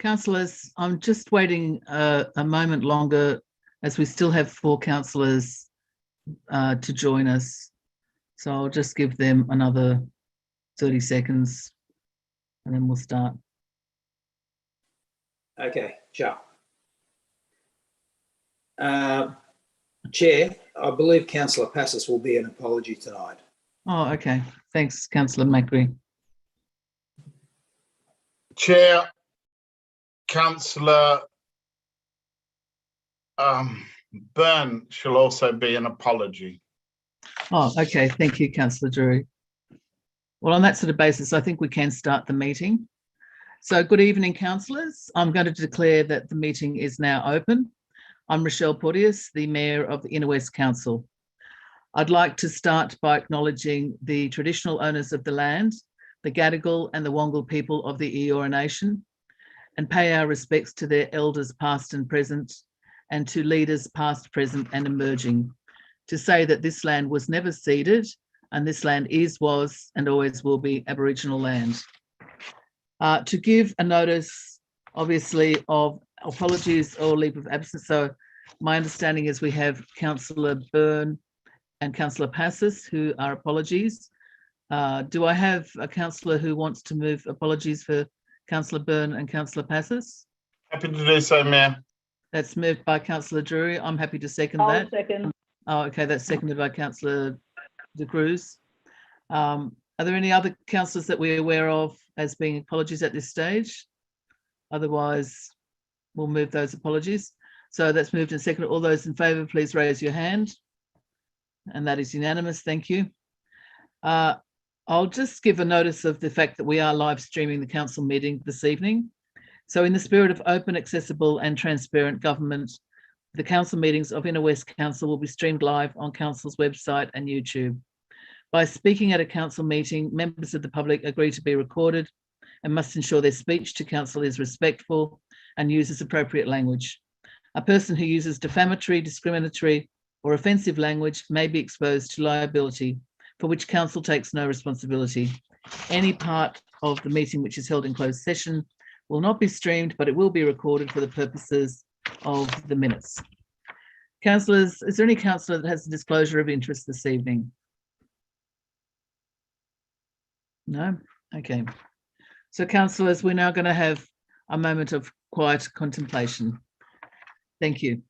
Councillors, I'm just waiting a moment longer as we still have 4 councillors to join us. So I'll just give them another 30 seconds and then we'll start. Okay, ciao. Chair, I believe Councillor Passos will be an apology tonight. Oh, okay. Thanks, Councillor Macri. Chair, Councillor Byrne shall also be an apology. Oh, okay. Thank you, Councillor Drury. Well, on that sort of basis, I think we can start the meeting. So good evening, councillors. I'm going to declare that the meeting is now open. I'm Rochelle Porteous, the Mayor of the Inner West Council. I'd like to start by acknowledging the traditional owners of the land, the Gadigal and the Wangal people of the Eora Nation, and pay our respects to their elders past and present, and to leaders past, present and emerging, to say that this land was never ceded and this land is, was and always will be Aboriginal land. To give a notice, obviously, of apologies or leave of absence. So my understanding is we have Councillor Byrne and Councillor Passos who are apologies. Do I have a councillor who wants to move apologies for Councillor Byrne and Councillor Passos? Happy to do so, Mayor. That's moved by Councillor Drury. I'm happy to second that. I'll second. Oh, okay, that's seconded by Councillor De Cruz. Are there any other councillors that we're aware of as being apologies at this stage? Otherwise, we'll move those apologies. So that's moved and seconded. All those in favour, please raise your hand. And that is unanimous. Thank you. I'll just give a notice of the fact that we are live streaming the council meeting this evening. So in the spirit of open, accessible and transparent government, the council meetings of Inner West Council will be streamed live on council's website and YouTube. By speaking at a council meeting, members of the public agree to be recorded and must ensure their speech to council is respectful and uses appropriate language. A person who uses defamatory, discriminatory or offensive language may be exposed to liability for which council takes no responsibility. Any part of the meeting which is held in closed session will not be streamed, but it will be recorded for the purposes of the minutes. Councillors, is there any councillor that has a disclosure of interest this evening? No? Okay. So councillors, we're now going to have a moment of quiet contemplation. Thank you.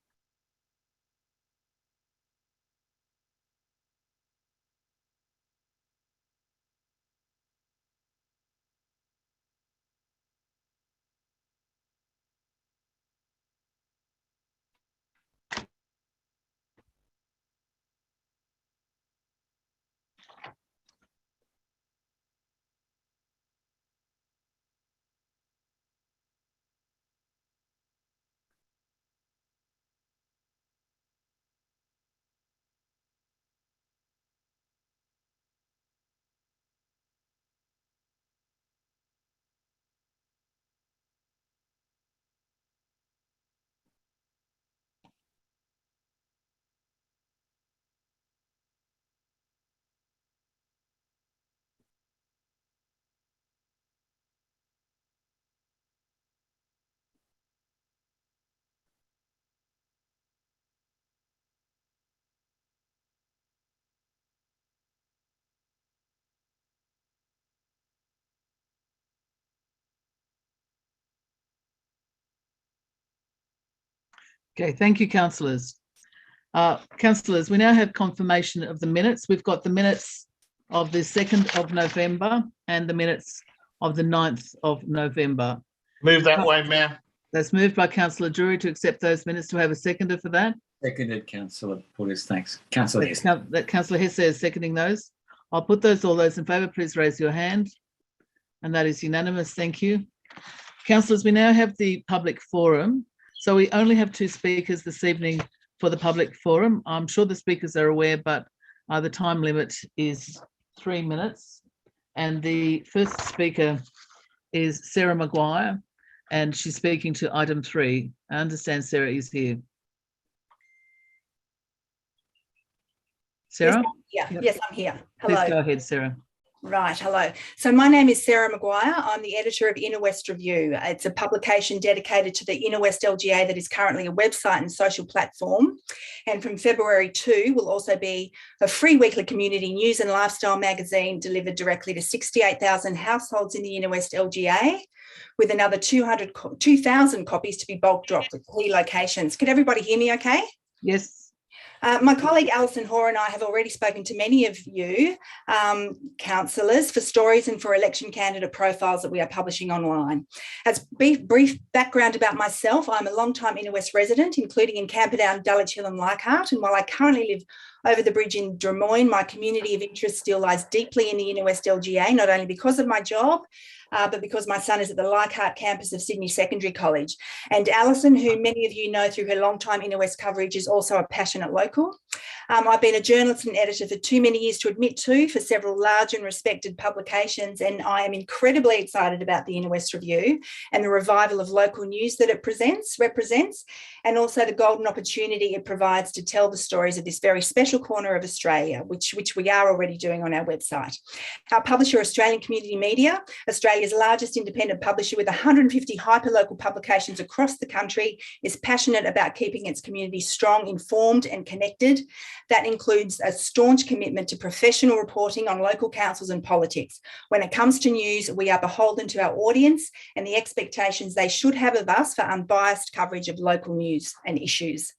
Okay, thank you, councillors. Councillors, we now have confirmation of the minutes. We've got the minutes of the 2nd of November and the minutes of the 9th of November. Move that way, Mayor. That's moved by Councillor Drury to accept those minutes. To have a seconder for that? Seconded, Councillor Porteous. Thanks. Councillor Hess. That Councillor Hesse is seconding those. I'll put those, all those in favour, please raise your hand. And that is unanimous. Thank you. Councillors, we now have the public forum. So we only have 2 speakers this evening for the public forum. I'm sure the speakers are aware, but the time limit is 3 minutes. And the first speaker is Sarah Maguire, and she's speaking to item 3. I understand Sarah is here. Sarah? Yes, yes, I'm here. Hello. Please go ahead, Sarah. Right, hello. So my name is Sarah Maguire. I'm the editor of Inner West Review. It's a publication dedicated to the Inner West LGA that is currently a website and social platform. And from February 2 will also be a free weekly community news and lifestyle magazine delivered directly to 68,000 households in the Inner West LGA, with another 2,000 copies to be bulk dropped at key locations. Can everybody hear me okay? Yes. My colleague Alison Hoare and I have already spoken to many of you, councillors, for stories and for election candidate profiles that we are publishing online. As brief background about myself, I'm a long-time Inner West resident, including in Camperdown, Dulwich Hill and Leichhardt, and while I currently live over the bridge in Drummoyne, my community of interest still lies deeply in the Inner West LGA, not only because of my job, but because my son is at the Leichhardt campus of Sydney Secondary College. And Alison, who many of you know through her long-time Inner West coverage, is also a passionate local. I've been a journalist and editor for too many years to admit to for several large and respected publications, and I am incredibly excited about the Inner West Review and the revival of local news that it represents, and also the golden opportunity it provides to tell the stories of this very special corner of Australia, which we are already doing on our website. Our publisher, Australian Community Media, Australia's largest independent publisher with 150 hyperlocal publications across the country, is passionate about keeping its community strong, informed and connected. That includes a staunch commitment to professional reporting on local councils and politics. When it comes to news, we are beholden to our audience and the expectations they should have of us for unbiased coverage of local news and issues.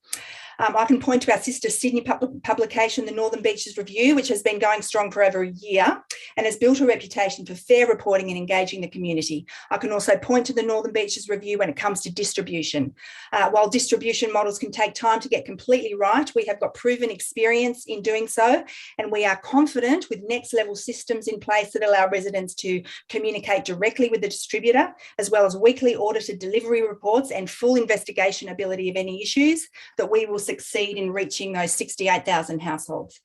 I can point to our sister Sydney publication, the Northern Beaches Review, which has been going strong for over a year and has built a reputation for fair reporting and engaging the community. I can also point to the Northern Beaches Review when it comes to distribution. While distribution models can take time to get completely right, we have got proven experience in doing so, and we are confident with next level systems in place that allow residents to communicate directly with the distributor, as well as weekly audited delivery reports and full investigation ability of any issues, that we will succeed in reaching those 68,000 households.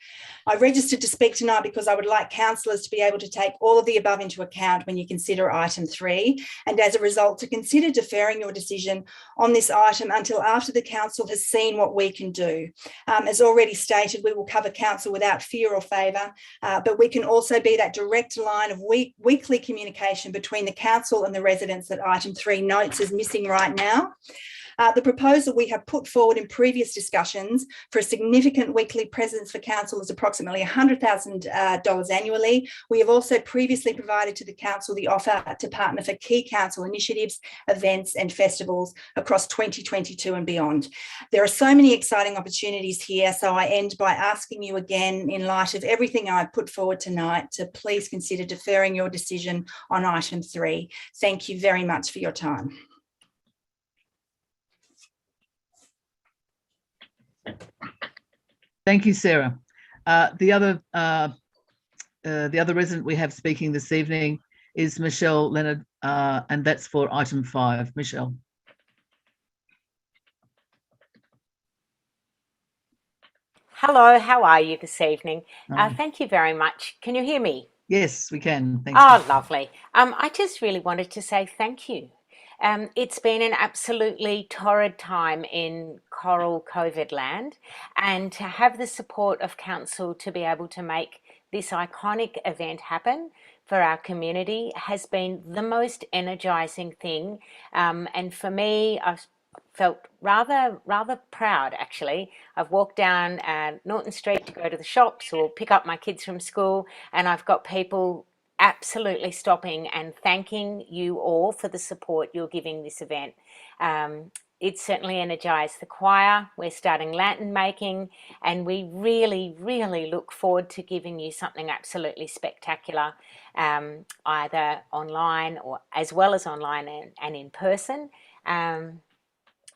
I registered to speak tonight because I would like councillors to be able to take all of the above into account when you consider item 3, and as a result to consider deferring your decision on this item until after the council has seen what we can do. As already stated, we will cover council without fear or favour, but we can also be that direct line of weekly communication between the council and the residents that item 3 notes is missing right now. The proposal we have put forward in previous discussions for a significant weekly presence for council is approximately $100,000 annually. We have also previously provided to the council the offer to partner for key council initiatives, events and festivals across 2022 and beyond. There are so many exciting opportunities here, so I end by asking you again, in light of everything I've put forward tonight, to please consider deferring your decision on item 3. Thank you very much for your time. Thank you, Sarah. The other resident we have speaking this evening is Michelle Leonard, and that's for item 5. Michelle. Hello, how are you this evening? Thank you very much. Can you hear me? Yes, we can. Thank Oh, you. lovely. I just really wanted to say thank you. It's been an absolutely torrid time in Coral COVID land, and to have the support of council to be able to make this iconic event happen for our community has been the most energising thing. And for me, I've felt rather proud, actually. I've walked down Norton Street to go to the shops or pick up my kids from school, and I've got people absolutely stopping and thanking you all for the support you're giving this event. It's certainly energised the choir. We're starting lantern making, and we really look forward to giving you something absolutely spectacular, either online or as well as online and in person. And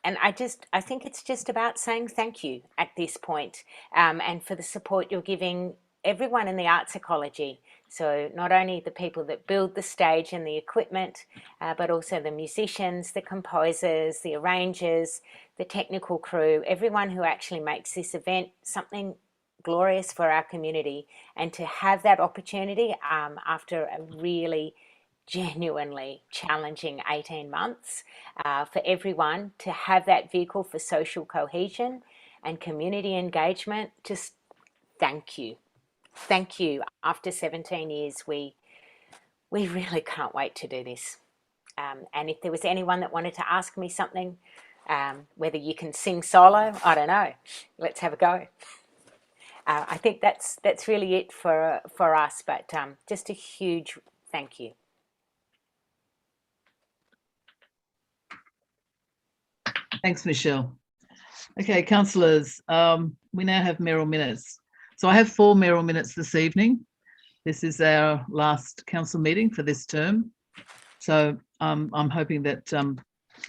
I think it's just about saying thank you at this point, and for the support you're giving everyone in the arts ecology. So not only the people that build the stage and the equipment, but also the musicians, the composers, the arrangers, the technical crew, everyone who actually makes this event something glorious for our community. And to have that opportunity after a really genuinely challenging 18 months, for everyone to have that vehicle for social cohesion and community engagement, just thank you. thank you. After 17 years, we really can't wait to do this. And if there was anyone that wanted to ask me something, whether you can sing solo, I don't know. Let's have a go. I think that's really it for us. But just a huge thank you. Thanks, Michelle. Okay, councillors, we now have mayoral minutes. So I have 4 mayoral minutes this evening. This is our last council meeting for this term. So I'm hoping that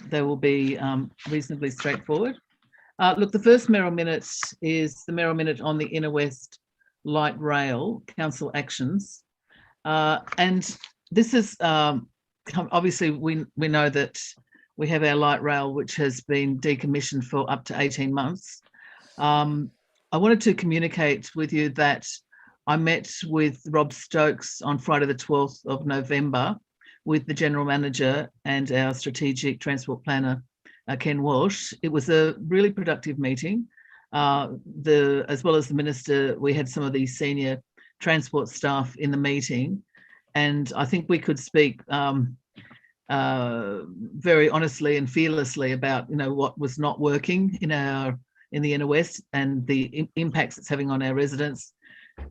they will be reasonably straightforward. Look, the first mayoral minute is the mayoral minute on the Inner West Light Rail Council actions. And this is, obviously we know that we have our light rail, which has been decommissioned for up to 18 months. I wanted to communicate with you that I met with Rob Stokes on Friday the 12th of November with the General Manager and our Strategic Transport Planner, Ken Walsh. It was a really productive meeting. As well as the Minister, we had some of the senior transport staff in the meeting, and I think we could speak very honestly and fearlessly about what was not working in the Inner West and the impacts it's having on our residents,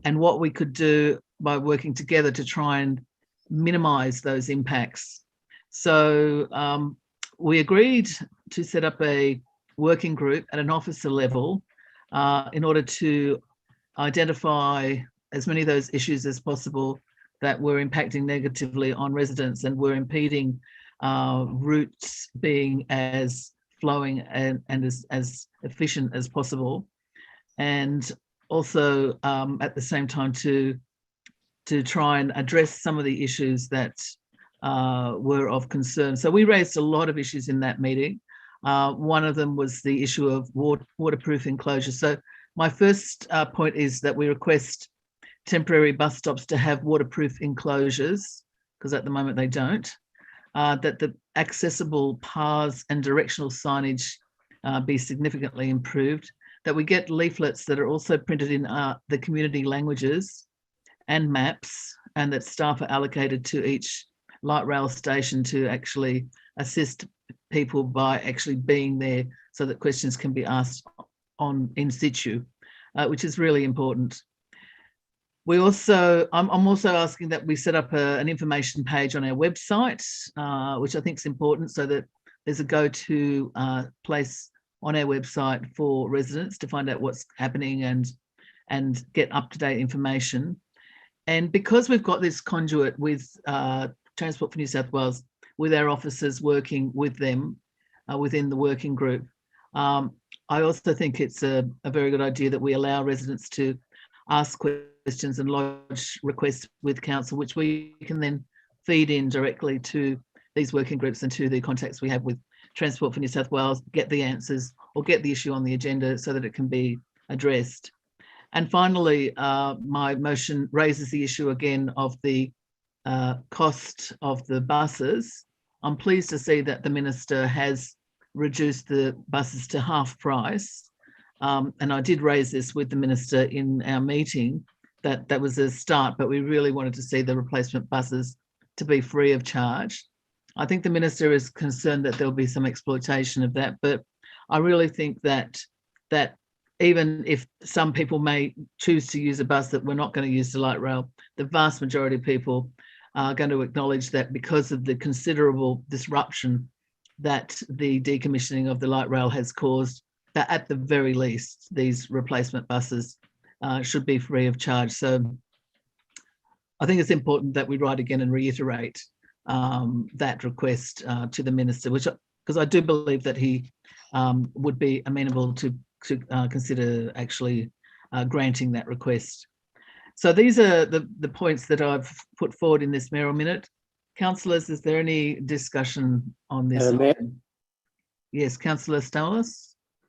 and what we could do by working together to try and minimise those impacts. So we agreed to set up a working group at an officer level in order to identify as many of those issues as possible that were impacting negatively on residents and were impeding routes being as flowing and as efficient as possible. And also at the same time to try and address some of the issues that were of concern. So we raised a lot of issues in that meeting. One of them was the issue of waterproof enclosures. So my first point is that we request temporary bus stops to have waterproof enclosures, because at the moment they don't, that the accessible paths and directional signage be significantly improved, that we get leaflets that are also printed in the community languages and maps, and that staff are allocated to each light rail station to actually assist people by actually being there so that questions can be asked in situ, which is really important. I'm also asking that we set up an information page on our website, which I think is important, so that there's a go-to place on our website for residents to find out what's happening and get up-to-date information. And because we've got this conduit with Transport for New South Wales, with our officers working with them within the working group, I also think it's a very good idea that we allow residents to ask questions and lodge requests with council, which we can then feed in directly to these working groups and to the contacts we have with Transport for New South Wales, get the answers or get the issue on the agenda so that it can be addressed. And finally, my motion raises the issue again of the cost of the buses. I'm pleased to see that the Minister has reduced the buses to half price. And I did raise this with the Minister in our meeting, that was a start, but we really wanted to see the replacement buses to be free of charge. I think the Minister is concerned that there'll be some exploitation of that, but I really think that even if some people may choose to use a bus that we're not going to use the light rail, the vast majority of people are going to acknowledge that because of the considerable disruption that the decommissioning of the light rail has caused, that at the very least, these replacement buses should be free of charge. So I think it's important that we write again and reiterate that request to the Minister, because I do believe that he would be amenable to consider actually granting that request. So these are the points that I've put forward in this mayoral minute. Councillors, is there any discussion on this? Yes, Councillor Stamos.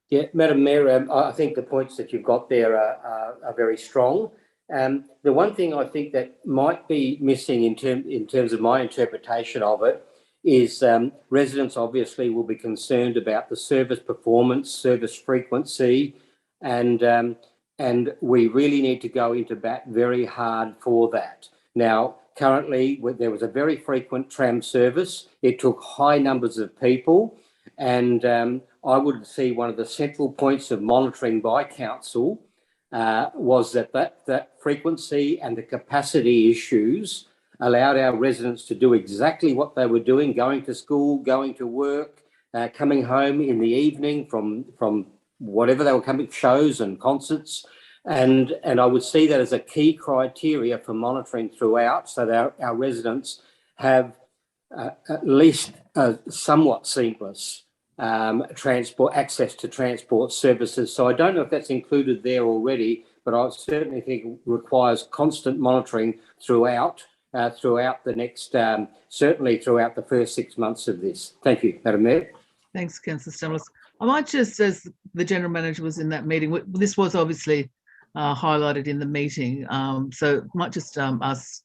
Yeah, Madam Mayor, I think the points that you've got there are very strong. The one thing I think that might be missing in terms of my interpretation of it is residents obviously will be concerned about the service performance, service frequency, and and we really need to go into bat very hard for that. Now, currently, there was a very frequent tram service. It took high numbers of people, and I would see one of the central points of monitoring by council was that frequency and the capacity issues allowed our residents to do exactly what they were doing, going to school, going to work, coming home in the evening from whatever they were coming, shows and concerts. And I would see that as a key criteria for monitoring throughout, so that our residents have at least somewhat seamless transport access to transport services. So I don't know if that's included there already, but I certainly think it requires constant monitoring throughout the next, certainly throughout the first 6 months of this. Thank you, Madam Mayor. Thanks, Councillor Stamoulis. I might just, as the General Manager was in that meeting, this was obviously highlighted in the meeting, so might just ask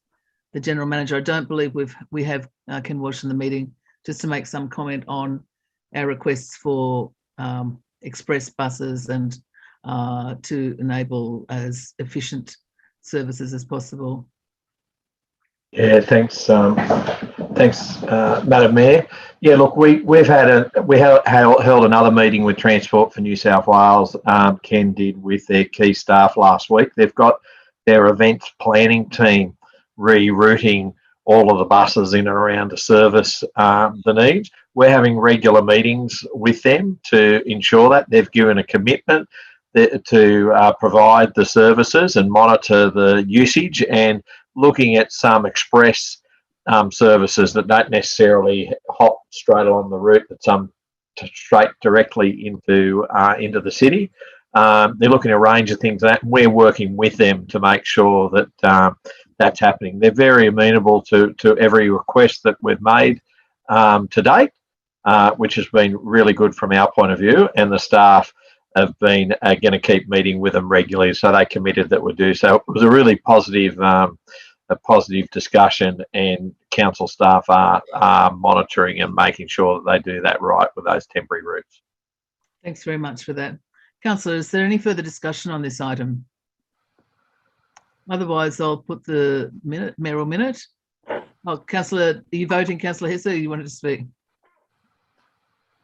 the General Manager. I don't believe we have Ken Walsh in the meeting, just to make some comment on our requests for express buses and to enable as efficient services as possible. Yeah, thanks, Madam Mayor. Yeah, look, we held another meeting with Transport for New South Wales. Ken did with their key staff last week. They've got their events planning team rerouting all of the buses in and around to service the needs. We're having regular meetings with them to ensure that they've given a commitment to provide the services and monitor the usage, and looking at some express services that don't necessarily hop straight along the route, but some straight directly into the city. They're looking at a range of things that we're working with them to make sure that that's happening. They're very amenable to every request that we've made to date, which has been really good from our point of view, and the staff have been going to keep meeting with them regularly, so they committed that we'll do so. It was a really positive discussion, and council staff are monitoring and making sure that they do that right with those temporary routes. Thanks very much for that. Councillor, is there any further discussion on this item? Otherwise, I'll put the mayoral minute. Oh, Councillor, are you voting, Councillor Hesse, or you wanted to speak?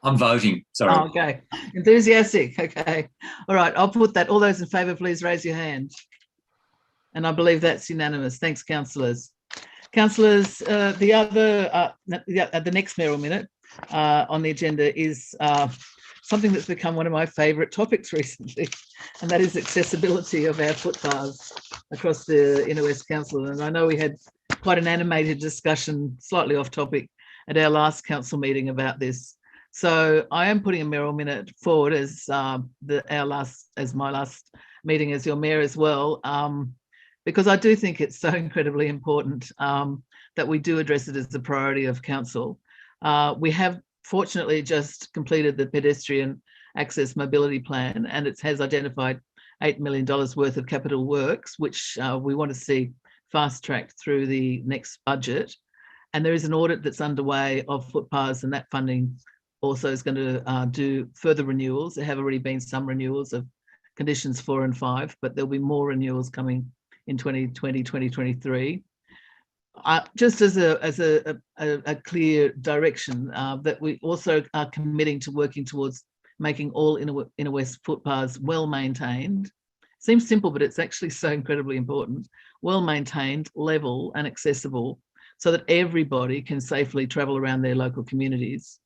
I'm voting, sorry. Oh, okay, enthusiastic, okay. All right, I'll put that. All those in favour, please raise your hand. And I believe that's unanimous. Thanks, councillors. Councillors, the next mayoral minute on the agenda is something that's become one of my favourite topics recently, and that is accessibility of our footpaths across the Inner West Council. And I know we had quite an animated discussion, slightly off topic, at our last council meeting about this. So I am putting a mayoral minute forward as my last meeting as your mayor as well, because I do think it's so incredibly important that we do address it as a priority of council. We have fortunately just completed the pedestrian access mobility plan, and it has identified $8 million worth of capital works, which we want to see fast-tracked through the next budget. And there is an audit that's underway of footpaths, and that funding also is going to do further renewals. There have already been some renewals of conditions 4 and 5, but there'll be more renewals coming in 2020, 2023. Just as a clear direction that we also are committing to working towards making all Inner West footpaths well maintained. Seems simple, but it's actually so incredibly important. Well maintained, level and accessible, so that everybody can safely travel around their local communities.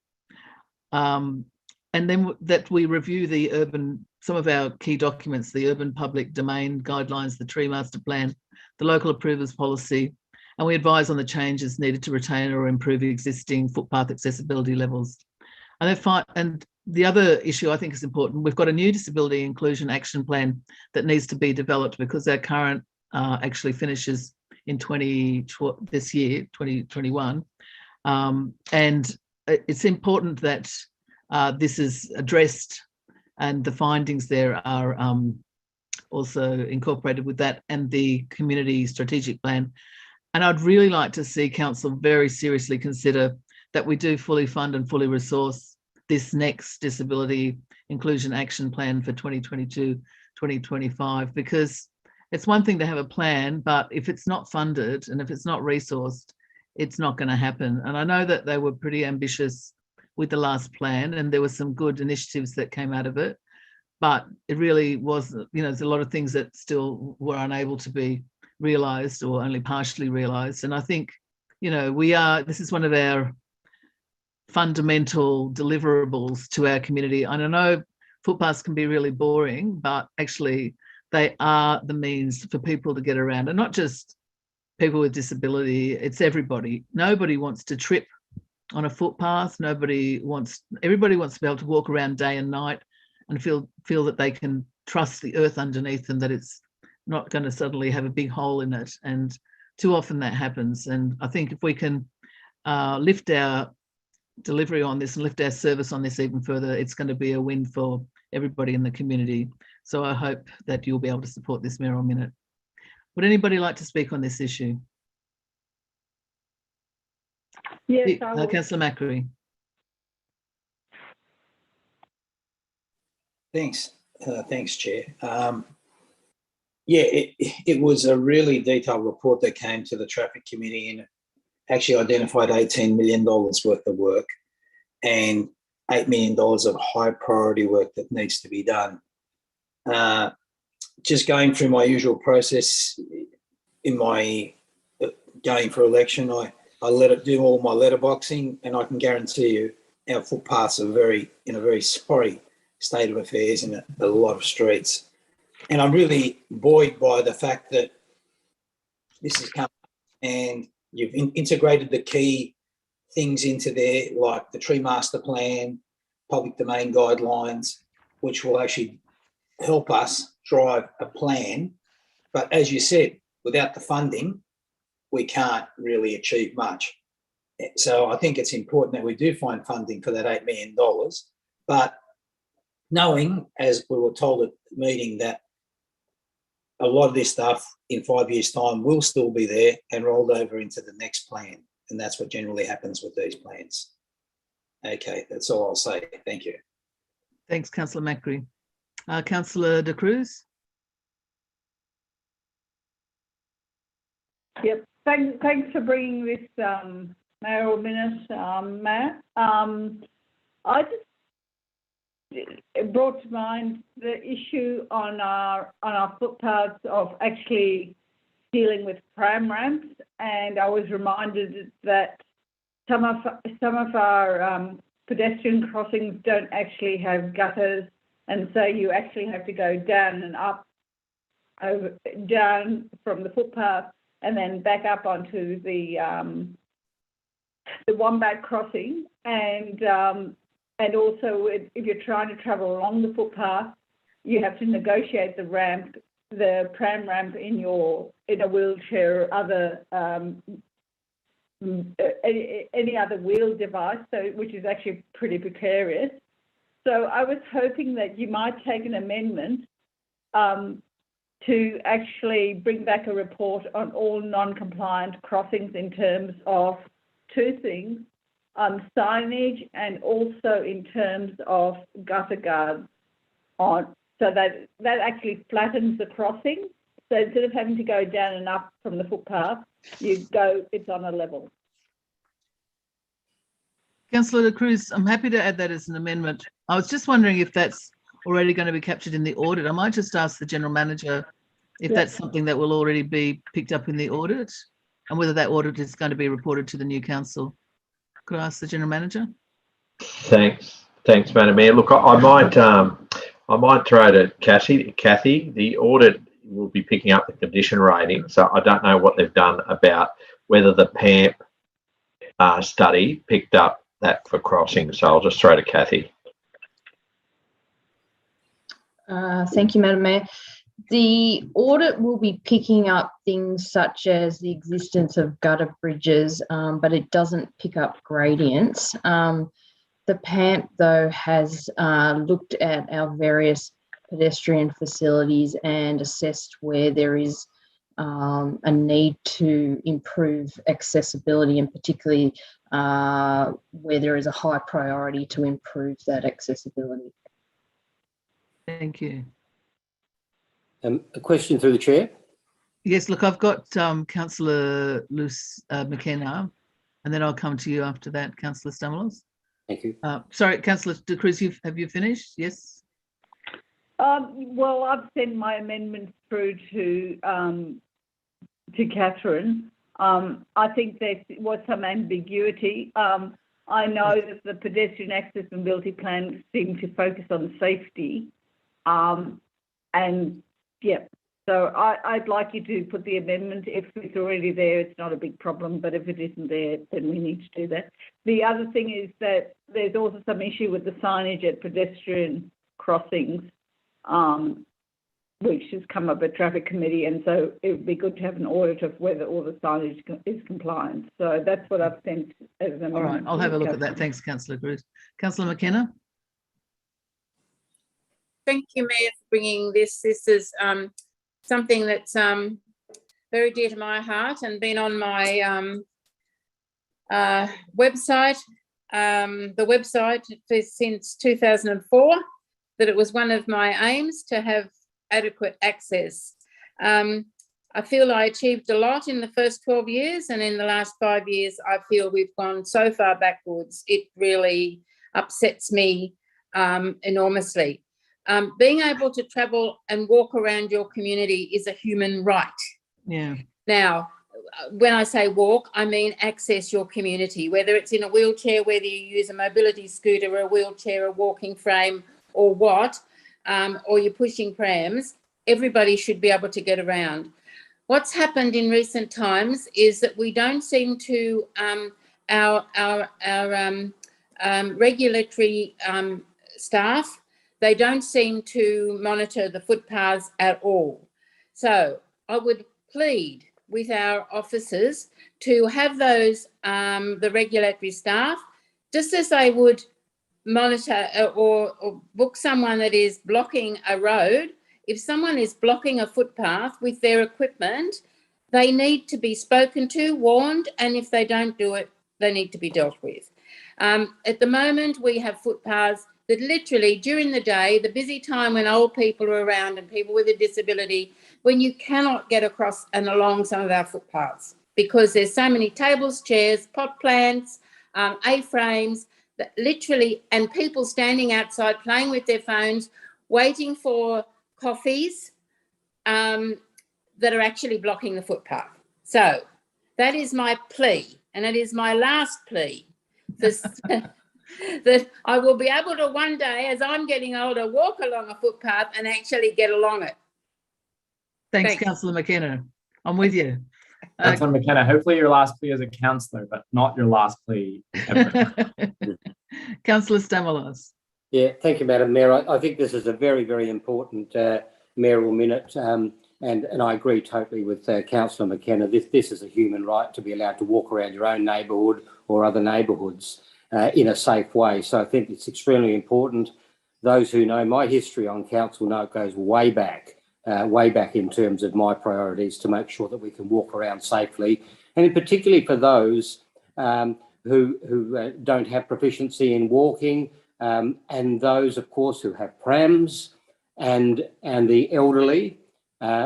And then that we review some of our key documents, the urban public domain guidelines, the tree master plan, the local approvals policy, and we advise on the changes needed to retain or improve existing footpath accessibility levels. And the other issue I think is important, we've got a new disability inclusion action plan that needs to be developed, because our current actually finishes in this year, 2021. And it's important that this is addressed, and the findings there are also incorporated with that and the community strategic plan. And I'd really like to see council very seriously consider that we do fully fund and fully resource this next disability inclusion action plan for 2025, because it's one thing to have a plan, but if it's not funded and if it's not resourced, it's not going to happen. And I know that they were pretty ambitious with the last plan, and there were some good initiatives that came out of it, but it really was, there's a lot of things that still were unable to be realised or only partially realised. And I think, this is one of our fundamental deliverables to our community. And I know footpaths can be really boring, but actually they are the means for people to get around, and not just people with disability, it's everybody. Nobody wants to trip on a footpath. Everybody wants to be able to walk around day and night and feel that they can trust the earth underneath them, that it's not going to suddenly have a big hole in it. And too often that happens. And I think if we can lift our delivery on this and lift our service on this even further, it's going to be a win for everybody in the community. So I hope that you'll be able to support this Mayoral Minute. Would anybody like to speak on this issue? Yes, I would. Councillor Macri. Thanks. Thanks, Chair. It was a really detailed report that came to the Traffic Committee, and actually identified $18 million worth of work and $8 million of high priority work that needs to be done. Just going through my usual process in my going for election, I let it do all my letterboxing, and I can guarantee you our footpaths are in a very sorry state of affairs in a lot of streets. And I'm really buoyed by the fact that this has come and you've integrated the key things into there, like the tree master plan, public domain guidelines, which will actually help us drive a plan. But as you said, without the funding, we can't really achieve much. So I think it's important that we do find funding for that $8 million. But knowing, as we were told at the meeting, that a lot of this stuff in 5 years' time will still be there and rolled over into the next plan. And that's what generally happens with these plans. Okay, that's all I'll say. Thank you. Thanks, Councillor Macri. Councillor De Cruz. Yep. Thanks for bringing this Mayoral Minute, Matt. I just it brought to mind the issue on our footpaths of actually dealing with tram ramps, and I was reminded that some of our pedestrian crossings don't actually have gutters, and so you actually have to go down and up, down from the footpath, and then back up onto the Wombat crossing, and also if you're trying to travel along the footpath, you have to negotiate the tram ramp in a wheelchair or other any other wheel device, which is actually pretty precarious. So I was hoping that you might take an amendment to actually bring back a report on all non-compliant crossings in terms of two things, signage and also in terms of gutter guards so that actually flattens the crossing. So instead of having to go down and up from the footpath, it's on a level. Councillor De Cruz, I'm happy to add that as an amendment. I was just wondering if that's already going to be captured in the audit. I might just ask the General Manager if that's something that will already be picked up in the audit, and whether that audit is going to be reported to the new council. Could I ask the General Manager? Thanks, Madam Mayor. Look, I might throw to Kathy. The audit will be picking up the condition rating, so I don't know what they've done about whether the PAMP study picked up that for crossing. So I'll just throw to Kathy. Thank you, Madam Mayor. The audit will be picking up things such as the existence of gutter bridges, but it doesn't pick up gradients. The PAMP, though, has looked at our various pedestrian facilities and assessed where there is a need to improve accessibility, and particularly where there is a high priority to improve that accessibility. Thank you. A question through the chair. Yes, look, I've got Councillor Luce McKenna, and then I'll come to you after that, Councillor Stamalos. Thank you. Sorry, Councillor De Cruz, have you finished? Yes. Well, I've sent my amendments through to Catherine. I think there was some ambiguity. I know that the pedestrian accessibility plan seemed to focus on safety, and yeah. So I'd like you to put the amendment. If it's already there, it's not a big problem. But if it isn't there, then we need to do that. The other thing is that there's also some issue with the signage at pedestrian crossings, which has come up at traffic committee. And so it would be good to have an audit of whether all the signage is compliant. So that's what I've sent as an amendment. All right, I'll have a look at that. Thanks, Councillor Cruz. Councillor McKenna. Thank you, Mayor, for bringing this. This is something that's very dear to my heart and been on my website, the website since 2004, that it was one of my aims to have adequate access. I feel I achieved a lot in the first 12 years, and in the last 5 years, I feel we've gone so far backwards. It really upsets me enormously. Being able to travel and walk around your community is a human right. Yeah. Now, when I say walk, I mean access your community, whether it's in a wheelchair, whether you use a mobility scooter, a wheelchair, a walking frame, or what, or you're pushing prams, everybody should be able to get around. What's happened in recent times is that we don't seem to, our regulatory staff, they don't seem to monitor the footpaths at all. So I would plead with our officers to have those, the regulatory staff, just as they would monitor or book someone that is blocking a road. If someone is blocking a footpath with their equipment, they need to be spoken to, warned, and if they don't do it, they need to be dealt with. At the moment, we have footpaths that literally during the day, the busy time when old people are around and people with a disability, when you cannot get across and along some of our footpaths because there's so many tables, chairs, pot plants, A-frames, that literally, and people standing outside playing with their phones, waiting for coffees that are actually blocking the footpath. So that is my plea, and it is my last plea. That I will be able to one day, as I'm getting older, walk along a footpath and actually get along it. Thanks. Councillor McKenna. I'm with you. Councillor McKenna, hopefully your last plea as a councillor, but not your last plea ever. Councillor Stamalos. Yeah, thank you, Madam Mayor. I think this is a very, very important mayoral minute, and I agree totally with Councillor McKenna. This is a human right to be allowed to walk around your own neighbourhood or other neighbourhoods in a safe way. So I think it's extremely important. Those who know my history on council know it goes way back in terms of my priorities to make sure that we can walk around safely, and particularly for those who don't have proficiency in walking, and those, of course, who have prams, and the elderly.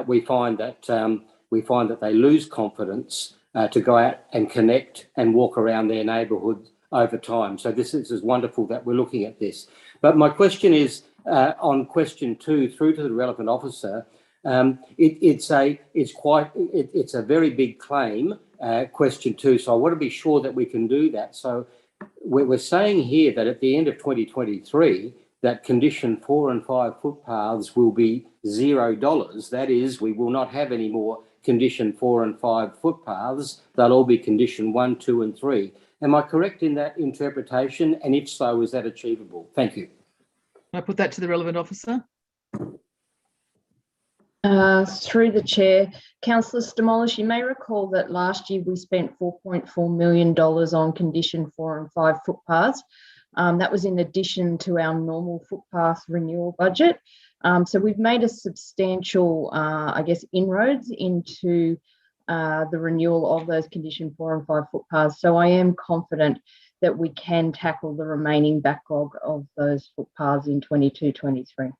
We find that they lose confidence to go out and connect and walk around their neighbourhood over time. So this is wonderful that we're looking at this. But my question is on question 2 through to the relevant officer. It's a very big claim, question 2. So I want to be sure that we can do that. So we're saying here that at the end of 2023, that condition 4 and 5 footpaths will be $0. That is, we will not have any more condition 4 and 5 footpaths. They'll all be condition 1, 2, and 3. Am I correct in that interpretation? And if so, is that achievable? Thank you. Can I put that to the relevant officer? Through the chair, Councillor Stamalos, you may recall that last year we spent $4.4 million on condition 4 and 5 footpaths. That was in addition to our normal footpath renewal budget. So we've made a substantial, inroads into the renewal of those condition 4 and 5 footpaths. So I am confident that we can tackle the remaining backlog of those footpaths in 22-23.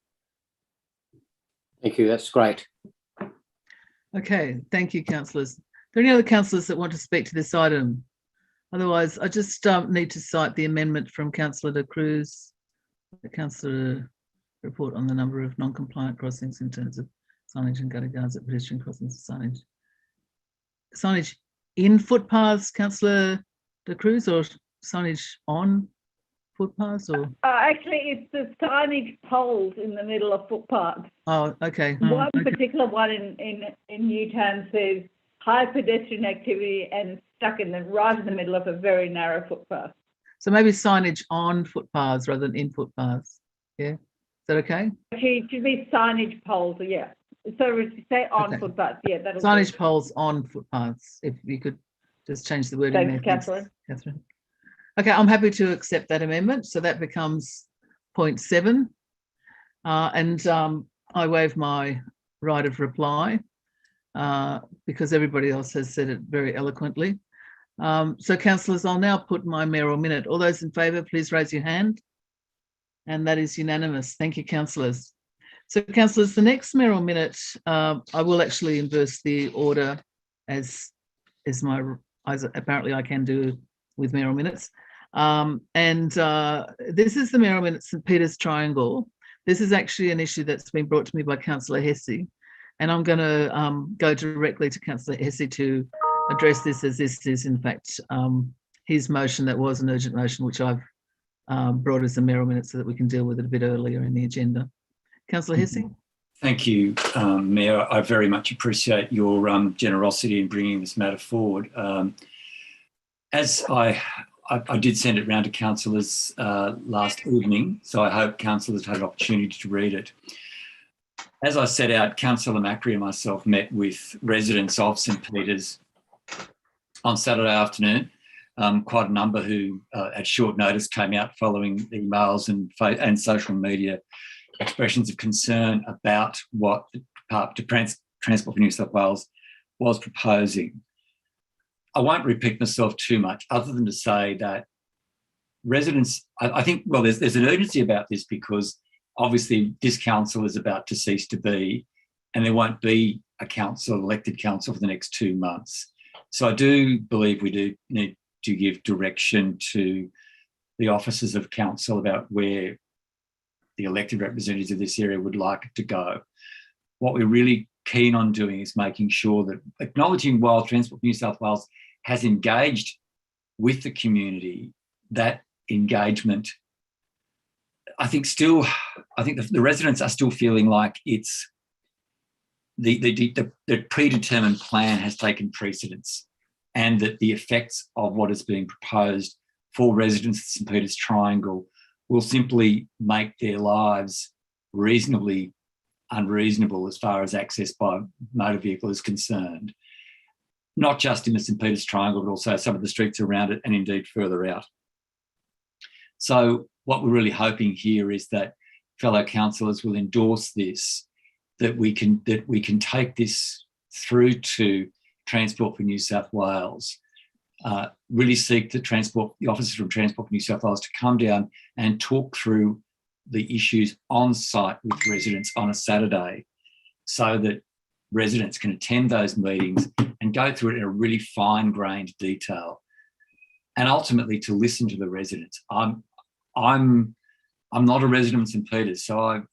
Thank you. That's great. Okay, thank you, councillors. Are there any other councillors that want to speak to this item? Otherwise, I just need to cite the amendment from Councillor De Cruz, the councillor report on the number of non-compliant crossings in terms of signage and gutter guards at pedestrian crossings. Signage in footpaths, Councillor De Cruz, or signage on footpaths, or? Actually, it's the signage poles in the middle of footpaths. Oh, okay. One Okay. particular one in Newtown says high pedestrian activity and stuck right in the middle of a very narrow footpath. So maybe signage on footpaths rather than in footpaths. Yeah, is that okay? Actually, it should be signage poles. Yeah. So if you say on Okay. footpaths, yeah, that'll Signage do. poles on footpaths. If you could just change the wording there. Thanks, Thanks, Catherine. Okay, I'm happy to accept that amendment. So that becomes point 7. I waive my right of reply because everybody else has said it very eloquently. So councillors, I'll now put my mayoral minute. All those in favour, please raise your hand. And that is unanimous. Thank you, councillors. So councillors, the next mayoral minute, I will actually inverse the order as apparently I can do with mayoral minutes. This is the mayoral minute St Peter's Triangle. This is actually an issue that's been brought to me by Councillor Hesse, and I'm going to go directly to Councillor Hesse to address this, as this is in fact his motion that was an urgent motion, which I've brought as a mayoral minute so that we can deal with it a bit earlier in the agenda. Councillor Hesse. Thank you, Mayor. I very much appreciate your generosity in bringing this matter forward. As I did send it round to councillors last evening, so I hope councillors had an opportunity to read it. As I set out, Councillor Macri and myself met with residents of St Peter's on Saturday afternoon. Quite a number who, at short notice, came out following emails and social media expressions of concern about what the Department of Transport for New South Wales was proposing. I won't repeat myself too much, other than to say that residents, I think, well, there's an urgency about this because obviously this council is about to cease to be, and there won't be a council, elected council, for the next 2 months. So I do believe we do need to give direction to the officers of council about where the elected representatives of this area would like it to go. What we're really keen on doing is making sure that, acknowledging while Transport New South Wales has engaged with the community, that engagement, I think the residents are still feeling like it's the predetermined plan has taken precedence, and that the effects of what is being proposed for residents of St Peter's Triangle will simply make their lives reasonably unreasonable as far as access by motor vehicle is concerned, not just in the St Peter's Triangle, but also some of the streets around it and indeed further out. So what we're really hoping here is that fellow councillors will endorse this, that we can take this through to Transport for New South Wales, really seek the officers from Transport for New South Wales to come down and talk through the issues on site with residents on a Saturday, so that residents can attend those meetings and go through it in a really fine-grained detail, and ultimately to listen to the residents. I'm not a resident of St Peter's, so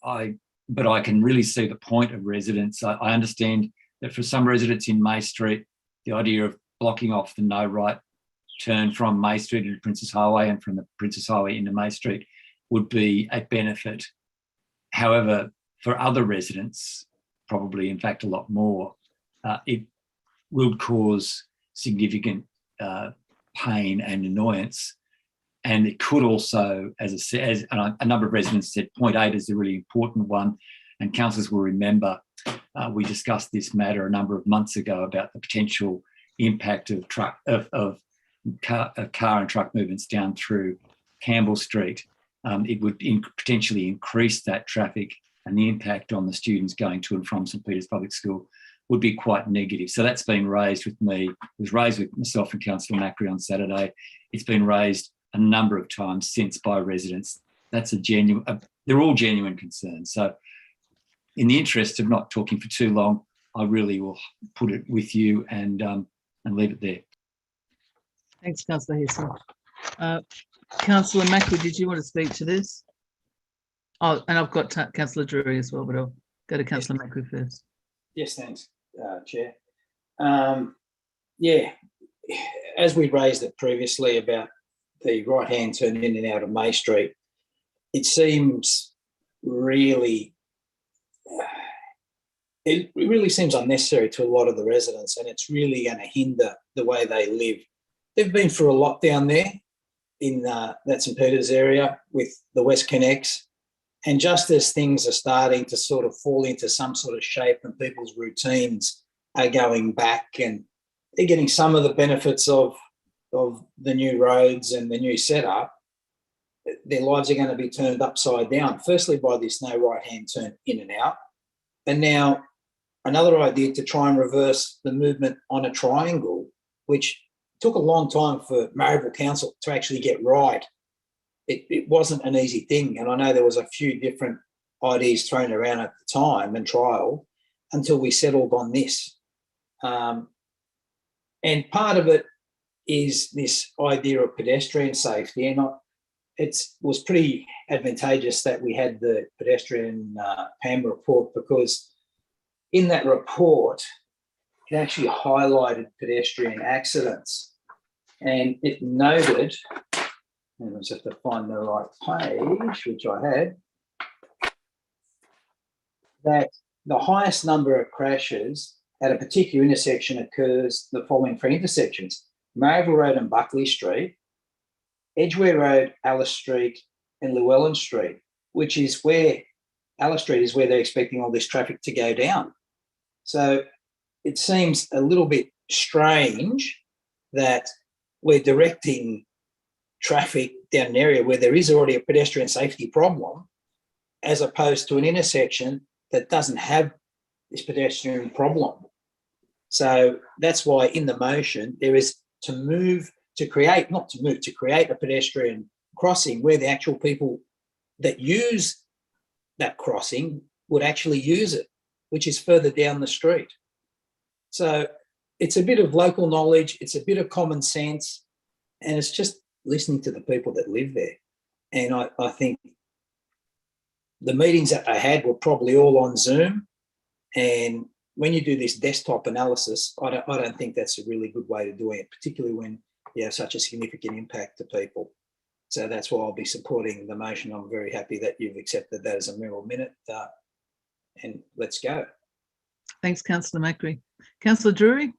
but I can really see the point of residents. I understand that for some residents in May Street, the idea of blocking off the no right turn from May Street into Princess Highway and from the Princess Highway into May Street would be a benefit. However, for other residents, probably in fact a lot more, it will cause significant pain and annoyance. And it could also, as a number of residents said, point 8 is a really important one, and councillors will remember we discussed this matter a number of months ago about the potential impact of car and truck movements down through Campbell Street. It would potentially increase that traffic, and the impact on the students going to and from St Peter's Public School would be quite negative. So that's been raised with me. It was raised with myself and Councillor Macri on Saturday. It's been raised a number of times since by residents. That's they're all genuine concerns. So, in the interest of not talking for too long, I really will put it with you and leave it there. Thanks, Councillor Heason. Councillor Macri, did you want to speak to this? Oh, and I've got Councillor Drury as well, but I'll go to Councillor Macri first. Yes, thanks, Chair. Yeah, as we raised it previously about the right-hand turn in and out of May Street, it seems really, it really seems unnecessary to a lot of the residents, and it's really going to hinder the way they live. They've been through a lot down there in that St Peter's area with the West Connects, and just as things are starting to sort of fall into some sort of shape and people's routines are going back and they're getting some of the benefits of the new roads and the new setup, their lives are going to be turned upside down. Firstly, by this no right-hand turn in and out. And now another idea to try and reverse the movement on a triangle, which took a long time for Mayoral Council to actually get right. It wasn't an easy thing. And I know there was a few different ideas thrown around at the time and trial until we settled on this. And part of it is this idea of pedestrian safety. And it was pretty advantageous that we had the pedestrian PAM report, because in that report, it actually highlighted pedestrian accidents. And it noted, and I just have to find the right page, which I had, that the highest number of crashes at a particular intersection occurs the following three intersections: Mayoral Road and Buckley Street, Edgware Road, Alice Street, and Llewellyn Street, which is where Alice Street is where they're expecting all this traffic to go down. So it seems a little bit strange that we're directing traffic down an area where there is already a pedestrian safety problem, as opposed to an intersection that doesn't have this pedestrian problem. So that's why in the motion there is to create a pedestrian crossing where the actual people that use that crossing would actually use it, which is further down the street. So it's a bit of local knowledge, it's a bit of common sense, and it's just listening to the people that live there. And I think the meetings that I had were probably all on Zoom, and when you do this desktop analysis, I don't think that's a really good way to do it, particularly when you have such a significant impact to people. So that's why I'll be supporting the motion. I'm very happy that you've accepted that as a Mayoral minute, and let's go. Thanks, Councillor Macri. Councillor Drury?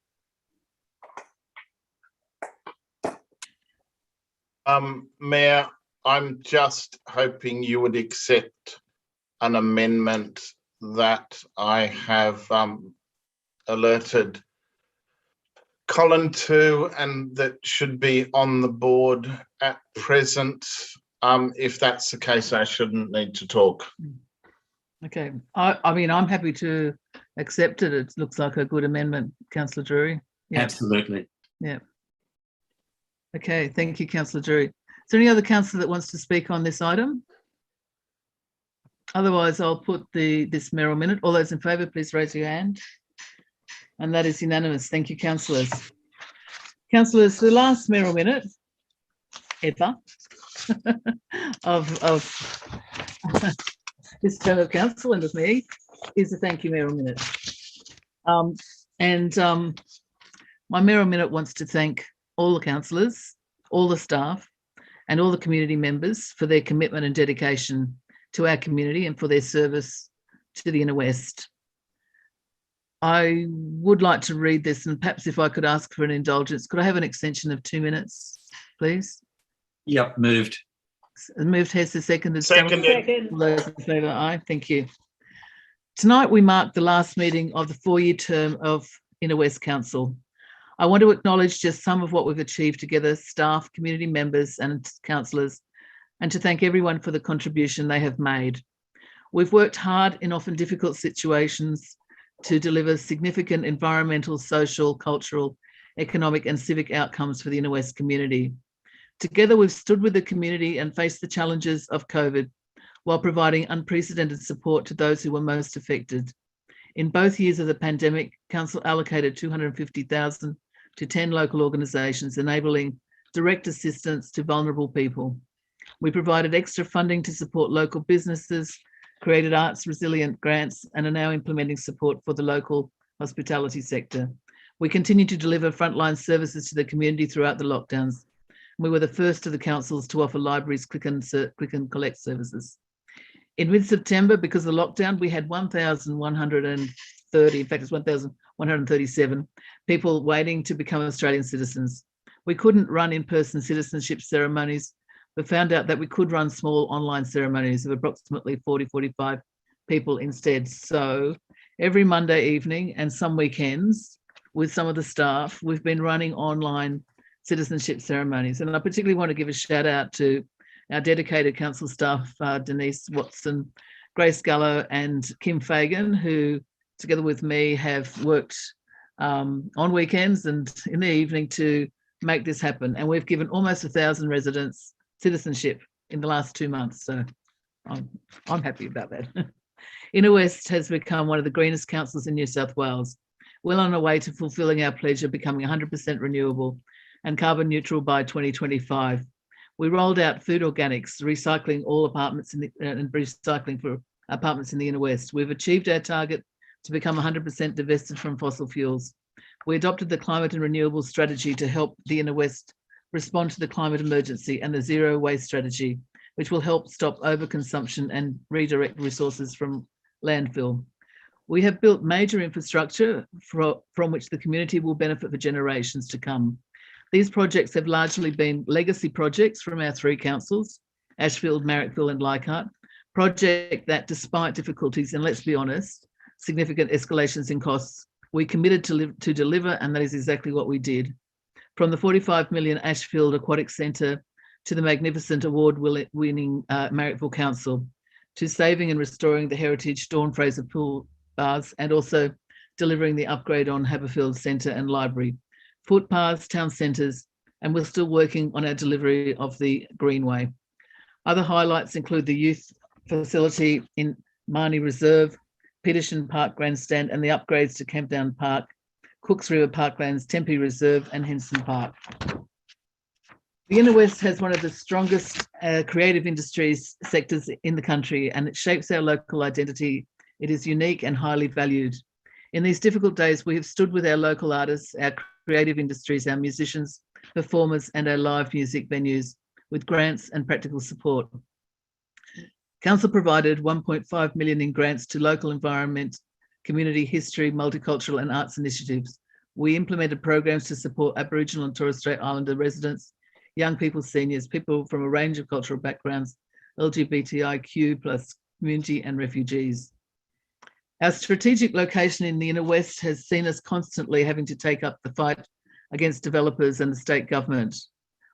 Mayor, I'm just hoping you would accept an amendment that I have alerted Colin to, and that should be on the board at present. If that's the case, I shouldn't need to talk. Okay. I mean, I'm happy to accept it. It looks like a good amendment, Councillor Drury. Yeah. Absolutely. Yeah. Okay. Thank you, Councillor Drury. Is there any other councillor that wants to speak on this item? Otherwise, I'll put this Mayoral minute. All those in favour, please raise your hand. And that is unanimous. Thank you, councillors. Councillors, the last Mayoral minute ever of this term of council and of me is a thank you Mayoral minute. My Mayoral minute wants to thank all the councillors, all the staff, and all the community members for their commitment and dedication to our community and for their service to the Inner West. I would like to read this, and perhaps if I could ask for an indulgence, could I have an extension of 2 minutes, please? Yep, moved. Moved, Hester, seconded. Seconded. All those in favour, aye. Thank you. Tonight we mark the last meeting of the 4-year term of Inner West Council. I want to acknowledge just some of what we've achieved together, staff, community members and councillors, and to thank everyone for the contribution they have made. We've worked hard in often difficult situations to deliver significant environmental, social, cultural, economic and civic outcomes for the Inner West community. Together, we've stood with the community and faced the challenges of COVID while providing unprecedented support to those who were most affected. In both years of the pandemic, Council allocated $250,000 to 10 local organisations, enabling direct assistance to vulnerable people. We provided extra funding to support local businesses, created arts resilient grants, and are now implementing support for the local hospitality sector. We continue to deliver frontline services to the community throughout the lockdowns. We were the first of the councils to offer libraries click and collect services. In mid-September, because of the lockdown, we had 1,130, in fact, it's 1,137 people waiting to become Australian citizens. We couldn't run in-person citizenship ceremonies, but found out that we could run small online ceremonies of approximately 40, 45 people instead. So every Monday evening and some weekends with some of the staff, we've been running online citizenship ceremonies. And I particularly want to give a shout out to our dedicated council staff, Denise Watson, Grace Gallo and Kim Fagan, who together with me have worked on weekends and in the evening to make this happen. And we've given almost 1,000 residents citizenship in the last 2 months. So I'm happy about that. Inner West has become one of the greenest councils in New South Wales, well on our way to fulfilling our pledge of becoming 100% renewable and carbon neutral by 2025. We rolled out food organics, recycling all apartments and recycling for apartments in the Inner West. We've achieved our target to become 100% divested from fossil fuels. We adopted the climate and renewables strategy to help the Inner West respond to the climate emergency, and the zero waste strategy, which will help stop overconsumption and redirect resources from landfill. We have built major infrastructure from which the community will benefit for generations to come. These projects have largely been legacy projects from our three councils, Ashfield, Marrickville and Leichhardt, project that despite difficulties, and let's be honest, significant escalations in costs, we committed to deliver, and that is exactly what we did. From the 45 million Ashfield Aquatic Centre to the magnificent award-winning Marrickville Council, to saving and restoring the heritage Dawn Fraser Pool Bars, and also delivering the upgrade on Haberfield Centre and Library, footpaths, town centres, and we're still working on our delivery of the Greenway. Other highlights include the youth facility in Mahoney Reserve, Petersham Park Grandstand, and the upgrades to Campdown Park, Cooks River Parklands, Tempe Reserve and Henson Park. The Inner West has one of the strongest creative industries sectors in the country, and it shapes our local identity. It is unique and highly valued. In these difficult days, we have stood with our local artists, our creative industries, our musicians, performers, and our live music venues with grants and practical support. Council provided 1.5 million in grants to local environment, community history, multicultural and arts initiatives. We implemented programs to support Aboriginal and Torres Strait Islander residents, young people, seniors, people from a range of cultural backgrounds, LGBTIQ plus community and refugees. Our strategic location in the Inner West has seen us constantly having to take up the fight against developers and the state government.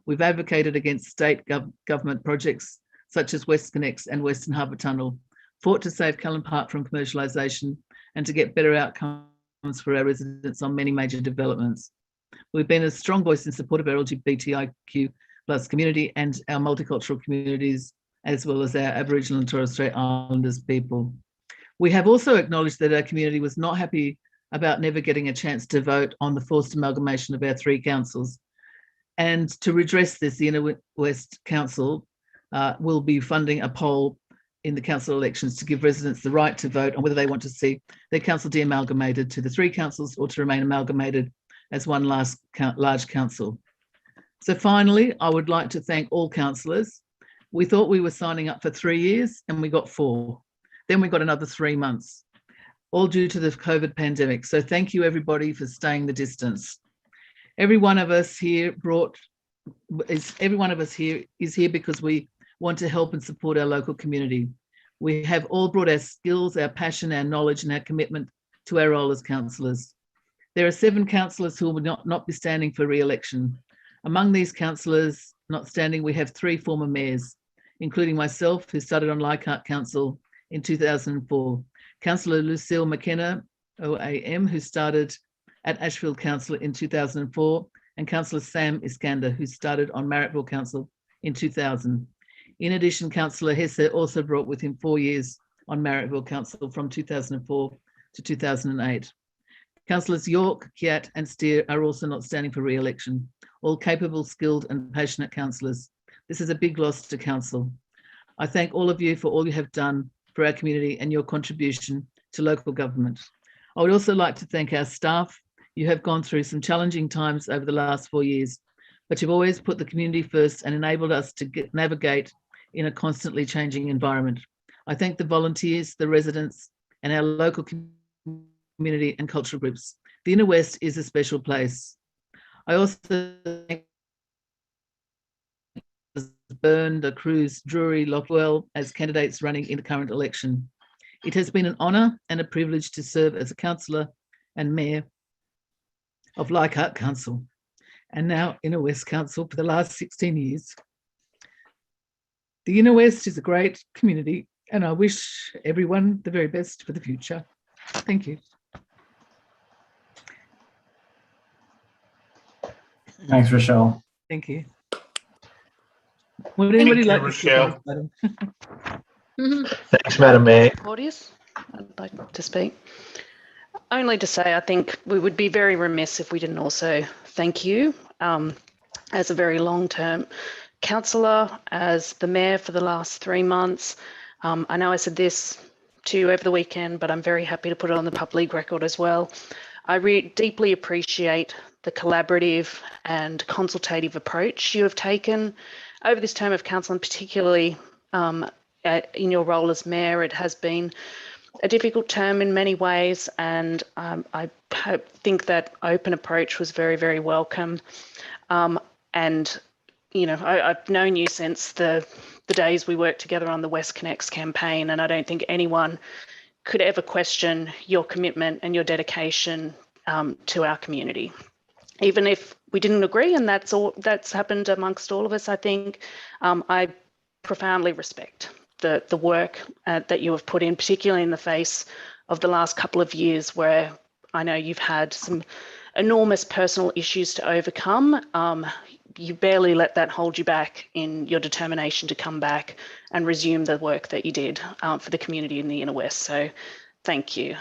We've advocated against state government projects such as WestConnex and Western Harbour Tunnel, fought to save Cullen Park from commercialisation and to get better outcomes for our residents on many major developments. We've been a strong voice in support of our LGBTIQ plus community and our multicultural communities, as well as our Aboriginal and Torres Strait Islanders people. We have also acknowledged that our community was not happy about never getting a chance to vote on the forced amalgamation of our three councils. And to redress this, the Inner West Council will be funding a poll in the council elections to give residents the right to vote on whether they want to see their council de-amalgamated to the three councils or to remain amalgamated as one large council. So finally, I would like to thank all councillors. We thought we were signing up for 3 years and we got 4. Then we got another 3 months, all due to the COVID pandemic. So thank you everybody for staying the distance. Every one of us here is here because we want to help and support our local community. We have all brought our skills, our passion, our knowledge and our commitment to our role as councillors. There are 7 councillors who will not be standing for re-election. Among these councillors not standing, we have 3 former mayors, including myself, who started on Leichhardt Council in 2004, Councillor Lucille McKenna, OAM, who started at Ashfield Council in 2004, and Councillor Sam Iskander, who started on Marrickville Council in 2000. In addition, Councillor Hesse also brought with him 4 years on Marrickville Council from 2004 to 2008. Councillors York, Kiat and Steer are also not standing for re-election, all capable, skilled and passionate councillors. This is a big loss to council. I thank all of you for all you have done for our community and your contribution to local government. I would also like to thank our staff. You have gone through some challenging times over the last 4 years, but you've always put the community first and enabled us to navigate in a constantly changing environment. I thank the volunteers, the residents and our local community and cultural groups. The Inner West is a special place. I also thank Byrne, the Cruz, Drury, Lockwell as candidates running in the current election. It has been an honour and a privilege to serve as a councillor and mayor of Leichhardt Council and now Inner West Council for the last 16 years. The Inner West is a great community and I wish everyone the very best for the future. Thank you. Thanks, Rochelle. Thank you. Would anybody you, like to Rochelle. speak, madam? Thanks, Madam Mayor. Claudius, I'd like to speak. Only to say I think we would be very remiss if we didn't also thank you as a very long-term councillor, as the mayor for the last 3 months. I know I said this to you over the weekend, but I'm very happy to put it on the public record as well. I deeply appreciate the collaborative and consultative approach you have taken over this term of council, and particularly in your role as mayor. It has been a difficult term in many ways, and I think that open approach was very, very welcome. And you know, I've known you since the days we worked together on the West Connects campaign, and I don't think anyone could ever question your commitment and your dedication to our community. Even if we didn't agree, and that's happened amongst all of us, I think I profoundly respect the work that you have put in, particularly in the face of the last couple of years where I know you've had some enormous personal issues to overcome. You barely let that hold you back in your determination to come back and resume the work that you did for the community in the Inner West. So thank you.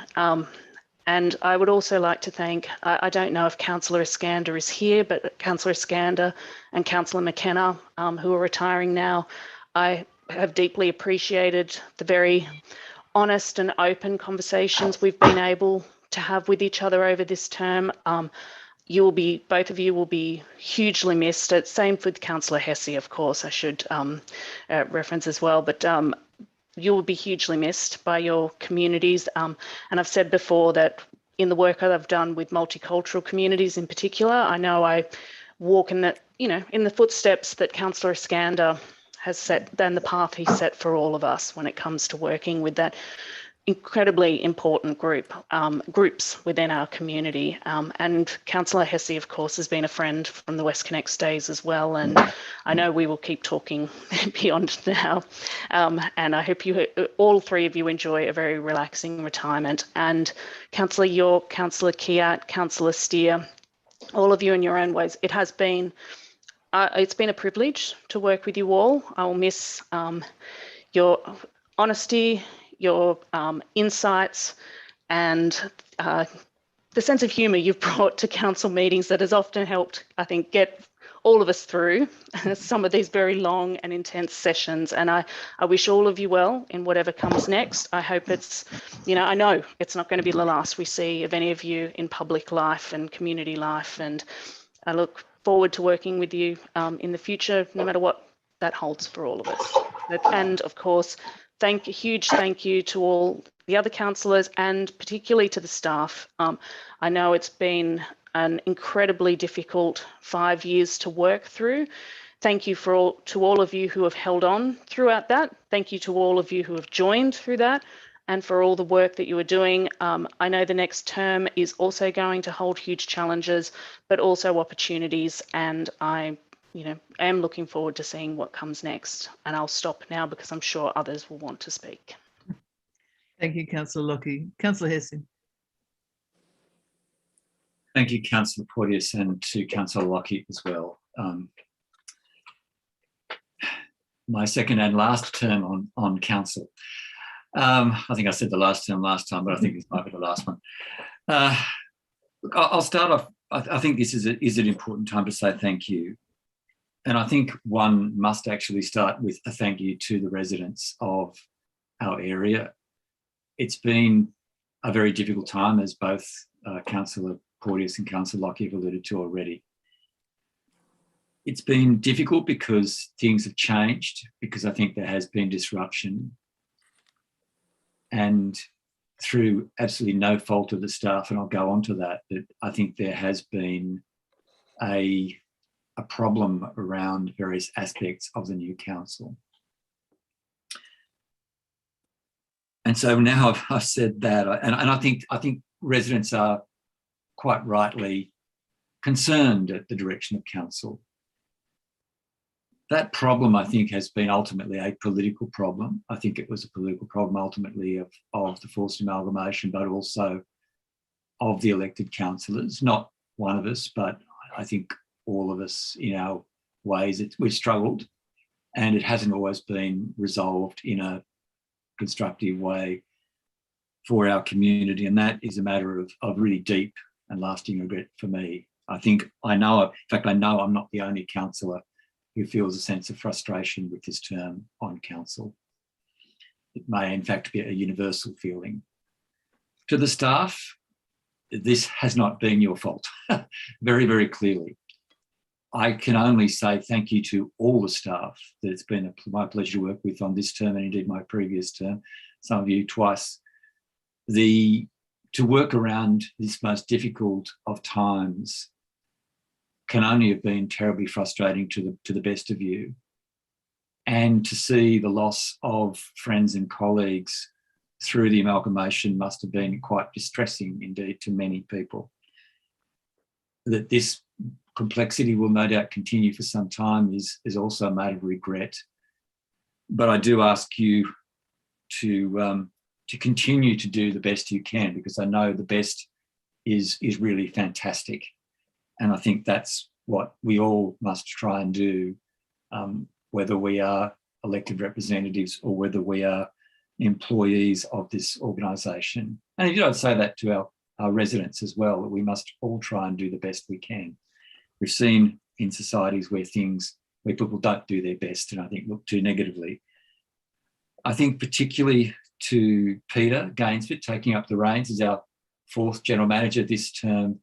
And I would also like to thank, I don't know if Councillor Iskander is here, but Councillor Iskander and Councillor McKenna, who are retiring now, I have deeply appreciated the very honest and open conversations we've been able to have with each other over this term. Both of you will be hugely missed. Same with Councillor Hesse, of course, I should reference as well, but you will be hugely missed by your communities. And I've said before that in the work that I've done with multicultural communities in particular, I know I walk in that, in the footsteps that Councillor Iskander has set, then the path he set for all of us when it comes to working with that incredibly important groups within our community. And Councillor Hesse, of course, has been a friend from the West Connects days as well. And I know we will keep talking beyond now. And I hope all three of you enjoy a very relaxing retirement. And Councillor York, Councillor Kiat, Councillor Steer, all of you in your own ways, it's been a privilege to work with you all. I will miss your honesty, your insights, and the sense of humour you've brought to council meetings that has often helped, I think, get all of us through some of these very long and intense sessions. And I wish all of you well in whatever comes next. I hope I know it's not going to be the last we see of any of you in public life and community life. And I look forward to working with you in the future, no matter what that holds for all of us. And of course, huge thank you to all the other councillors and particularly to the staff. I know it's been an incredibly difficult 5 years to work through. Thank you to all of you who have held on throughout that. Thank you to all of you who have joined through that and for all the work that you are doing. I know the next term is also going to hold huge challenges, but also opportunities, and I am looking forward to seeing what comes next. And I'll stop now because I'm sure others will want to speak. Thank you, Councillor Lockie. Councillor Hesse. Thank you, Councillor Porteous, and to Councillor Lockie as well. my second and last term on council. I think I said the last term last time, but I think this might be the last one. Look, I'll start off. I think this is an important time to say thank you. And I think one must actually start with a thank you to the residents of our area. It's been a very difficult time, as both Councillor Porteous and Councillor Lockie have alluded to already. It's been difficult because things have changed, because I think there has been disruption. And through absolutely no fault of the staff, and I'll go on to that, but I think there has been a problem around various aspects of the new council. And so now I've said that, and I think residents are quite rightly concerned at the direction of council. That problem, I think, has been ultimately a political problem. I think it was a political problem ultimately of the forced amalgamation, but also of the elected councillors. Not one of us, but I think all of us in our ways. We've struggled, and it hasn't always been resolved in a constructive way for our community, and that is a matter of really deep and lasting regret for me. I know I'm not the only councillor who feels a sense of frustration with this term on council. It may in fact be a universal feeling. To the staff, this has not been your fault, very, very clearly. I can only say thank you to all the staff that it's been my pleasure to work with on this term, and indeed my previous term, some of you twice. To work around this most difficult of times can only have been terribly frustrating to the best of you. And to see the loss of friends and colleagues through the amalgamation must have been quite distressing indeed to many people. That this complexity will no doubt continue for some time is also a matter of regret. But I do ask you to continue to do the best you can, because I know the best is really fantastic. And I think that's what we all must try and do, whether we are elected representatives or whether we are employees of this organisation. And if you don't say that to our residents as well, that we must all try and do the best we can. We've seen in societies where people don't do their best and I think look too negatively. I think particularly to Peter Gainsford taking up the reins as our fourth general manager this term.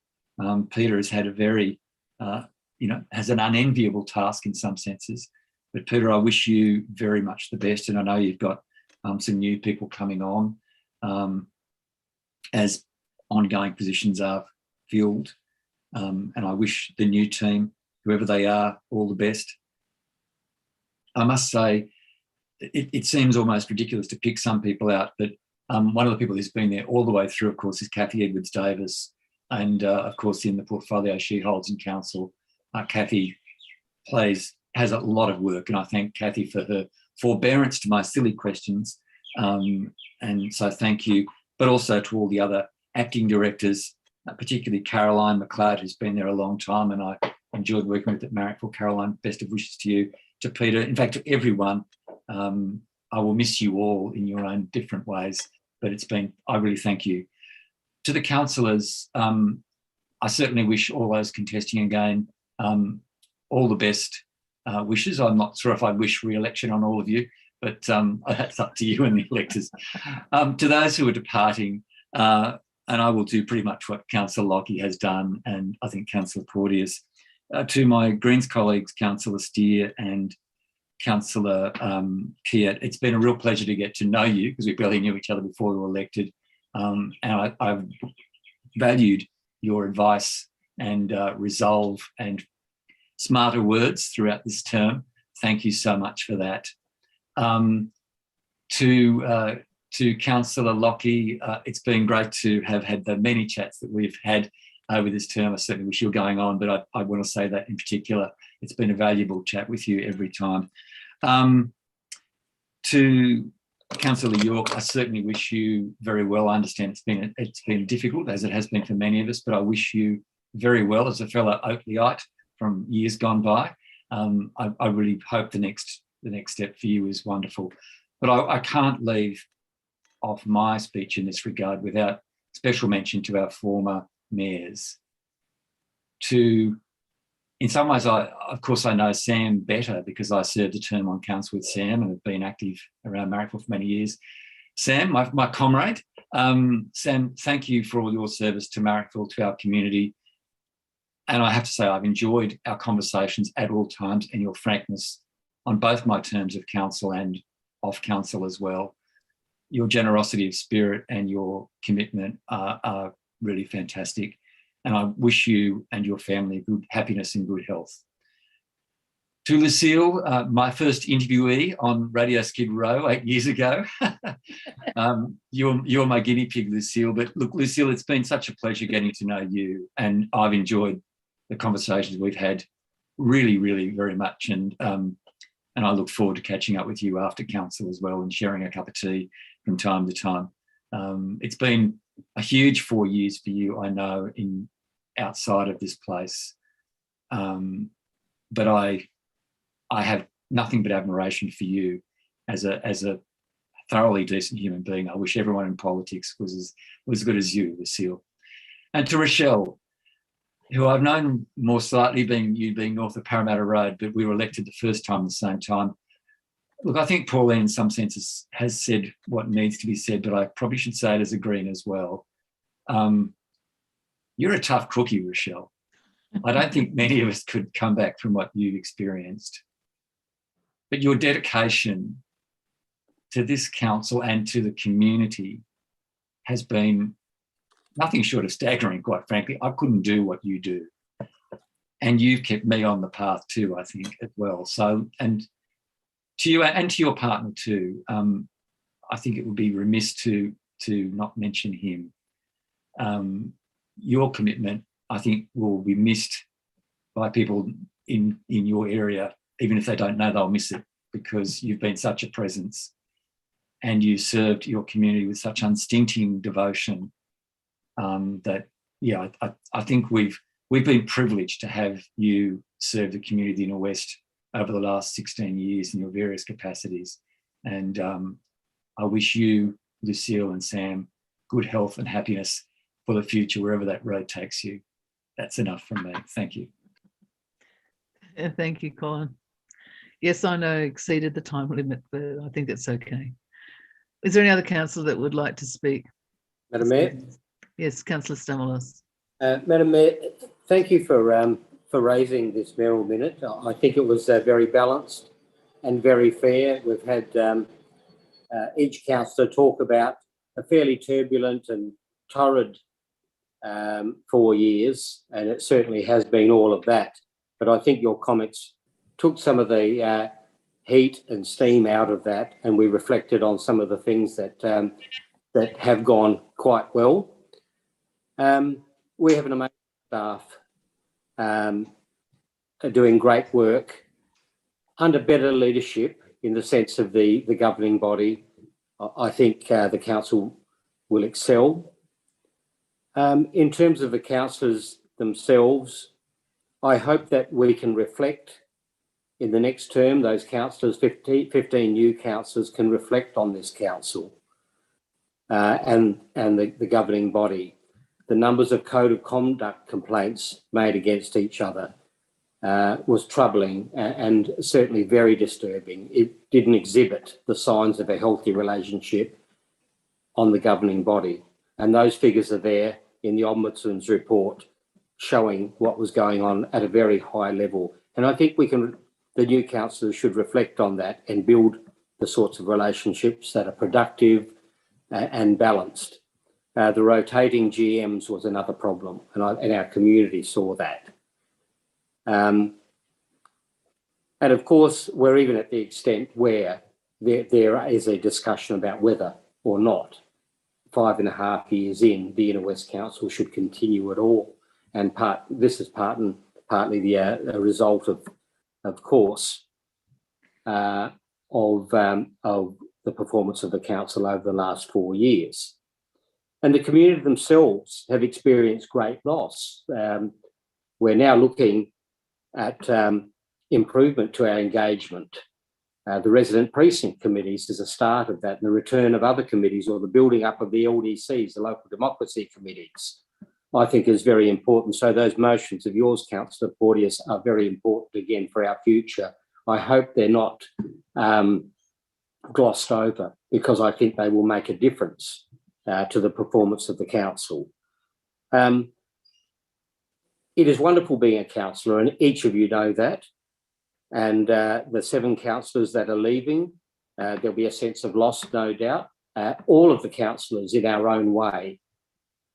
Peter has had a very, has an unenviable task in some senses. But Peter, I wish you very much the best. And I know you've got some new people coming on as ongoing positions are filled. And I wish the new team, whoever they are, all the best. I must say, it seems almost ridiculous to pick some people out, but one of the people who's been there all the way through, of course, is Kathy Edwards-Davis. And of course, in the portfolio she holds in council, Kathy has a lot of work, and I thank Kathy for her forbearance to my silly questions. And so thank you, but also to all the other acting directors, particularly Caroline McLeod, who's been there a long time, and I enjoyed working with at Marrickville. Caroline, best of wishes to you, to Peter, in fact, to everyone. I will miss you all in your own different ways, but I really thank you. To the councillors, I certainly wish all those contesting again all the best wishes. I'm not sure if I wish re-election on all of you, but that's up to you and the electors. To those who are departing, and I will do pretty much what Councillor Lockie has done, and I think Councillor Porteous, to my Greens colleagues, Councillor Steer and Councillor Kiat, it's been a real pleasure to get to know you, because we barely knew each other before we were elected. And I've valued your advice and resolve and smarter words throughout this term. Thank you so much for that. To Councillor Lockie, it's been great to have had the many chats that we've had over this term. I certainly wish you were going on, but I want to say that in particular, it's been a valuable chat with you every time. To Councillor York, I certainly wish you very well. I understand it's been difficult, as it has been for many of us, but I wish you very well as a fellow Oakleyite from years gone by. I really hope the next the next step for you is wonderful. But I can't leave off my speech in this regard without special mention to our former mayors. In some ways, of course, I know Sam better because I served a term on council with Sam and have been active around Marrickville for many years. Sam, my comrade, Sam, thank you for all your service to Marrickville, to our community. And I have to say, I've enjoyed our conversations at all times and your frankness on both my terms of council and off council as well. Your generosity of spirit and your commitment are really fantastic. And I wish you and your family good happiness and good health. To Lucille, my first interviewee on Radio Skid Row 8 years ago. You're my guinea pig, Lucille. But look, Lucille, it's been such a pleasure getting to know you, and I've enjoyed the conversations we've had really, really very much. And I look forward to catching up with you after council as well and sharing a cup of tea from time to time. It's been a huge 4 years for you, I know, outside of this place. But I have nothing but admiration for you as a thoroughly decent human being. I wish everyone in politics was as good as you, Lucille. And to Rochelle, who I've known more slightly, being north of Parramatta Road, but we were elected the first time at the same time. Look, I think Pauline in some senses has said what needs to be said, but I probably should say it as a Green as well. You're a tough cookie, Rochelle. I don't think many of us could come back from what you've experienced. But your dedication to this council and to the community has been nothing short of staggering, quite frankly. I couldn't do what you do. And you've kept me on the path too, I think, as well. So, and to you and to your partner too, I think it would be remiss to not mention him. Your commitment, I think, will be missed by people in your area. Even if they don't know, they'll miss it because you've been such a presence and you served your community with such unstinting devotion that, yeah, I think we've been privileged to have you serve the community of the Inner West over the last 16 years in your various capacities. And I wish you, Lucille and Sam, good health and happiness for the future, wherever that road takes you. That's enough from me. Thank you. Yeah, thank you, Colin. Yes, I know I exceeded the time limit, but I think it's okay. Is there any other councillor that would like to speak? Madam Mayor? Yes, Councillor Stamalos. Madam Mayor, thank you for raising this Mayoral Minute. I think it was very balanced and very fair. We've had each councillor talk about a fairly turbulent and torrid 4 years, and it certainly has been all of that. But I think your comments took some of the heat and steam out of that, and we reflected on some of the things that that have gone quite well. We have an amazing staff doing great work under better leadership in the sense of the governing body. I think the council will excel. In terms of the councillors themselves, I hope that we can reflect in the next term, those councillors, 15 new councillors can reflect on this council and the governing body. The numbers of code of conduct complaints made against each other was troubling and certainly very disturbing. It didn't exhibit the signs of a healthy relationship on the governing body. And those figures are there in the Ombudsman's report showing what was going on at a very high level. And I think the new councillors should reflect on that and build the sorts of relationships that are productive and balanced. The rotating GMs was another problem, and our community saw that. And of course, we're even at the extent where there is a discussion about whether or not 5.5 years in, the Inner West Council should continue at all. And this is partly the result of course, of the performance of the council over the last 4 years. And the community themselves have experienced great loss. We're now looking at improvement to our engagement The resident precinct committees is a start of that, and the return of other committees, or the building up of the LDCs, the local democracy committees, I think is very important. So those motions of yours, Councillor Porteous, are very important again for our future. I hope they're not glossed over, because I think they will make a difference to the performance of the council. It is wonderful being a councillor, and each of you know that. And the 7 councillors that are leaving, there'll be a sense of loss, no doubt. All of the councillors in our own way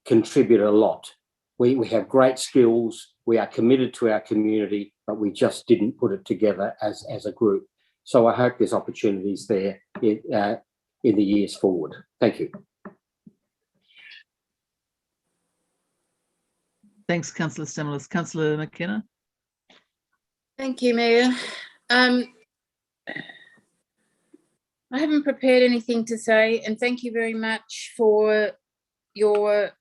contribute a lot. We have great skills, we are committed to our community, but we just didn't put it together as a group. So I hope there's opportunities there in the years forward. Thank you. Thanks, Councillor Stamoulis. Councillor McKenna. Thank you, Mayor. I haven't prepared anything to say, and thank you very much for your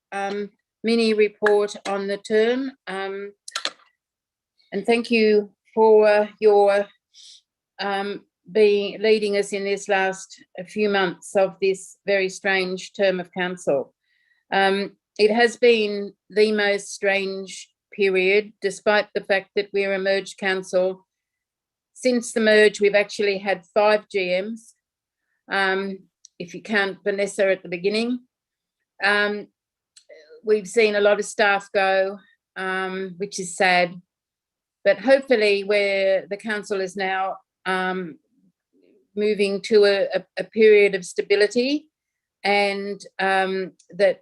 mini report on the term. And thank you for your leading us in this last few months of this very strange term of council. It has been the most strange period, despite the fact that we're a merged council. Since the merge, we've actually had 5 GMs, if you count Vanessa at the beginning. We've seen a lot of staff go, which is sad, but hopefully where the council is now moving to a period of stability, and that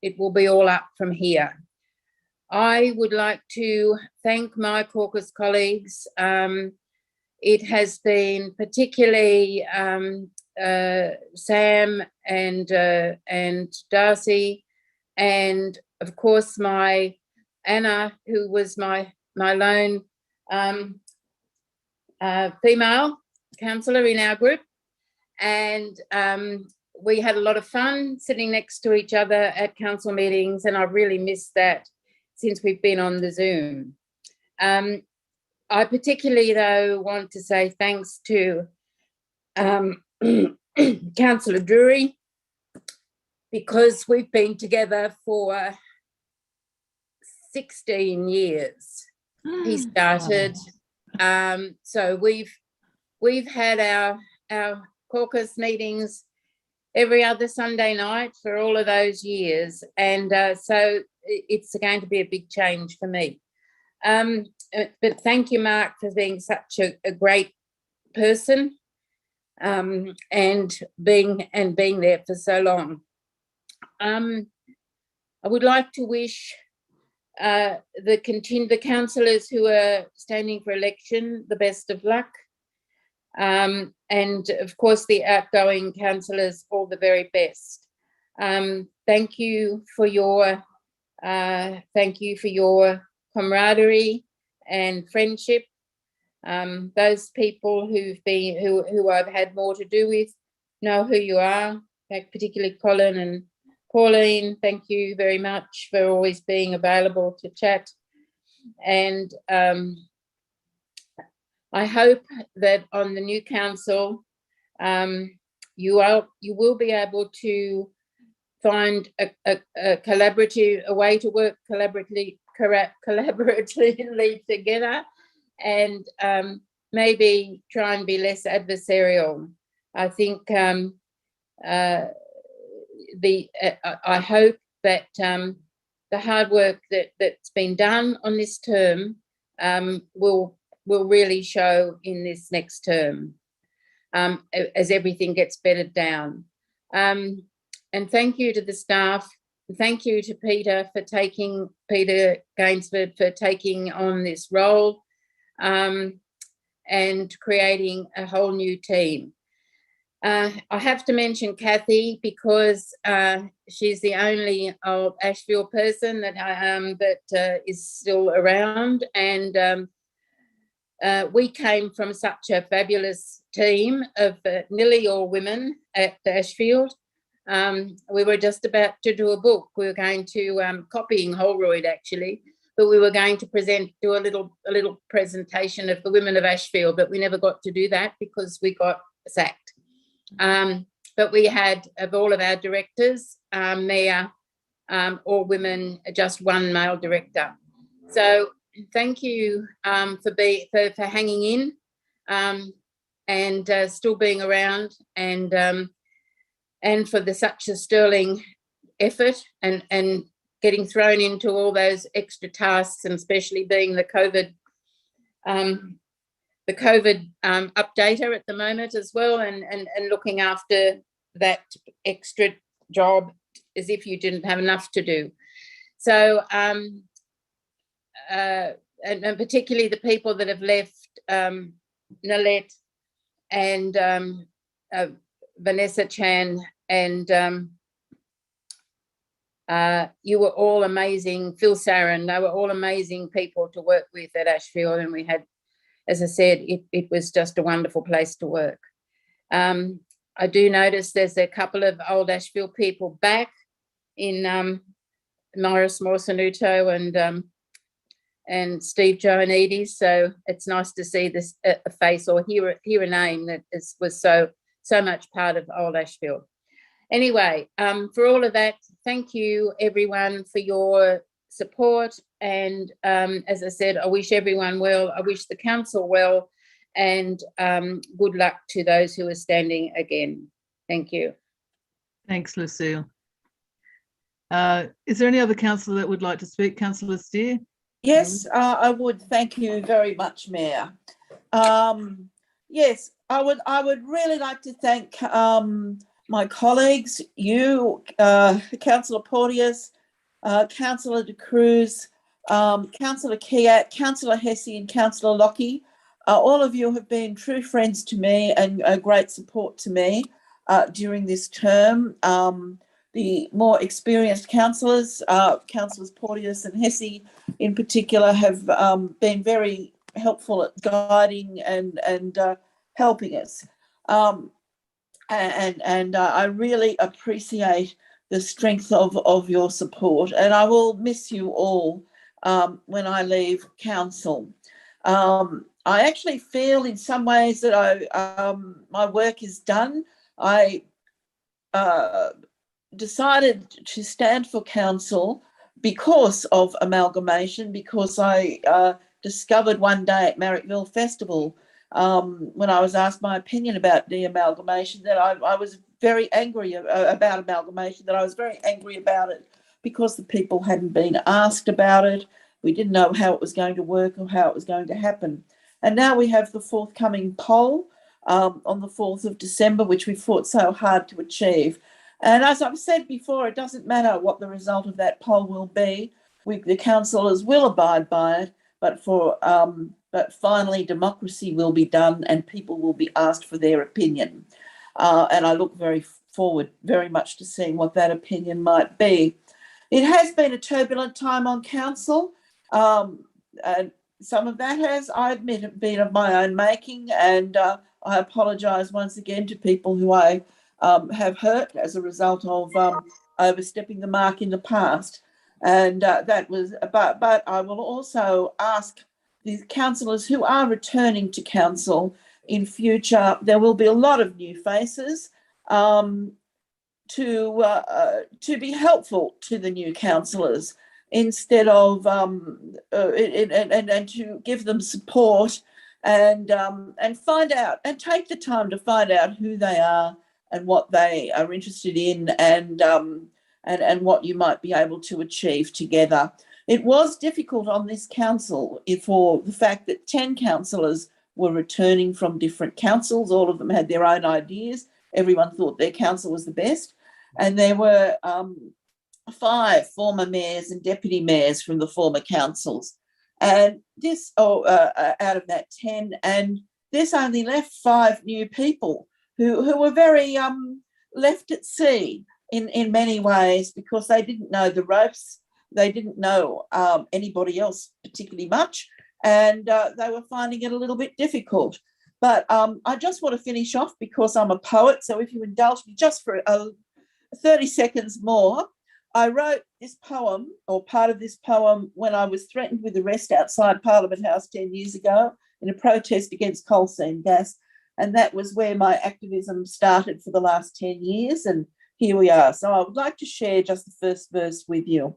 it will be all up from here. I would like to thank my caucus colleagues. It has been particularly Sam and Darcy, and of course my Anna, who was my lone female councillor in our group, and we had a lot of fun sitting next to each other at council meetings, and I've really missed that since we've been on the Zoom. I particularly, though, want to say thanks to Councillor Drury, because we've been together for 16 years. He started, so we've had our caucus meetings every other Sunday night for all of those years, and so it's going to be a big change for me. But thank you, Mark, for being such a great person, and being there for so long. I would like to wish the councillors who are standing for election the best of luck, and of course the outgoing councillors all the very best. Thank you for your camaraderie and friendship. Those people who I've had more to do with know who you are, particularly Colin and Pauline. Thank you very much for always being available to chat. And I hope that on the new council, you will be able to find a way to work collaboratively together, and maybe try and be less adversarial. I think I hope that the hard work that's been done on this term will really show in this next term, as everything gets bedded down. And thank you to the staff. Thank you to Peter Gainsford for taking on this role, and creating a whole new team. I have to mention Kathy, because she's the only old Ashfield person that is still around, and we came from such a fabulous team of nearly all women at Ashfield. We were just about to do a book. We were going to copying Holroyd, actually. but we were going to do a little presentation of the women of Ashfield, but we never got to do that because we got sacked. But we had, of all of our directors, mayor, all women, just one male director. So thank you for hanging in and still being around, and for such a sterling effort and getting thrown into all those extra tasks, and especially being the COVID updater at the moment as well, and looking after that extra job as if you didn't have enough to do. So and particularly the people that have left, Nalette and Vanessa Chan, and you were all amazing. Phil Sarin, they were all amazing people to work with at Ashfield, and we had, as I said, it was just a wonderful place to work. I do notice there's a couple of old Ashfield people back in Morris Morsanuto and Steve Joannides, so it's nice to see this a face or hear a name that was so much part of old Ashfield. Anyway, for all of that, thank you everyone for your support, and as I said, I wish everyone well. I wish the council well, and good luck to those who are standing again. Thank you. Thanks, Lucille. Is there any other councillor that would like to speak? Councillor Steer? Yes, I would. Thank you very much, Mayor. Yes, I would really like to thank my colleagues, you, Councillor Porteous, Councillor De Cruz, Councillor Kiat, Councillor Hesse and Councillor Lockie. All of you have been true friends to me and a great support to me during this term. The more experienced councillors, Councillors Porteous and Hesse in particular, have been very helpful at guiding and helping us. And I really appreciate the strength of your support, and I will miss you all when I leave council. I actually feel in some ways that my work is done. I decided to stand for council because of amalgamation, because I discovered one day at Marrickville Festival, when I was asked my opinion about the amalgamation, that I was very angry about amalgamation, that I was very angry about it because the people hadn't been asked about it. We didn't know how it was going to work or how it was going to happen. And now we have the forthcoming poll on the 4th of December, which we fought so hard to achieve. And as I've said before, it doesn't matter what the result of that poll will be. The councillors will abide by it, but finally democracy will be done and people will be asked for their opinion. And I look forward very much to seeing what that opinion might be. It has been a turbulent time on council. And some of that has, I admit, been of my own making, and I apologise once again to people who I have hurt as a result of overstepping the mark in the past. And that was, but I will also ask the councillors who are returning to council in future, there will be a lot of new faces, to be helpful to the new councillors instead of and to give them support and find out and take the time to find out who they are and what they are interested in and what you might be able to achieve together. It was difficult on this council for the fact that 10 councillors were returning from different councils. All of them had their own ideas. Everyone thought their council was the best. And there were 5 former mayors and deputy mayors from the former councils. And this, out of that 10, and this only left 5 new people who were very left at sea in many ways because they didn't know the ropes. They didn't know anybody else particularly much, and they were finding it a little bit difficult. But I just want to finish off because I'm a poet, so if you indulge me just for 30 seconds more, I wrote this poem, or part of this poem, when I was threatened with arrest outside Parliament House 10 years ago in a protest against coal seam gas. And that was where my activism started for the last 10 years. And here we are. So I would like to share just the first verse with you.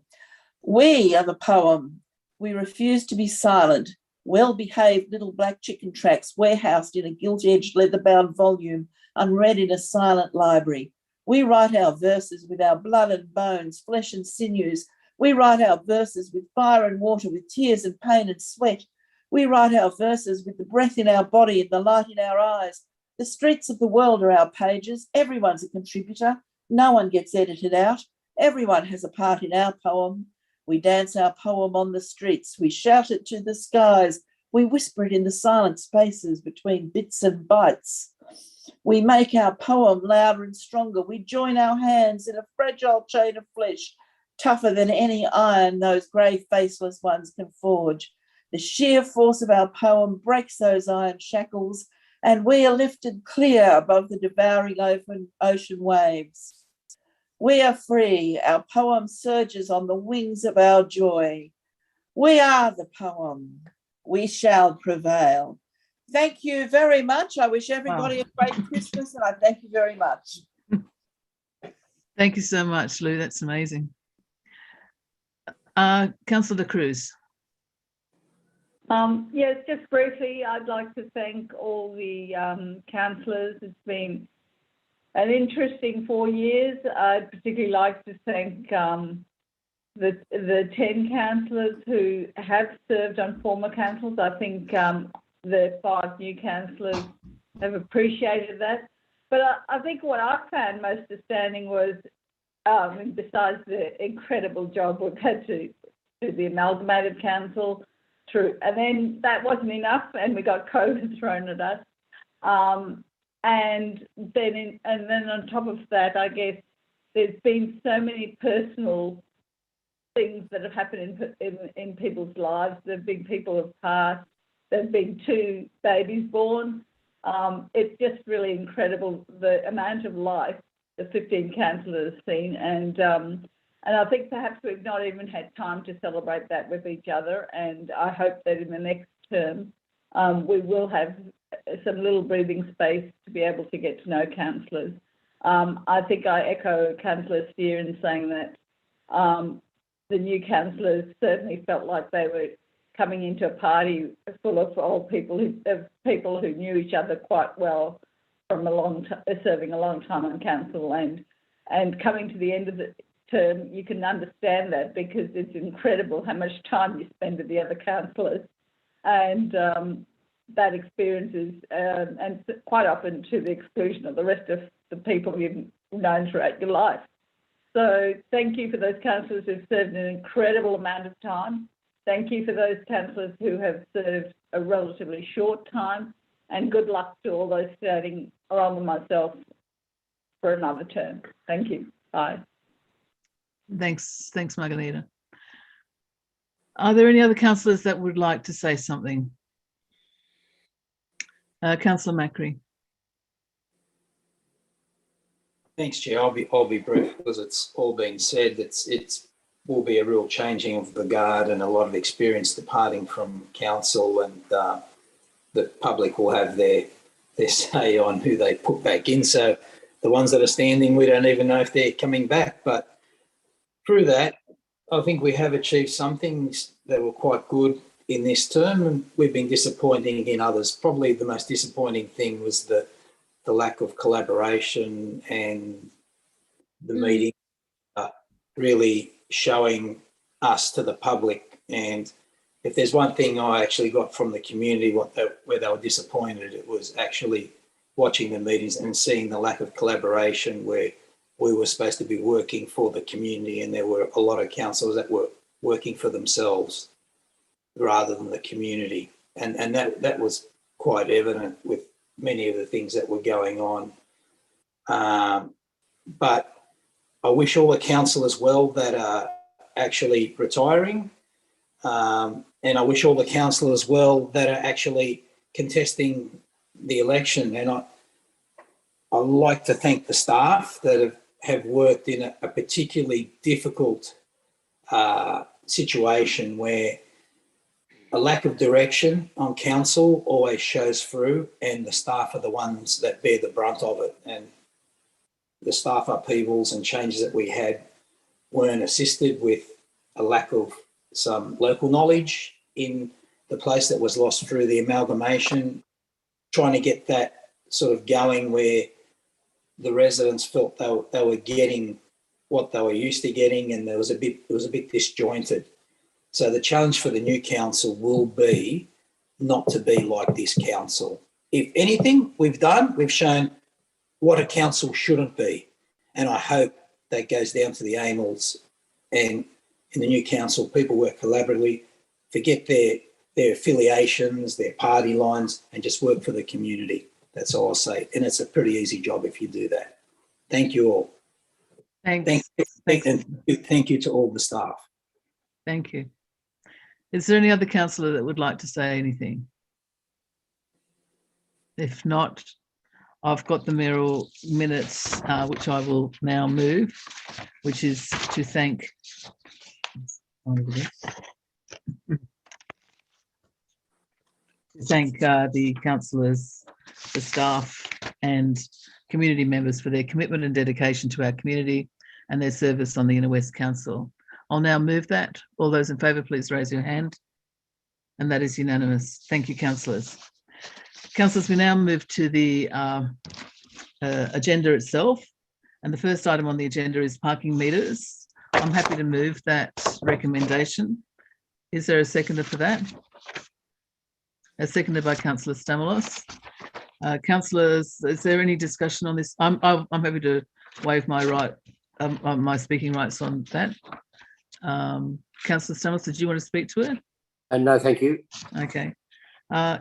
We are the poem. We refuse to be silent. Well-behaved little black chicken tracks warehoused in a gilt-edged leather-bound volume, unread in a silent library. We write our verses with our blood and bones, flesh and sinews. We write our verses with fire and water, with tears and pain and sweat. We write our verses with the breath in our body and the light in our eyes. The streets of the world are our pages. Everyone's a contributor. No one gets edited out. Everyone has a part in our poem. We dance our poem on the streets. We shout it to the skies. We whisper it in the silent spaces between bits and bytes. We make our poem louder and stronger. We join our hands in a fragile chain of flesh, tougher than any iron those grey faceless ones can forge. The sheer force of our poem breaks those iron shackles, and we are lifted clear above the devouring ocean waves. We are free. Our poem surges on the wings of our joy. We are the poem. We shall prevail. Thank you very much. I wish everybody a great Christmas, and I thank you very much. Thank you so much, Lou. That's amazing. Councillor Cruz. Yes, just briefly, I'd like to thank all the councillors. It's been an interesting 4 years. I'd particularly like to thank the 10 councillors who have served on former councils. I think the 5 new councillors have appreciated that. But I think what I found most astounding was, besides the incredible job we've had to do the amalgamated council through, and then that wasn't enough, and we got COVID thrown at us. And then on top of that, I guess there's been so many personal things that have happened in people's lives. There have been people who have passed. There have been 2 babies born. It's just really incredible the amount of life the 15 councillors have seen, and I think perhaps we've not even had time to celebrate that with each other. And I hope that in the next term we will have some little breathing space to be able to get to know councillors. I think I echo Councillor Steer in saying that the new councillors certainly felt like they were coming into a party full of old people who knew each other quite well from serving a long time on council, and coming to the end of the term, you can understand that, because it's incredible how much time you spend with the other councillors, and that experience is, and quite often to the exclusion of the rest of the people you've known throughout your life. So thank you for those councillors who've served an incredible amount of time. Thank you for those councillors who have served a relatively short time, and good luck to all those standing along with myself for another term. Thank you. Bye. Thanks, Margarita. Are there any other councillors that would like to say something? Councillor Macri. Thanks, Chair. I'll be brief because it's all been said. It will be a real changing of the guard and a lot of experience departing from council, and the public will have their say on who they put back in. So the ones that are standing, we don't even know if they're coming back. But through that, I think we have achieved some things that were quite good in this term, and we've been disappointing in others. Probably the most disappointing thing was the lack of collaboration and the meeting really showing us to the public. And if there's one thing I actually got from the community where they were disappointed, it was actually watching the meetings and seeing the lack of collaboration, where we were supposed to be working for the community and there were a lot of councillors that were working for themselves rather than the community. And that was quite evident with many of the things that were going on. But I wish all the councillors well that are actually retiring. And I wish all the councillors well that are actually contesting the election. And I'd like to thank the staff that have have worked in a particularly difficult situation where a lack of direction on council always shows through, and the staff are the ones that bear the brunt of it. And the staff upheavals and changes that we had weren't assisted with a lack of some local knowledge in the place that was lost through the amalgamation, trying to get that sort of going where the residents felt they were getting what they were used to getting, and it was a bit disjointed. So the challenge for the new council will be not to be like this council. If anything we've shown what a council shouldn't be. And I hope that goes down to the AMLs, and in the new council, people work collaboratively, forget their affiliations, their party lines, and just work for the community. That's all I'll say. And it's a pretty easy job if you do that. Thank you all. Thanks. And thank you to all the staff. Thank you. Is there any other councillor that would like to say anything? If not, I've got the mayoral minutes, which I will now move, which is to thank the councillors, the staff and community members for their commitment and dedication to our community and their service on the Inner West Council. I'll now move that. All those in favour, please raise your hand. And that is unanimous. Thank you, councillors. Councillors, we now move to the agenda itself. And the first item on the agenda is parking meters. I'm happy to move that recommendation. Is there a seconder for that? As seconded by Councillor Stamalos. Councillors, is there any discussion on this? I'm happy to waive my right, my speaking rights on that. Councillor Stamalos, did you want to speak to it? No, thank you. Okay.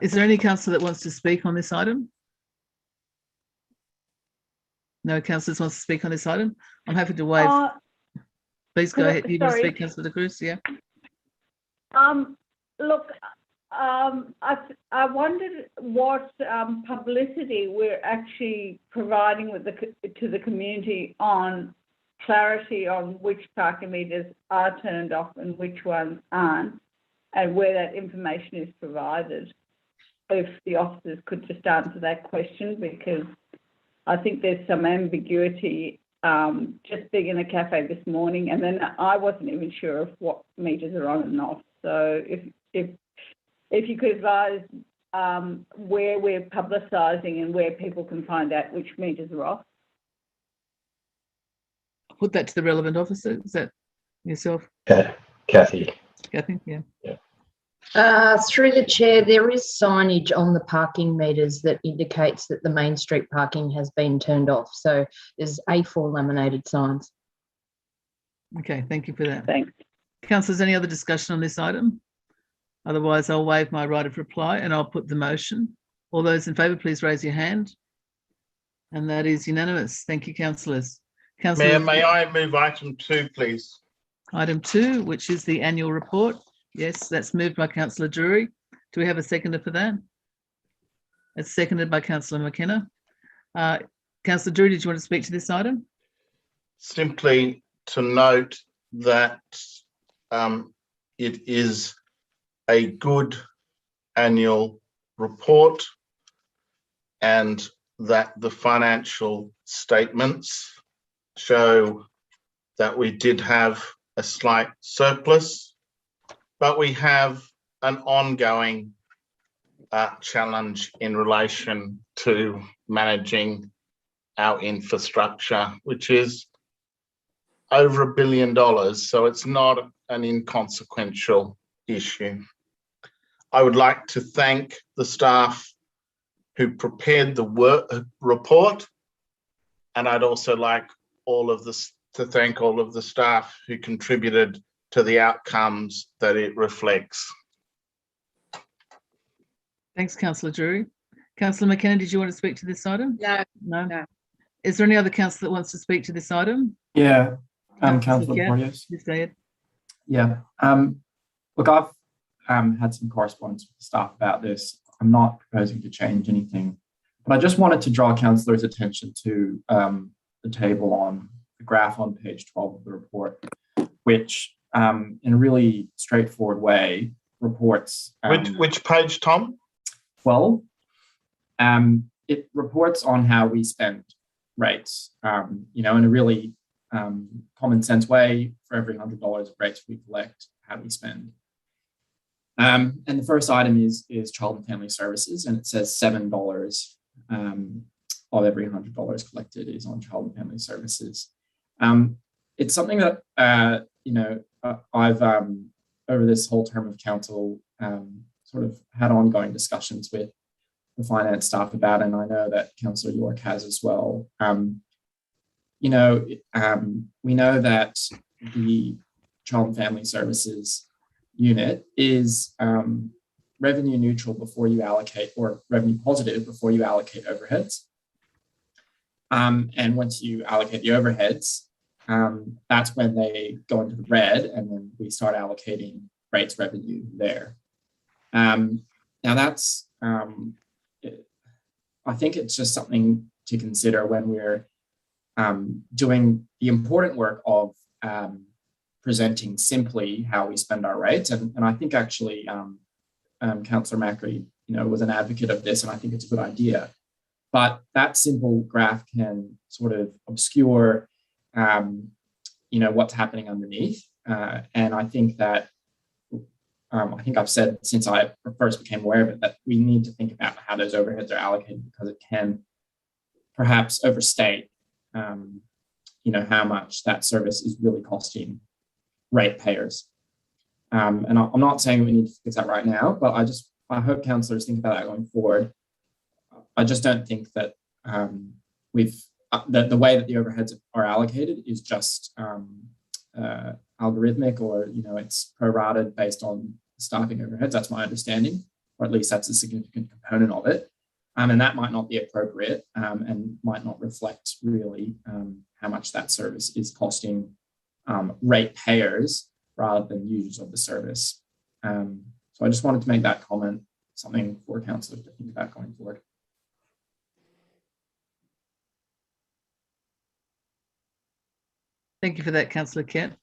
Is there any councillor that wants to speak on this item? No councillors wants to speak on this item? I'm happy to waive. Please go ahead. You want to speak, Councillor De Cruz? Yeah. Look, I wondered what publicity we're actually providing to the community on clarity on which parking meters are turned off and which ones aren't, and where that information is provided. If the officers could just answer that question, because I think there's some ambiguity. Just being in a cafe this morning, and then I wasn't even sure of what meters are on and off. So if you could advise where we're publicising and where people can find out which meters are off. Put that to the relevant officer. Is that yourself? Kathy. Kathy, yeah. Through the chair, there is signage on the parking meters that indicates that the Main Street parking has been turned off. So there's A4 laminated signs. Okay, thank you for that. Thanks. Councillors, any other discussion on this item? Otherwise, I'll waive my right of reply and I'll put the motion. All those in favour, please raise your hand. And that is unanimous. Thank you, councillors. Mayor, may I move item 2, please? Item 2, which is the annual report. Yes, that's moved by Councillor Drury. Do we have a seconder for that? It's seconded by Councillor McKenna. Councillor Drury, did you want to speak to this item? Simply to note that it is a good annual report and that the financial statements show that we did have a slight surplus, but we have an ongoing challenge in relation to managing our infrastructure, which is over $1 billion. So it's not an inconsequential issue. I would like to thank the staff who prepared the report, and I'd also like to thank all of the staff who contributed to the outcomes that it reflects. Thanks, Councillor Drury. Councillor McKenna, did you want to speak to this item? No. Is there any other councillor that wants to speak to this item? Yeah, Councillor Porteous. Please go ahead. Yeah. Look, I've had some correspondence with the staff about this. I'm not proposing to change anything, but I just wanted to draw councillors' attention to the table on the graph on page 12 of the report, which in a really straightforward way reports. Which page, Tom? 12. It reports on how we spend rates, in a really common sense way. For every $100 of rates we collect, how do we spend? And the first item is child and family services, and it says $7 of every $100 collected is on child and family services. It's something that I've over this whole term of council sort of had ongoing discussions with the finance staff about, and I know that Councillor York has as well. We know that the child and family services unit is revenue neutral before you allocate, or revenue positive before you allocate overheads. And once you allocate the overheads, that's when they go into the red, and then we start allocating rates revenue there. Now that's, I think it's just something to consider when we're doing the important work of presenting simply how we spend our rates. And I think actually Councillor Macri, was an advocate of this, and I think it's a good idea. But that simple graph can sort of obscure, what's happening underneath. And I think that, I think I've said since I first became aware of it, that we need to think about how those overheads are allocated, because it can perhaps overstate, how much that service is really costing ratepayers. And I'm not saying we need to fix that right now, but I hope councillors think about that going forward. I just don't think that the way that the overheads are allocated is just algorithmic, or it's prorated based on staffing overheads. That's my understanding, or at least that's a significant component of it. And that might not be appropriate and might not reflect really how much that service is costing ratepayers rather than users of the service. So I just wanted to make that comment, something for councillors to think about going forward. Thank you for that, Councillor Kent.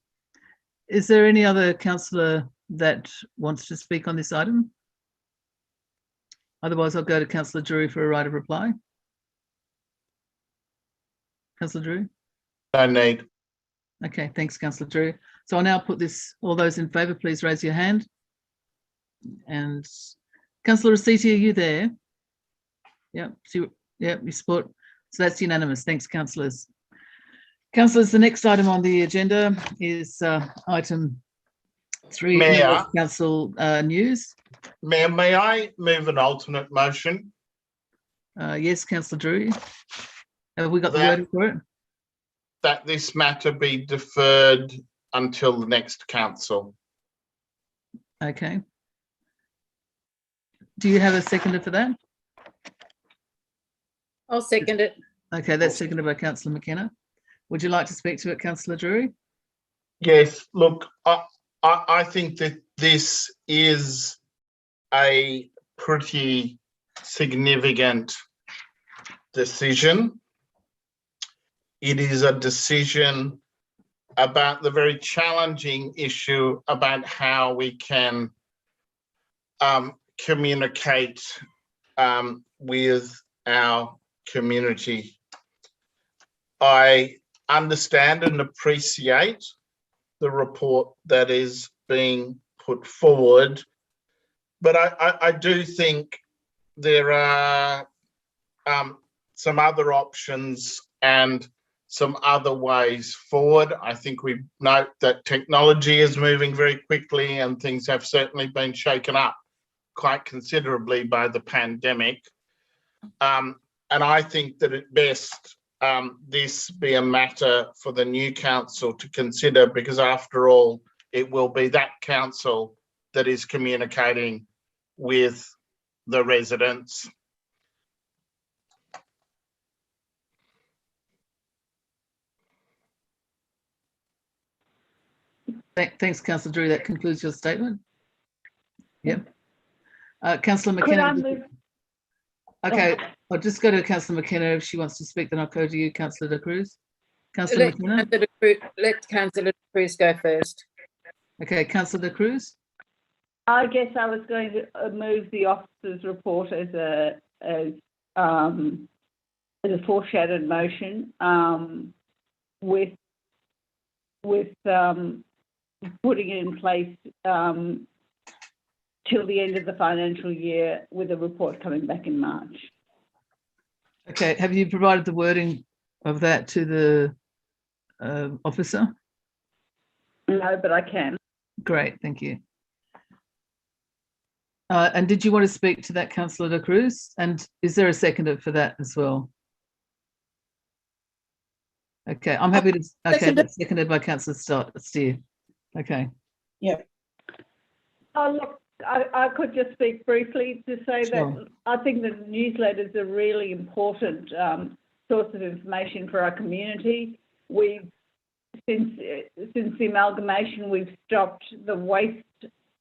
Is there any other councillor that wants to speak on this item? Otherwise, I'll go to Councillor Drury for a right of reply. Councillor Drury? No need. Okay, thanks, Councillor Drury. So I'll now put this, all those in favour, please raise your hand. And Councillor Rossetti, are you there? Yep, you support. So that's unanimous. Thanks, councillors. Councillors, the next item on the agenda is item 3, Mayor, Council news. Mayor, may I move an alternate motion? Yes, Councillor Drury. Have we got the word for it? That this matter be deferred until the next council. Okay. Do you have a seconder for that? I'll second it. Okay, that's seconded by Councillor McKenna. Would you like to speak to it, Councillor Drury? Yes, look, I think that this is a pretty significant decision. It is a decision about the very challenging issue about how we can communicate with our community. I understand and appreciate the report that is being put forward, but I do think there are some other options and some other ways forward. I think we note that technology is moving very quickly, and things have certainly been shaken up quite considerably by the pandemic. And I think that at best, this be a matter for the new council to consider, because after all, it will be that council that is communicating with the residents. Thanks, Councillor Drury. That concludes your statement. Yep. Councillor Could I McKenna. move? Okay, I'll just go to Councillor McKenna. If she wants to speak, then I'll go to you, Councillor De Cruz. Councillor Let McKenna? Councillor Cruz go first. Okay, Councillor Cruz? I guess I was going to move the officer's report as a foreshadowed motion, with putting it in place till the end of the financial year, with a report coming back in March. Okay, have you provided the wording of that to the officer? No, but I can. Great, thank you. And did you want to speak to that, Councillor De Cruz? And is there a seconder for that as well? Okay, I'm happy to. Okay, Seconded. that's seconded by Councillor Steer. Okay. Yeah. Oh, look, I could just speak briefly to say Sure. that I think that newsletters are really important source of information for our community. Since the amalgamation, we've stopped the waste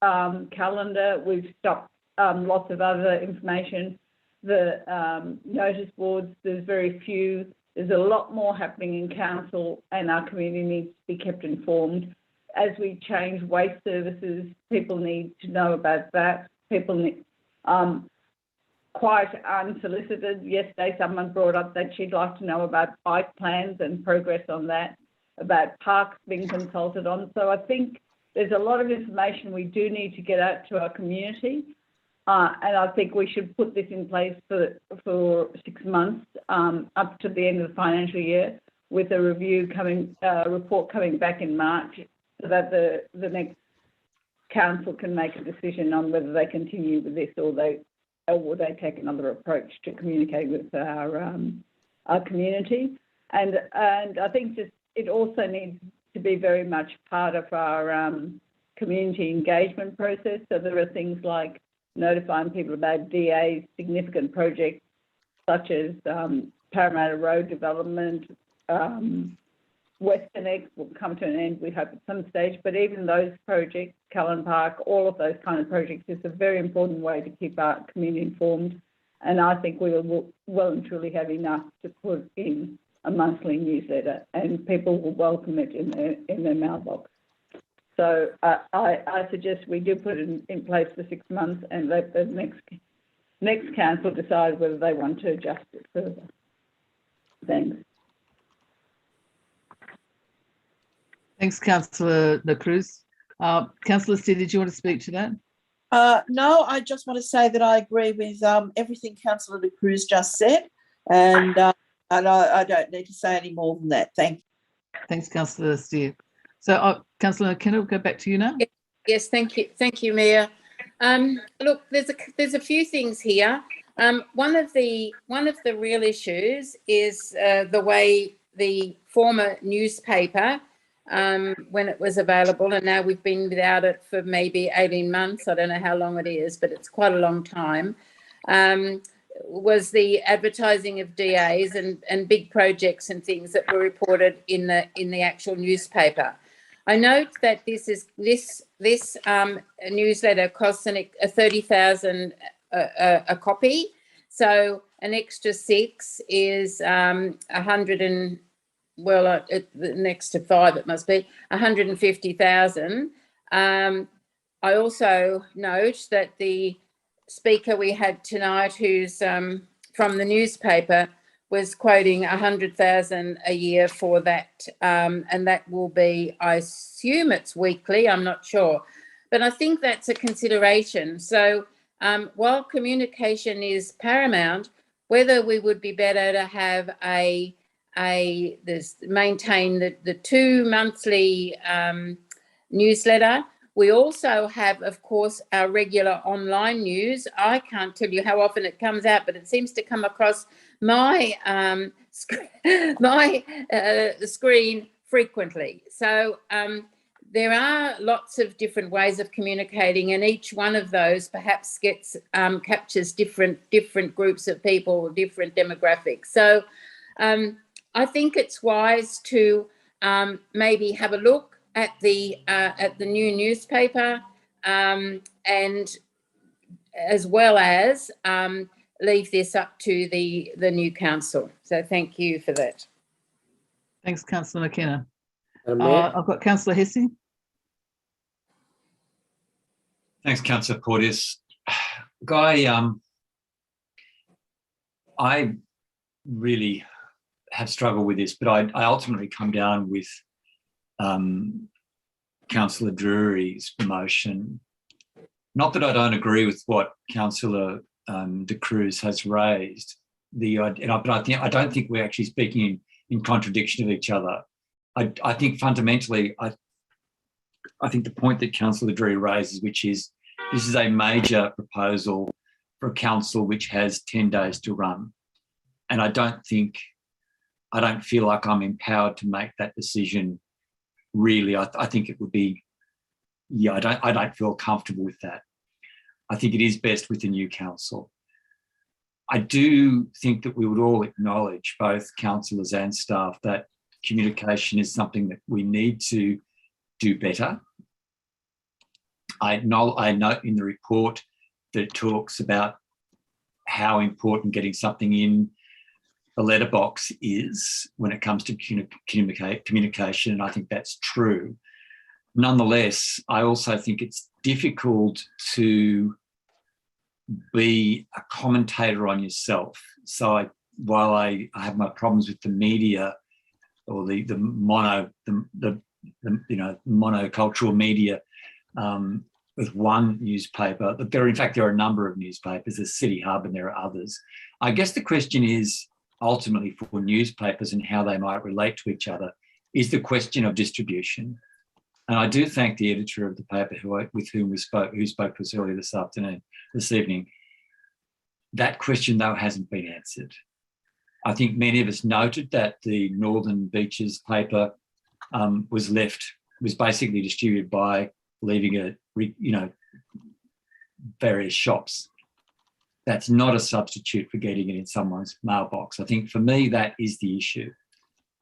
calendar, we've stopped lots of other information. The notice boards, there's very few. There's a lot more happening in council, and our community needs to be kept informed. As we change waste services, people need to know about that. People need, quite unsolicited. Yesterday, someone brought up that she'd like to know about bike plans and progress on that, about parks being consulted on. So I think there's a lot of information we do need to get out to our community. And I think we should put this in place for 6 months, up to the end of the financial year, with a report coming back in March, so that the next council can make a decision on whether they continue with this or will they take another approach to communicate with our community. And I think just it also needs to be very much part of our community engagement process. So there are things like notifying people about DA's significant projects, such as Parramatta Road development, Western X will come to an end, we hope, at some stage, but even those projects, Cullen Park, all of those kind of projects, is a very important way to keep our community informed. And I think we will well and truly have enough to put in a monthly newsletter, and people will welcome it in their mailbox. So I suggest we do put it in place for 6 months and let the next council decide whether they want to adjust it further. Thanks. Thanks, Councillor De Cruz. Councillor Steer, did you want to speak to that? No, I just want to say that I agree with everything Councillor De Cruz just said, and I don't need to say any more than that. Thank you. Thanks, Councillor Steer. So, Councillor McKenna, we'll go back to you now. Yes, thank you, Mayor. Look, there's a few things here. One of the real issues is the way the former newspaper, when it was available, and now we've been without it for maybe 18 months. I don't know how long it is, but it's quite a long time. Was the advertising of DAs and big projects and things that were reported in the actual newspaper. I note that this newsletter costs a 30,000 a copy, so an extra 6 is 100 and next to 5 it must be 150,000. I also note that the speaker we had tonight, who's from the newspaper, was quoting 100,000 a year for that, and that will be, I assume it's weekly, I'm not sure, but I think that's a consideration. So while communication is paramount, whether we would be better to have maintain the 2 monthly newsletter. We also have, of course, our regular online news. I can't tell you how often it comes out, but it seems to come across my screen frequently. So there are lots of different ways of communicating, and each one of those perhaps gets captures different groups of people, different demographics. So I think it's wise to maybe have a look at the new newspaper, and as well as leave this up to the new council. So thank you for that. Thanks, Councillor McKenna. Madam Mayor? I've got Councillor Hesse. Thanks, Councillor Porteous. Guy, I really have struggled with this, but I ultimately come down with Councillor Drury's motion. Not that I don't agree with what Councillor De Cruz has raised, but I don't think we're actually speaking in contradiction of each other. I think fundamentally, I think the point that Councillor Drury raises, which is this is a major proposal for a council which has 10 days to run. And I don't feel like I'm empowered to make that decision. Really, I think it would be, I don't feel comfortable with that. I think it is best with the new council. I do think that we would all acknowledge, both councillors and staff, that communication is something that we need to do better. I note in the report that it talks about how important getting something in the letterbox is when it comes to communication, and I think that's true. Nonetheless, I also think it's difficult to be a commentator on yourself. So while I have my problems with the media or the monocultural media with one newspaper, there are a number of newspapers. There's City Hub and there are others. I guess the question is, ultimately for newspapers and how they might relate to each other, is the question of distribution. And I do thank the editor of the paper who spoke to us earlier this evening. That question, though, hasn't been answered. I think many of us noted that the Northern Beaches paper was basically distributed by leaving various shops. That's not a substitute for getting it in someone's mailbox. I think for me, that is the issue.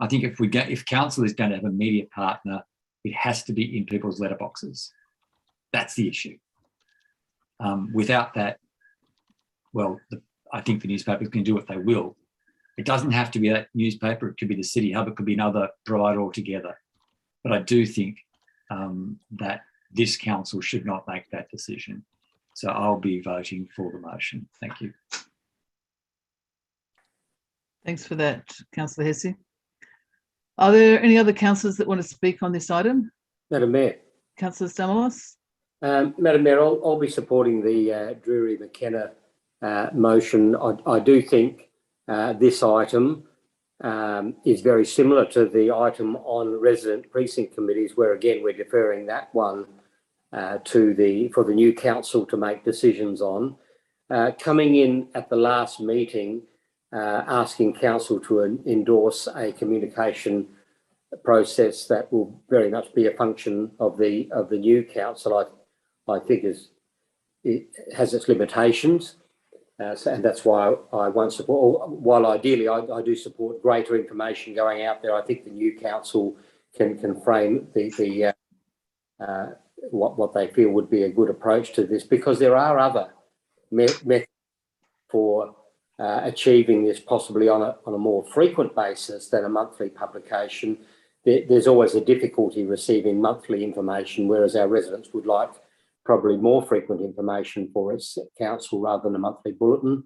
I think if council is going to have a media partner, it has to be in people's letterboxes. That's the issue. Without that, I think the newspapers can do what they will. It doesn't have to be that newspaper. It could be the City Hub. It could be another provider altogether. But I do think that this council should not make that decision. So I'll be voting for the motion. Thank you. Thanks for that, Councillor Hesse. Are there any other councillors that want to speak on this item? Madam Mayor. Councillor Stamalos? Madam Mayor, I'll be supporting the Drury-McKenna motion. I do think this item is very similar to the item on resident precinct committees, where again we're deferring that one for the new council to make decisions on. Coming in at the last meeting, asking council to endorse a communication process that will very much be a function of the new council, I think it has its limitations. And that's why I won't support, while ideally I do support greater information going out there. I think the new council can frame what they feel would be a good approach to this, because there are other methods for achieving this, possibly on a more frequent basis than a monthly publication. There's always a difficulty receiving monthly information, whereas our residents would like probably more frequent information for its council rather than a monthly bulletin.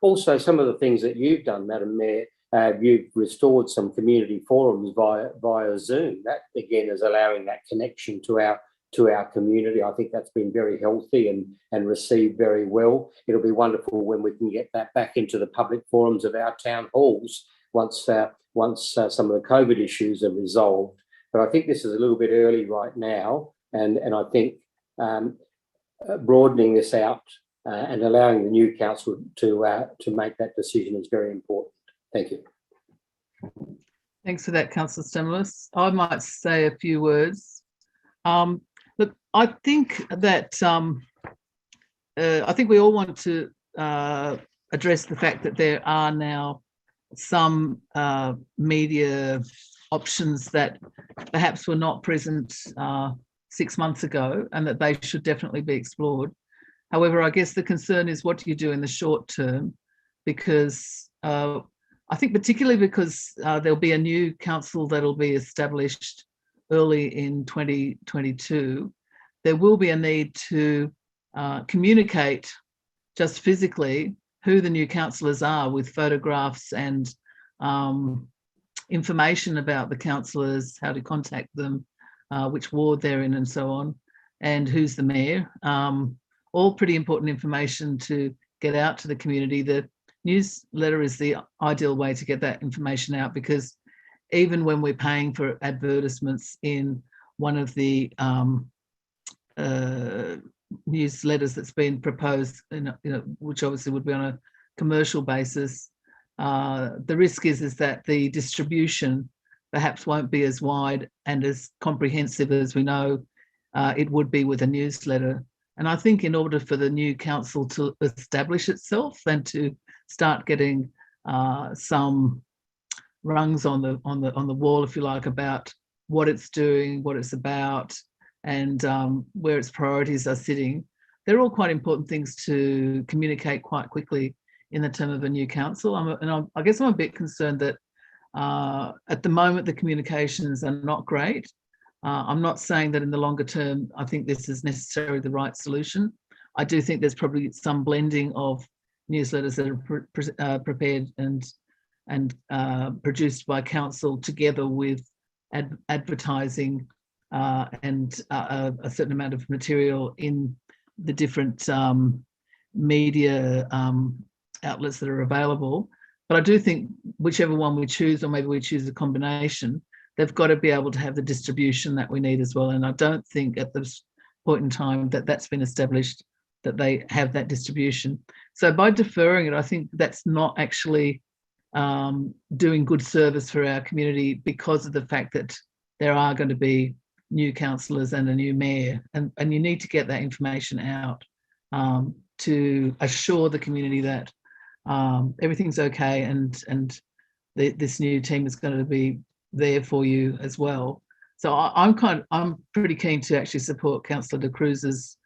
Also, some of the things that you've done, Madam Mayor, you've restored some community forums via Zoom. That again is allowing that connection to our community. I think that's been very healthy and received very well. It'll be wonderful when we can get that back into the public forums of our town halls once some of the COVID issues are resolved. But I think this is a little bit early right now, and I think broadening this out and allowing the new council to make that decision is very important. Thank you. Thanks for that, Councillor Stamalos. I might say a few words. Look, I think that I think we all want to address the fact that there are now some media options that perhaps were not present 6 months ago, and that they should definitely be explored. However, I guess the concern is, what do you do in the short term? Because I think particularly because there'll be a new council that'll be established early in 2022, there will be a need to communicate just physically who the new councillors are with photographs and information about the councillors, how to contact them, which ward they're in and so on, and who's the mayor. All pretty important information to get out to the community. The newsletter is the ideal way to get that information out, because even when we're paying for advertisements in one of the newsletters that's been proposed, which obviously would be on a commercial basis, the risk is that the distribution perhaps won't be as wide and as comprehensive as we know it would be with a newsletter. And I think in order for the new council to establish itself and to start getting some rungs on the wall, if you like, about what it's doing, what it's about, and where its priorities are sitting, they're all quite important things to communicate quite quickly in the term of a new council. I guess I'm a bit concerned that at the moment the communications are not great. I'm not saying that in the longer term I think this is necessarily the right solution. I do think there's probably some blending of newsletters that are prepared and produced by council together with advertising and a certain amount of material in the different media outlets that are available. But I do think whichever one we choose, or maybe we choose a combination, they've got to be able to have the distribution that we need as well. And I don't think at this point in time that that's been established, that they have that distribution. So by deferring it, I think that's not actually doing good service for our community, because of the fact that there are going to be new councillors and a new mayor, and you need to get that information out to assure the community that everything's okay, and this new team is going to be there for you as well. So I'm pretty keen to actually support Councillor De Cruz's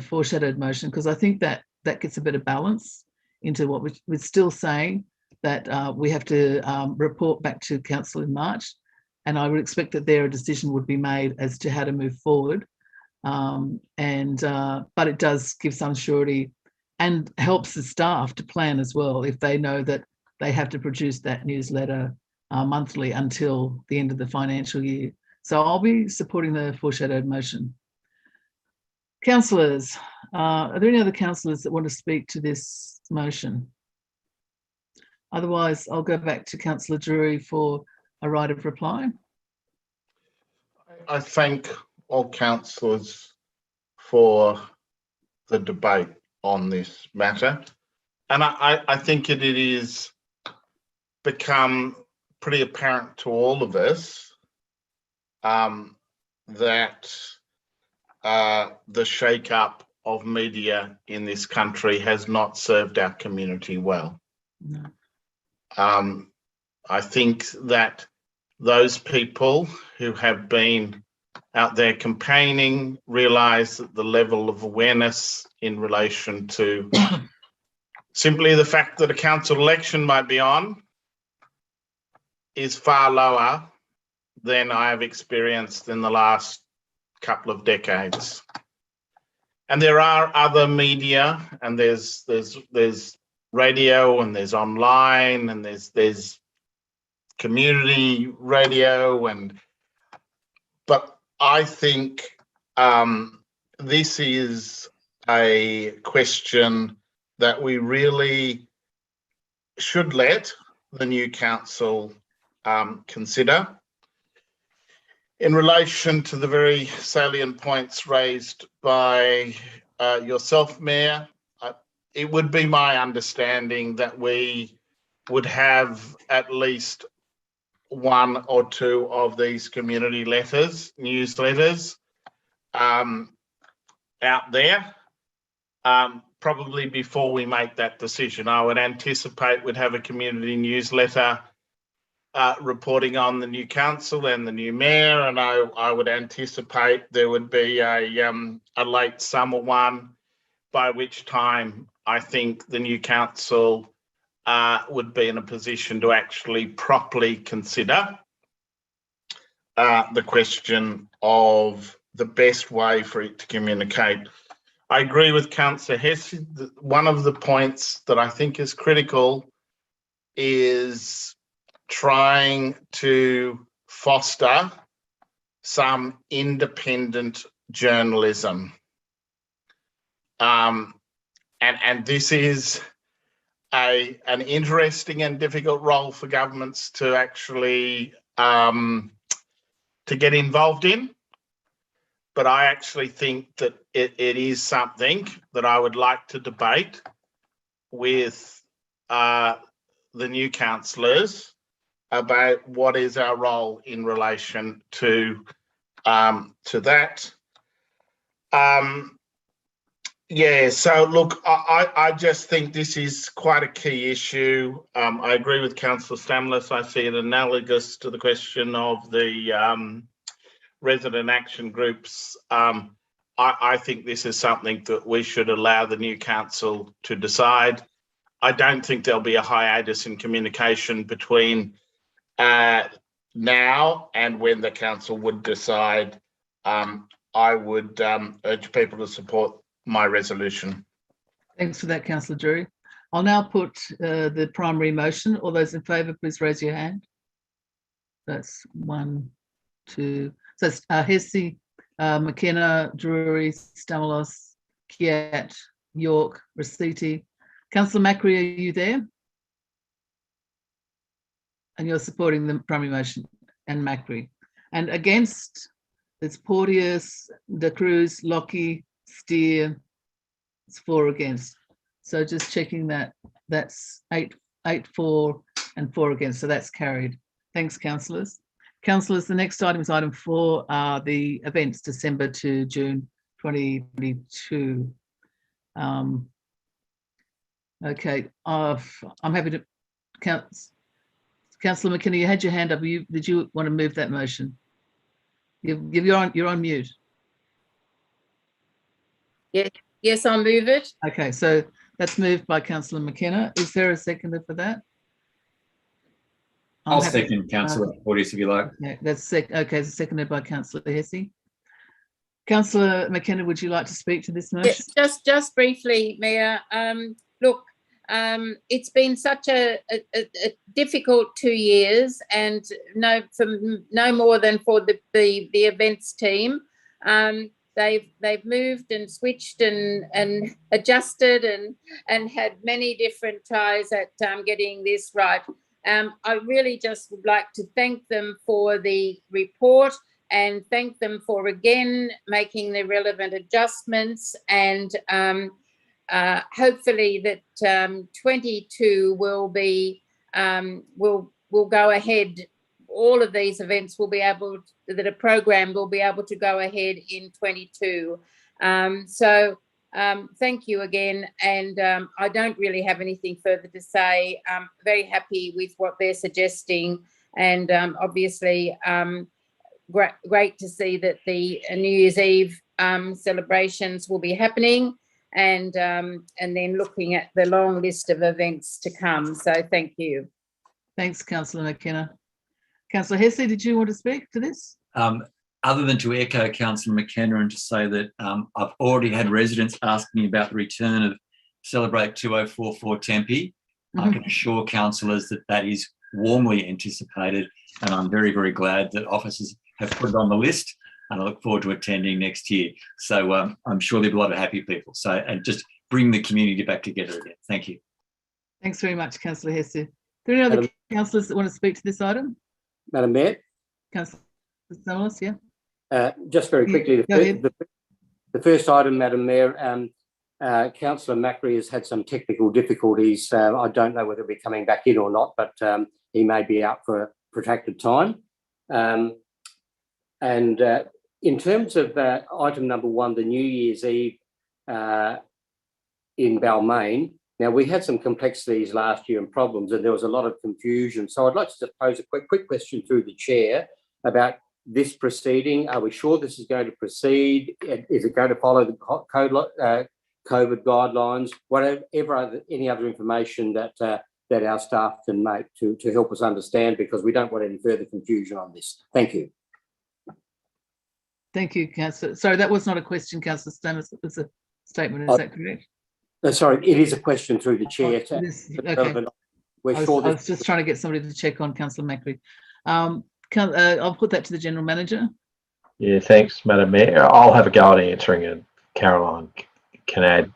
foreshadowed motion, because I think that gets a bit of balance into what we're still saying, that we have to report back to council in March, and I would expect that there a decision would be made as to how to move forward. But it does give some surety and helps the staff to plan as well, if they know that they have to produce that newsletter monthly until the end of the financial year. So I'll be supporting the foreshadowed motion. Councillors, are there any other councillors that want to speak to this motion? Otherwise, I'll go back to Councillor Drury for a right of reply. I thank all councillors for the debate on this matter. And I think it is become pretty apparent to all of us that the shake-up of media in this country has not served our community well. No. I think that those people who have been out there campaigning realise that the level of awareness in relation to simply the fact that a council election might be on is far lower than I have experienced in the last couple of decades. And there are other media, and there's radio, and there's online, and there's community radio, but I think this is a question that we really should let the new council consider. In relation to the very salient points raised by yourself, Mayor, it would be my understanding that we would have at least one or two of these community newsletters out there, probably before we make that decision. I would anticipate we'd have a community newsletter reporting on the new council and the new mayor, and I would anticipate there would be a late summer one, by which time I think the new council would be in a position to actually properly consider the question of the best way for it to communicate. I agree with Councillor Hesse. One of the points that I think is critical is trying to foster some independent journalism. And this is an interesting and difficult role for governments to actually to get involved in. But I actually think that it is something that I would like to debate with the new councillors about what is our role in relation to that. Yeah, so look, I just think this is quite a key issue. I agree with Councillor Stamlis. I see it analogous to the question of the resident action groups. I think this is something that we should allow the new council to decide. I don't think there'll be a hiatus in communication between now and when the council would decide. I would urge people to support my resolution. Thanks for that, Councillor Drury. I'll now put the primary motion. All those in favour, please raise your hand. That's 1, 2. So it's Hesse, McKenna, Drury, Stamalos, Kiat, York, Rossetti. Councillor Macri, are you there? And you're supporting the primary motion, and Macri. And against, it's Porteous, De Cruz, Lockie, Steer. It's 4 against. So just checking that, that's 8 for and 4 against. So that's carried. Thanks, councillors. Councillors, the next item is item 4, the events December to June 2022. Okay, I'm happy to Councillor McKenna, you had your hand up. Did you want to move that motion? You're on mute. Yes, I'll move it. Okay, so that's moved by Councillor McKenna. Is there a seconder for that? I'll second Councillor Porteous if you like. Okay, okay, it's seconded by Councillor Hesse. Councillor McKenna, would you like to speak to this motion? Yes, just briefly, Mayor. Look, it's been such a difficult 2 years, and no more than for the events team. They've moved and switched and adjusted and had many different tries at getting this right. I really just would like to thank them for the report and thank them for again making the relevant adjustments, and hopefully that 22 will be will go ahead. All of these events will be able to, that are programmed will be able to go ahead in 22. Thank you again, and I don't really have anything further to say. I'm very happy with what they're suggesting, and obviously great to see that the New Year's Eve celebrations will be happening, and then looking at the long list of events to come. So thank you. Thanks, Councillor McKenna. Councillor Hesse, did you want to speak to this? Other than to echo Councillor McKenna and to say that I've already had residents ask me about the return of Celebrate 2044 Tempe. I can assure councillors that that is warmly anticipated, and I'm very, very glad that officers have put it on the list, and I look forward to attending next year. So I'm sure there'll be a lot of happy people. So, and just bring the community back together again. Thank you. Thanks very much, Councillor Hesse. Are there any other councillors that want to speak to this item? Madam Mayor? Councillor Stamlis, yeah. Just very quickly, the first item, Madam Mayor, Councillor Macri has had some technical difficulties. I don't know whether he'll be coming back in or not, but he may be out for a protracted time. In terms of item number 1, the New Year's Eve in Balmain, now we had some complexities last year and problems, and there was a lot of confusion. So I'd like to just pose a quick question through the chair about this proceeding. Are we sure this is going to proceed? Is it going to follow the COVID guidelines? Whatever any other information that that our staff can make to help us understand, because we don't want any further confusion on this. Thank you. Thank you, Councillor. Sorry, that was not a question, Councillor Stanis. It was a statement. Is that correct? Sorry, it is a question through the chair. Okay. We're I was just trying to get somebody to check on Councillor Macri. I'll put that to the General Manager. Yeah, thanks, Madam Mayor. I'll have a go at answering it. Caroline can add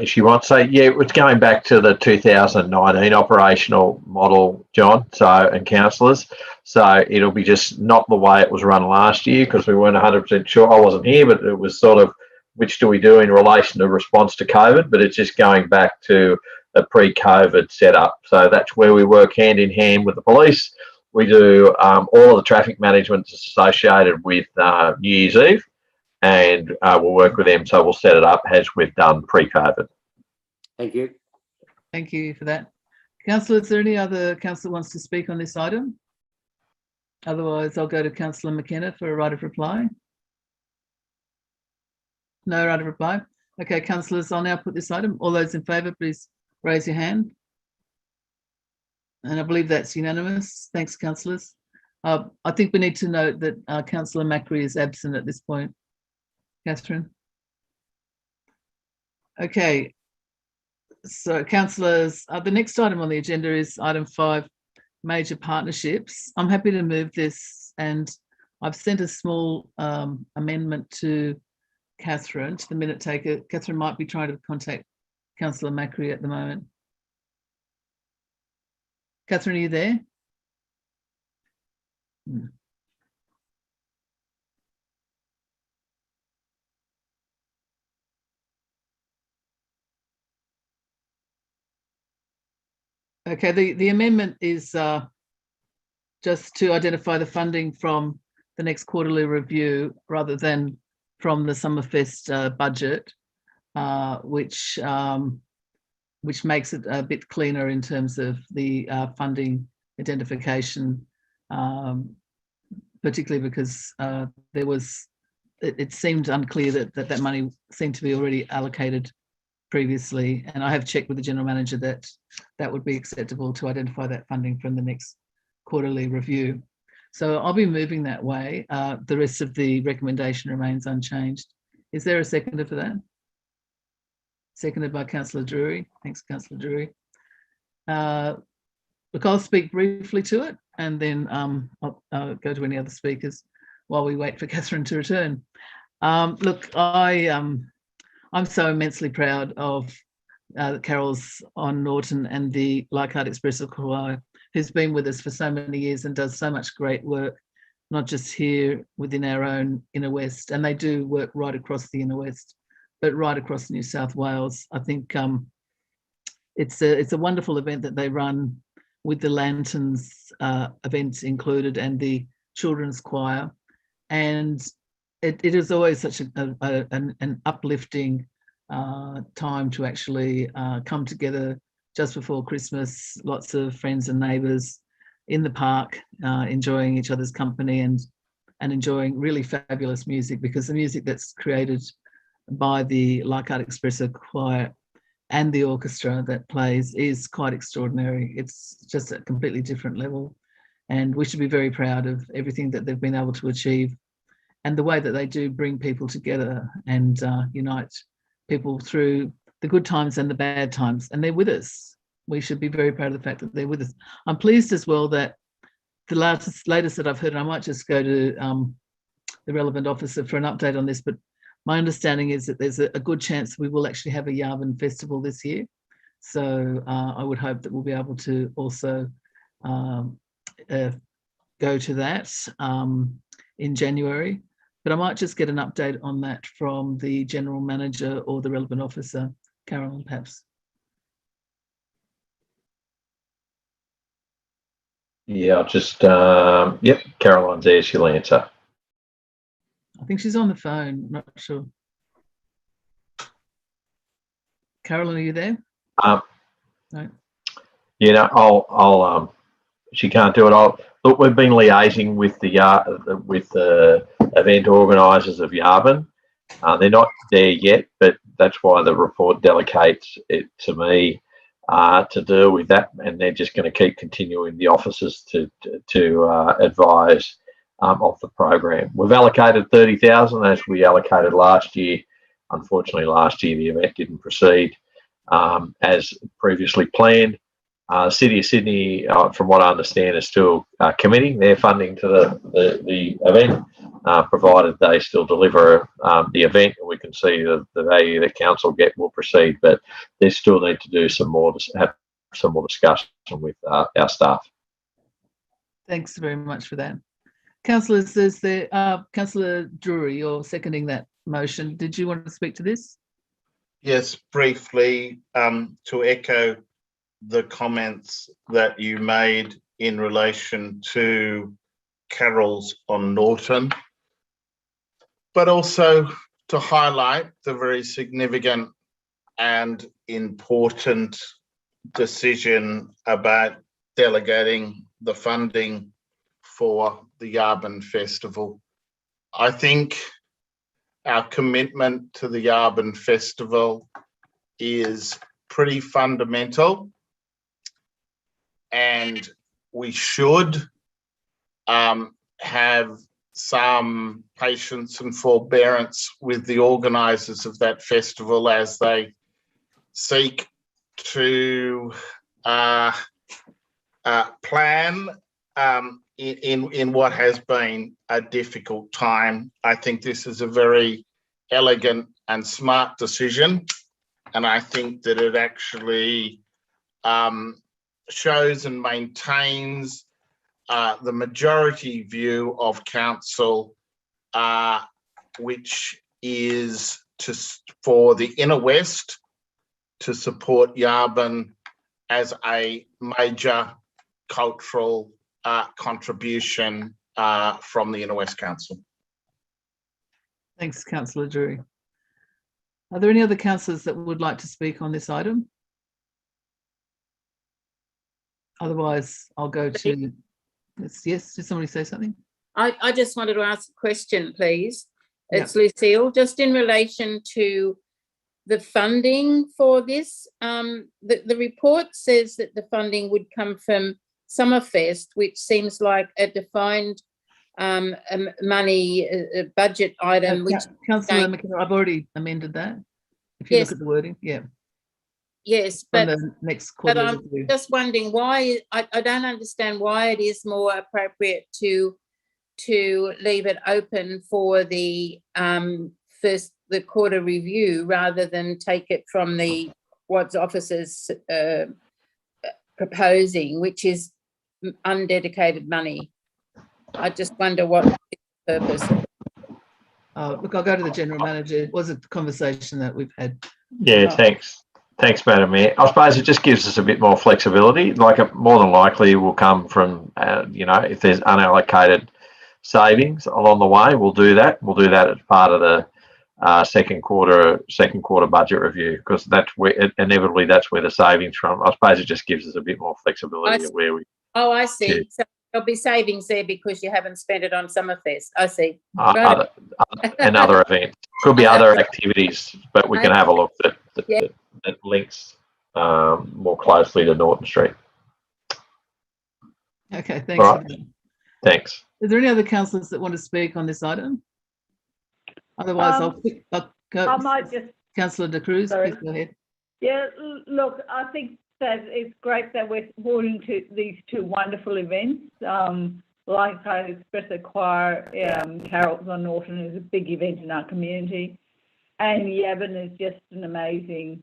if she wants. So, yeah, it's going back to the 2019 operational model, John, and councillors. So it'll be just not the way it was run last year, because we weren't 100% sure. I wasn't here, but it was sort of, which do we do in relation to response to COVID? But it's just going back to a pre-COVID setup. So that's where we work hand in hand with the police. We do all of the traffic management associated with New Year's Eve, and we'll work with them. So we'll set it up as we've done pre-COVID. Thank you. Thank you for that. Councillor, is there any other councillor wants to speak on this item? Otherwise, I'll go to Councillor McKenna for a right of reply. No right of reply. Okay, councillors, I'll now put this item. All those in favour, please raise your hand. And I believe that's unanimous. Thanks, councillors. I think we need to note that Councillor Macri is absent at this point. Catherine. Okay. So, councillors, the next item on the agenda is item 5, major partnerships. I'm happy to move this, and I've sent a small amendment to Catherine, to the minute taker. Catherine might be trying to contact Councillor Macri at the moment. Catherine, are you there? Okay, the amendment is just to identify the funding from the next quarterly review rather than from the Summerfest budget, which makes it a bit cleaner in terms of the funding identification, particularly because it seemed unclear that money seemed to be already allocated previously, and I have checked with the General Manager that would be acceptable to identify that funding from the next quarterly review. So I'll be moving that way. The rest of the recommendation remains unchanged. Is there a seconder for that? Seconded by Councillor Drury. Thanks, Councillor Drury. Look, I'll speak briefly to it, and then I'll go to any other speakers while we wait for Catherine to return. Look, I'm so immensely proud of the carols on Norton and the Leichhardt Express Choir, who's been with us for so many years and does so much great work, not just here within our own Inner West, and they do work right across the Inner West, but right across New South Wales. I think it's a wonderful event that they run with the lanterns events included and the children's choir, and it is always such an uplifting time to actually come together just before Christmas. Lots of friends and neighbours in the park, enjoying each other's company and enjoying really fabulous music, because the music that's created by the Leichhardt Express Choir and the orchestra that plays is quite extraordinary. It's just a completely different level, and we should be very proud of everything that they've been able to achieve and the way that they do bring people together and unite people through the good times and the bad times, and they're with us. We should be very proud of the fact that they're with us. I'm pleased as well that the latest that I've heard, and I might just go to the relevant officer for an update on this, but my understanding is that there's a good chance we will actually have a Yabun festival this year. So I would hope that we'll be able to also go to that in January. But I might just get an update on that from the General Manager or the relevant officer, Carolyn, perhaps. Yeah, I'll just, yep, Caroline's there, she'll answer. I think she's on the phone, not sure. Carolyn, are you there? No. You know, I'll she can't do it. Look, we've been liaising with the event organisers of Yabun. They're not there yet, but that's why the report delegates it to me to deal with that, and they're just going to keep continuing the officers to advise of the program. We've allocated 30,000 as we allocated last year. Unfortunately, last year the event didn't proceed as previously planned. City of Sydney, from what I understand, is still committing their funding to the event, provided they still deliver the event and we can see the value that council will proceed. But they still need to do have some more discussion with our staff. Thanks very much for that. Councillors, there's Councillor Drury, you're seconding that motion. Did you want to speak to this? Yes, briefly, to echo the comments that you made in relation to carols on Norton, but also to highlight the very significant and important decision about delegating the funding for the Yabun Festival. I think our commitment to the Yabun Festival is pretty fundamental, and we should have some patience and forbearance with the organisers of that festival as they seek to plan in what has been a difficult time. I think this is a very elegant and smart decision, and I think that it actually shows and maintains the majority view of council, which is for the Inner West to support Yabun as a major cultural contribution from the Inner West Council. Thanks, Councillor Drury. Are there any other councillors that would like to speak on this item? Otherwise, I'll go to, yes, did somebody say something? I just wanted to ask a question, please. It's Yep. Lucille, just in relation to the funding for this. The report says that the funding would come from Summerfest, which seems like a defined money budget item. Which Councillor McKenna, I've already amended that. If you look at the wording, yeah. Yes, From but the next but quarterly I'm review. just wondering why. I don't understand why it is more appropriate to leave it open for the quarter review rather than take it from what's officers proposing, which is undedicated money. I just wonder what the purpose. Look, I'll go to the General Manager. It was a conversation that we've had. Yeah, thanks. Thanks, Madam Mayor. I suppose it just gives us a bit more flexibility. Like, more than likely will come from, if there's unallocated savings along the way, we'll do that. We'll do that as part of the second quarter budget review, because that's where inevitably that's where the savings from. I suppose it just gives us a bit more flexibility of where we. Oh, I see. Yeah. So there'll be savings there because you haven't spent it on Summerfest. I see. Other events. Could be other activities, but we can have a look that links more closely to Norton Street. Okay, thanks. All right. Thanks. Is there any other councillors that want to speak on this item? Otherwise, I'll go. I might just. Councillor De Cruz, please go ahead. Yeah, look, I think that it's great that we're supporting these two wonderful events. Like I expressed, the choir, Carols on Norton is a big event in our community, and Yabun is just an amazing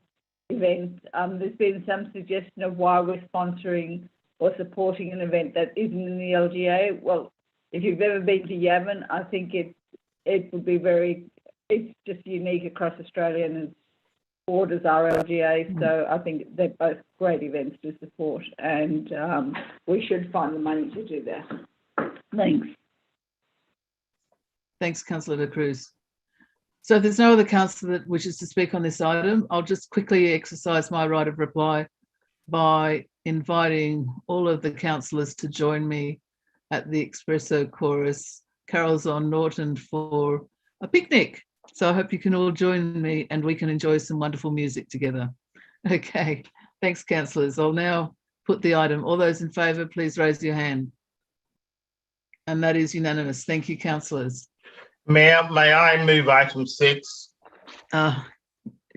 event. There's been some suggestion of why we're sponsoring or supporting an event that isn't in the LGA. Well, if you've ever been to Yabun, I think it would be it's just unique across Australia and it borders our LGA. So I think they're both great events to support, and we should find the money to do that. Thanks. Thanks, Councillor De Cruz. So if there's no other councillor that wishes to speak on this item, I'll just quickly exercise my right of reply by inviting all of the councillors to join me at the Espresso Chorus Carols on Norton for a picnic. So I hope you can all join me and we can enjoy some wonderful music together. Okay, Thanks, councillors. I'll now put the item. All those in favour, please raise your hand. And that is unanimous. Thank you, councillors. Mayor, may I move item 6?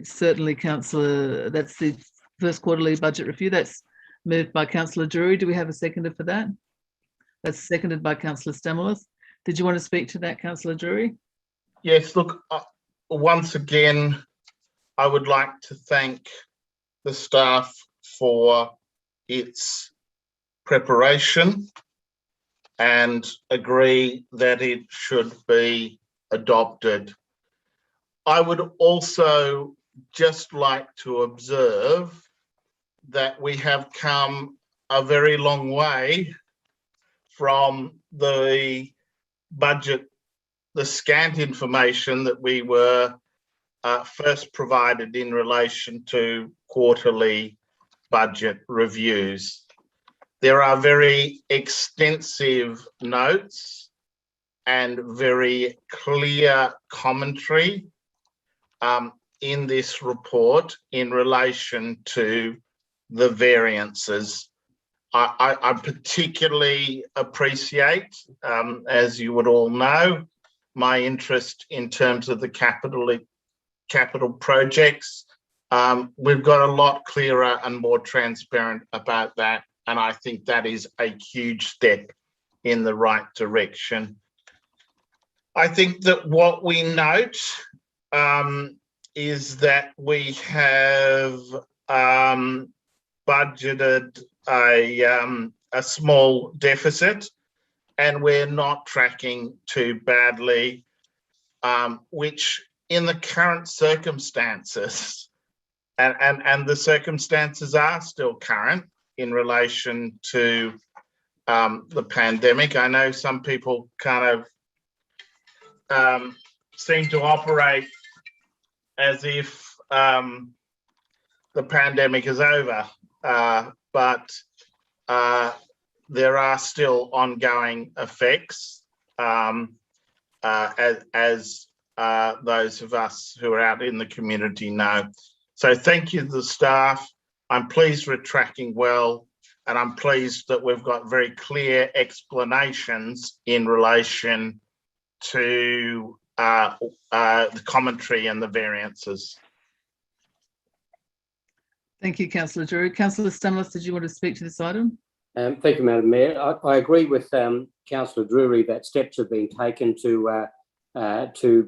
Certainly, councillor. That's the first quarterly budget review. That's moved by councillor Drury. Do we have a seconder for that? That's seconded by councillor Stamoulis. Did you want to speak to that, councillor Drury? Yes, look, once again, I would like to thank the staff for its preparation and agree that it should be adopted. I would also just like to observe that we have come a very long way from the budget, the scant information that we were first provided in relation to quarterly budget reviews. There are very extensive notes and very clear commentary in this report in relation to the variances. I particularly appreciate, as you would all know, my interest in terms of the capital projects. We've got a lot clearer and more transparent about that, and I think that is a huge step in the right direction. I think that what we note is that we have budgeted a small deficit, and we're not tracking too badly, which in the current circumstances, and the circumstances are still current in relation to the pandemic. I know some people kind of seem to operate as if the pandemic is over, but there are still ongoing effects, as those of us who are out in the community know. So thank you to the staff. I'm pleased we're tracking well, and I'm pleased that we've got very clear explanations in relation to the commentary and the variances. Thank you, councillor Drury. Councillor Stamoulis, did you want to speak to this item? Thank you, Madam Mayor. I agree with Councillor Drury that steps have been taken to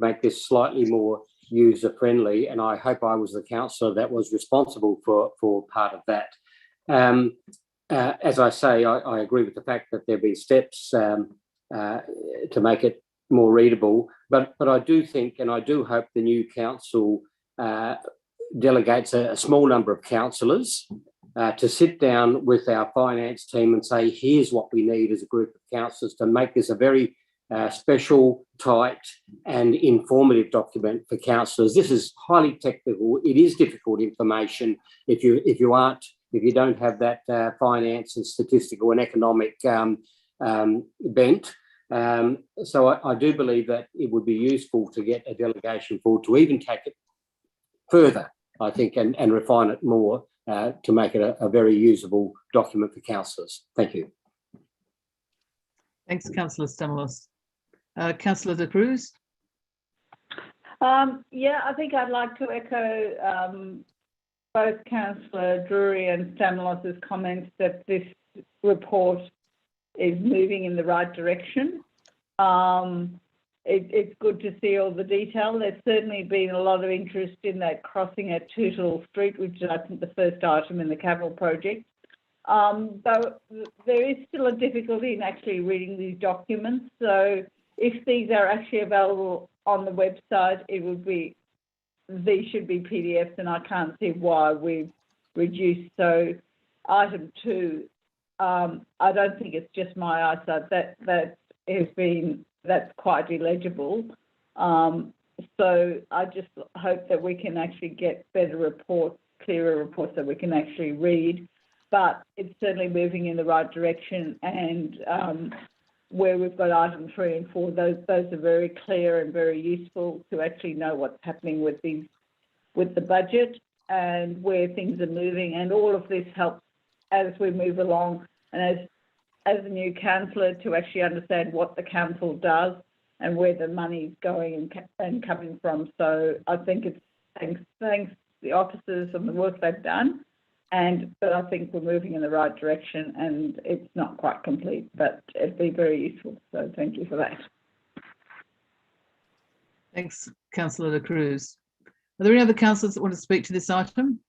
make this slightly more user-friendly, and I hope I was the councillor that was responsible for part of that. As I say, I agree with the fact that there be steps to make it more readable, but I do think, and I do hope the new council delegates a small number of councillors to sit down with our finance team and say, here's what we need as a group of councillors to make this a very special, tight and informative document for councillors. This is highly technical. It is difficult information if you don't have that finance and statistical and economic bent. So I do believe that it would be useful to get a delegation forward to even take it further, I think, and refine it more to make it a very usable document for councillors. Thank you. Thanks, councillor Stamoulis. Councillor De Cruz. Yeah, I think I'd like to echo both councillor Drury and Stamoulis's comments that this report is moving in the right direction. It's good to see all the detail. There's certainly been a lot of interest in that crossing at Tootle Street, which is, I think, the first item in the capital project. Though there is still a difficulty in actually reading these documents. So if these are actually available on the website, these should be PDFs, and I can't see why we've reduced. So item 2, I don't think it's just my eyesight that's quite illegible. So I just hope that we can actually get better reports, clearer reports that we can actually read. But it's certainly moving in the right direction, and where we've got item 3 and 4, those are very clear and very useful to actually know what's happening with the budget. and where things are moving, and all of this helps as we move along, and as a new councillor to actually understand what the council does and where the money's going and coming from. So I think it's thanks the officers and the work they've done, but I think we're moving in the right direction, and it's not quite complete, but it'd be very useful. So thank you for that. Thanks, Councillor De Cruz. Are there any other councillors that want to speak to this item?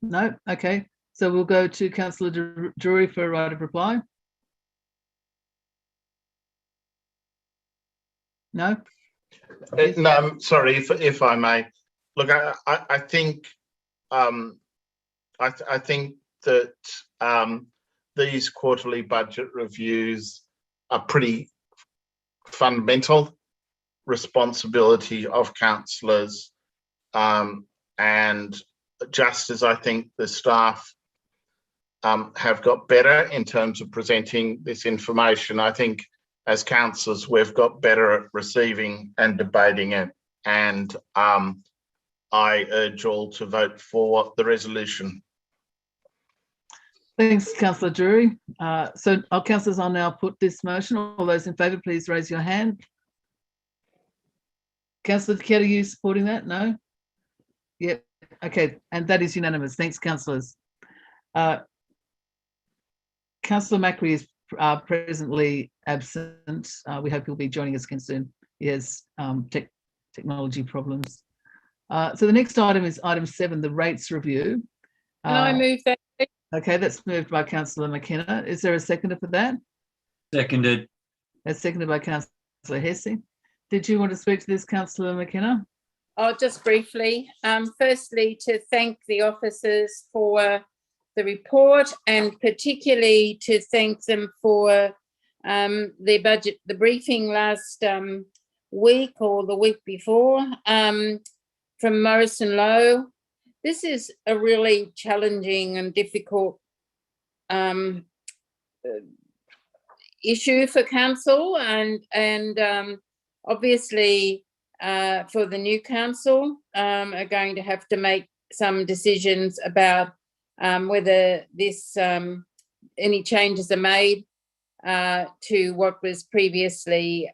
No? Okay. So we'll go to Councillor Drury for a right of reply. No? No, I'm sorry, if I may. Look, I think I think that these quarterly budget reviews are pretty fundamental responsibility of councillors, and just as I think the staff have got better in terms of presenting this information, I think as councillors we've got better at receiving and debating it, and I urge all to vote for the resolution. Thanks, Councillor Drury. So our councillors, I'll now put this motion. All those in favour, please raise your hand. Councillor Kett, are you supporting that? No? Yep. Okay, and that is unanimous. Thanks, councillors. Councillor Macri is presently absent. We hope he'll be joining us again soon. He has technology problems. So the next item is item 7, the rates review. Can I move that? Okay, that's moved by Councillor McKenna. Is there a seconder for that? Seconded. That's seconded by Councillor Hesse. Did you want to speak to this, Councillor McKenna? Oh, just briefly. Firstly, to thank the officers for the report, and particularly to thank them for the briefing last week or the week before from Morrison Lowe. This is a really challenging and difficult issue for council, and obviously for the new council are going to have to make some decisions about whether this any changes are made to what was previously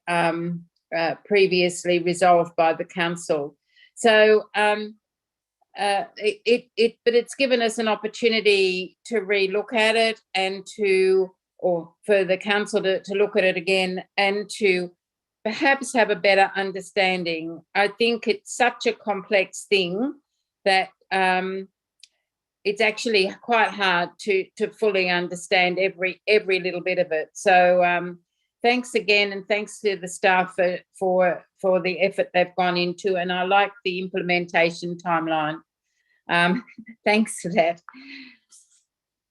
resolved by the council. So but it's given us an opportunity to relook at it, and or for the council to look at it again and to perhaps have a better understanding. I think it's such a complex thing that it's actually quite hard to fully understand every little bit of it. So thanks again, and thanks to the staff for the effort they've gone into, and I like the implementation timeline. Thanks for that.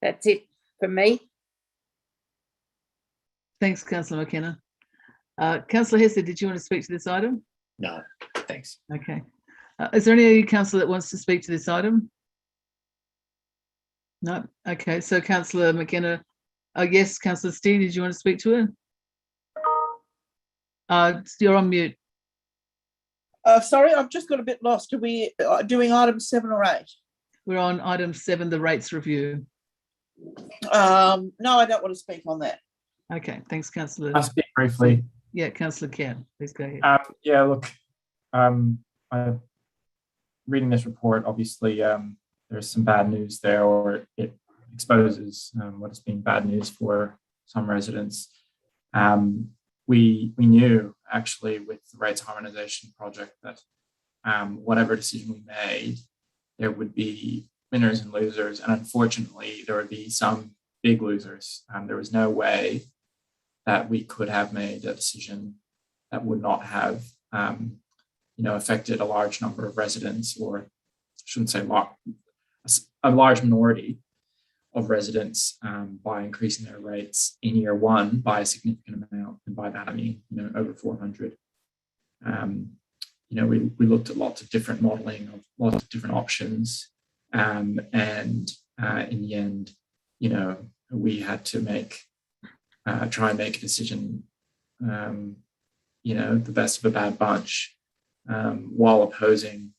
That's it for me. Thanks, Councillor McKenna. Councillor Hesse, did you want to speak to this item? No, thanks. Okay. Is there any councillor that wants to speak to this item? No. Okay. So Councillor McKenna, yes, Councillor Steele, did you want to speak to her? You're on mute. Sorry, I've just got a bit lost. Are we doing items 7 or 8? We're on item 7, the rates review. No, I don't want to speak on that. Okay. Thanks, Councillor. I'll speak briefly. Yeah, Councillor Kett, please go ahead. Yeah, look, reading this report, obviously there's some bad news there, or it exposes what has been bad news for some residents. We knew actually with the rates harmonization project that whatever decision we made, there would be winners and losers, and unfortunately there would be some big losers. There was no way that we could have made a decision that would not have affected a large number of residents, or I shouldn't say a large minority of residents by increasing their rates in year 1 by a significant amount. And by that I mean over 400. We looked at lots of different modelling of lots of different options, and in the end, we had to try and make a decision, the best of a bad bunch, while opposing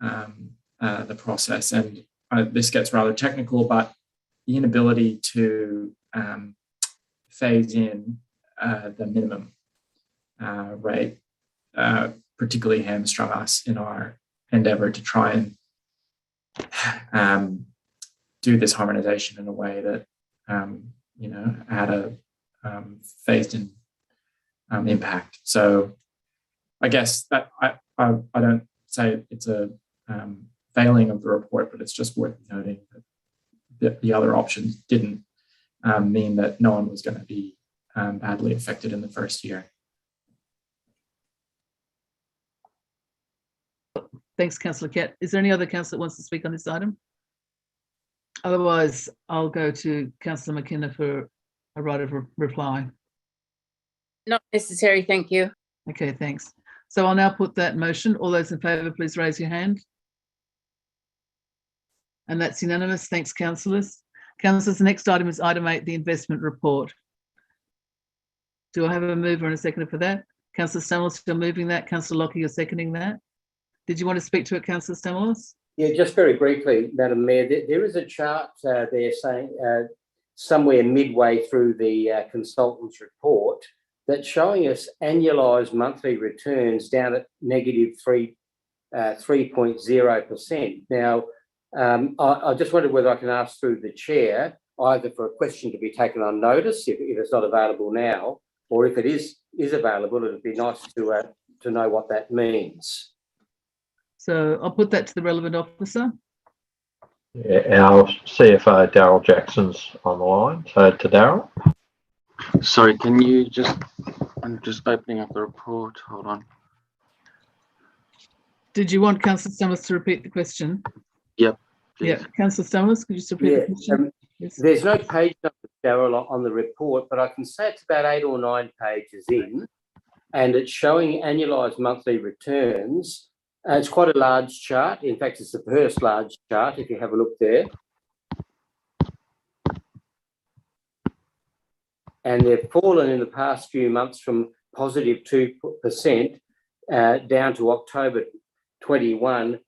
the process. And this gets rather technical, but the inability to phase in the minimum rate particularly hamstrung us in our endeavour to try and do this harmonisation in a way that had a phased in impact. So I guess that I don't say it's a failing of the report, but it's just worth noting that the other options didn't mean that no one was going to be badly affected in the first year. Thanks, Councillor Kett. Is there any other councillor that wants to speak on this item? Otherwise, I'll go to Councillor McKenna for a right of reply. Not necessary, thank you. Okay, thanks. So I'll now put that motion. All those in favour, please raise your hand. And that's unanimous. Thanks, councillors. Councillors, the next item is item 8, the investment report. Do I have a mover and a seconder for that? Councillor Stamoulis, you're moving that. Councillor Lockie, you're seconding that. Did you want to speak to it, Councillor Stamoulis? Yeah, just very briefly, Madam Mayor, there is a chart there saying somewhere midway through the consultant's report that's showing us annualised monthly returns down at negative 3.0%. Now, I just wondered whether I can ask through the chair, either for a question to be taken on notice if it's not available now, or if it is available, it'd be nice to know what that means. So I'll put that to the relevant officer. Yeah, our CFO, Daryl Jackson's on the line. So to Daryl. Sorry, can you I'm just opening up the report. Hold on. Did you want Councillor Stamoulis to repeat the question? Yep. Please. Yeah, Councillor Stamoulis, could you just repeat the question? Yes. There's no page number, Daryl, on the report, but I can say it's about 8 or 9 pages in, and it's showing annualised monthly returns. It's quite a large chart. In fact, it's the first large chart, if you have a look there. And they've fallen in the past few months from positive 2% down to October 21,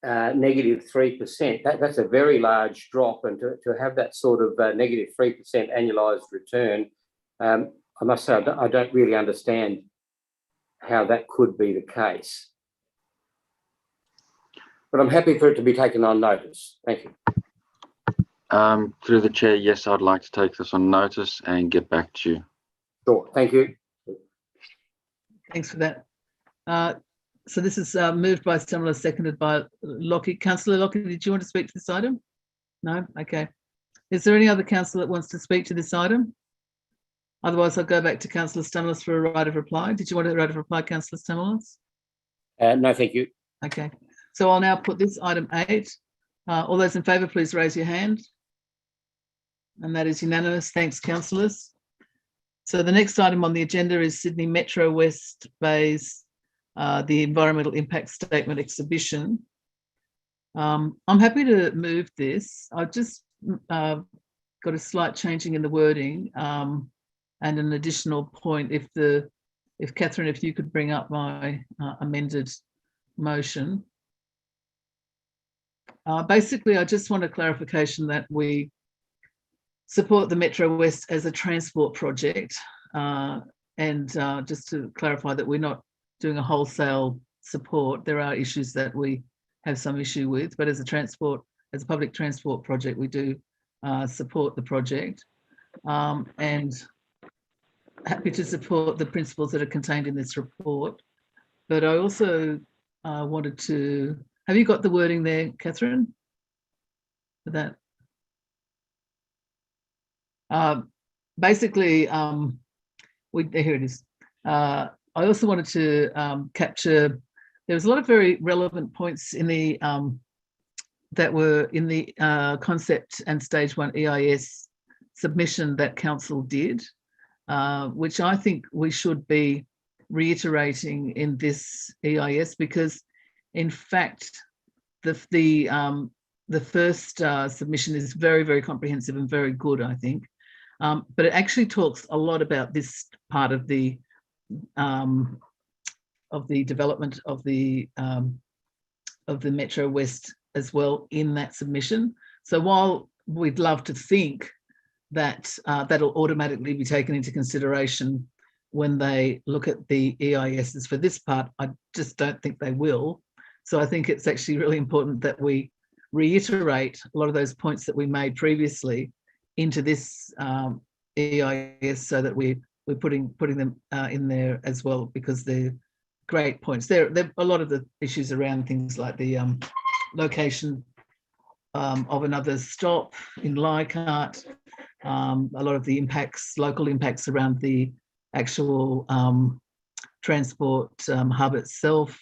negative 3%. That's a very large drop, and to have that sort of negative 3% annualised return, I must say I don't really understand how that could be the case. But I'm happy for it to be taken on notice. Thank you. Through the chair, yes, I'd like to take this on notice and get back to you. Sure, thank you. Thanks for that. So this is moved by Stamoulis, seconded by Lockie. Councillor Lockie, did you want to speak to this item? No? Okay. Is there any other councillor that wants to speak to this item? Otherwise, I'll go back to Councillor Stamoulis for a right of reply. Did you want a right of reply, Councillor Stamoulis? No, thank you. Okay. So I'll now put this item 8. All those in favour, please raise your hand. And that is unanimous. Thanks, councillors. So the next item on the agenda is Sydney Metro West Bay's the Environmental Impact Statement exhibition. I'm happy to move this. I've just got a slight changing in the wording and an additional point. If Catherine, if you could bring up my amended motion. Basically, I just want a clarification that we support the Metro West as a transport project, and just to clarify that we're not doing a wholesale support. There are issues that we have some issue with, but as a public transport project, we do support the project, and happy to support the principles that are contained in this report. But I also wanted to, have you got the wording there, Catherine, for that? Basically, here it is. I also wanted to capture, there was a lot of very relevant points in the that were in the concept and stage 1 EIS submission that council did, which I think we should be reiterating in this EIS, because in fact the first submission is very, very comprehensive and very good, I think. But it actually talks a lot about this part of the development of the of the Metro West as well in that submission. So while we'd love to think that that'll automatically be taken into consideration when they look at the EISs for this part, I just don't think they will. So I think it's actually really important that we reiterate a lot of those points that we made previously into this EIS, so that we're putting them in there as well, because they're great points. There a lot of the issues around things like the location of another stop in Leichhardt, a lot of the impacts, local impacts around the actual transport hub itself.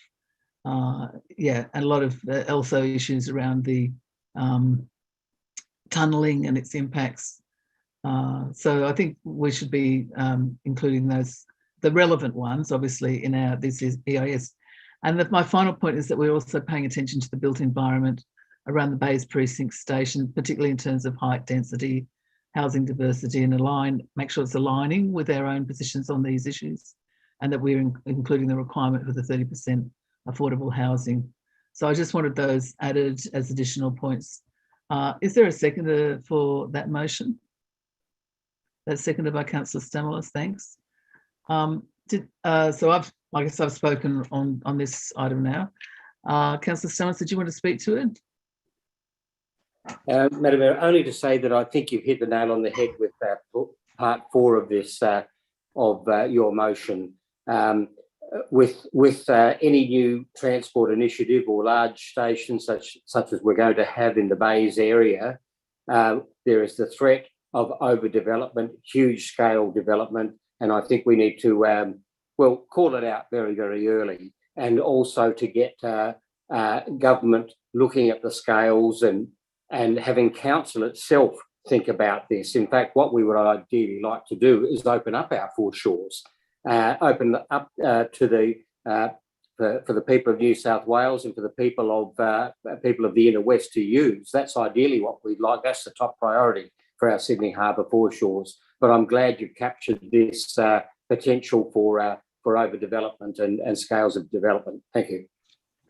Yeah, and a lot of also issues around the tunnelling and its impacts. So I think we should be including those, the relevant ones, obviously, in this is EIS. And my final point is that we're also paying attention to the built environment around the Bays Precinct station, particularly in terms of height, density, housing diversity, and make sure it's aligning with our own positions on these issues, and that we're including the requirement for the 30% affordable housing. So I just wanted those added as additional points. Is there a seconder for that motion? That's seconded by Councillor Stamalis, thanks. So I guess I've spoken on this item now. Councillor Stamalis, did you want to speak to it? Madam Mayor, only to say that I think you've hit the nail on the head with part 4 of this, of your motion. With any new transport initiative or large stations such as we're going to have in the Bays area, there is the threat of overdevelopment, huge scale development, and I think we need to call it out very, very early, and also to get government looking at the scales and having council itself think about this. In fact, what we would ideally like to do is open up our foreshores, open up to the for the people of New South Wales and for the people of the inner west to use. That's ideally what we'd like. That's the top priority for our Sydney Harbour foreshores. But I'm glad you captured this potential for overdevelopment and scales of development. Thank you.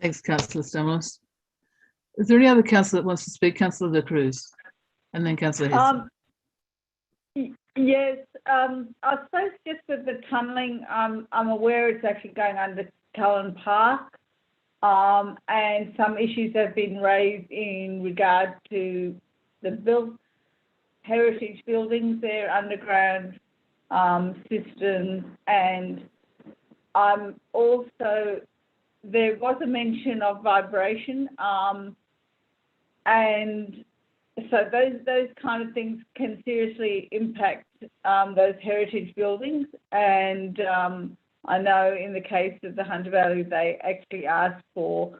Thanks, Councillor Stamalis. Is there any other councillor that wants to speak? Councillor De Cruz, and then Councillor Hesse. Yes, I suppose just with the tunnelling, I'm aware it's actually going under Cullen Park, and some issues have been raised in regard to the built heritage buildings, their underground systems, and also there was a mention of vibration, and so those kind of things can seriously impact those heritage buildings. And I know in the case of the Hunter Valley, they actually asked for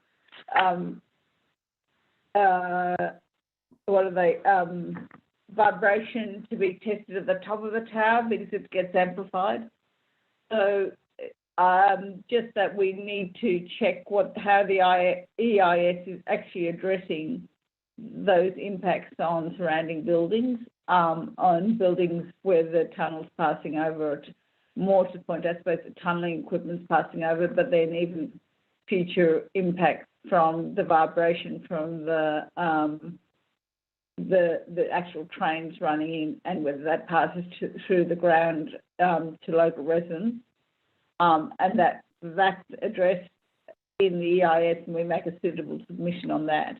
vibration to be tested at the top of the tower because it gets amplified. So just that we need to check how the EIS is actually addressing those impacts on surrounding buildings, on buildings where the tunnel's passing over. More to the point, I suppose, the tunnelling equipment's passing over, but then even future impacts from the vibration from the actual trains running in, and whether that passes through the ground to local residents, and that's addressed in the EIS, and we make a suitable submission on that.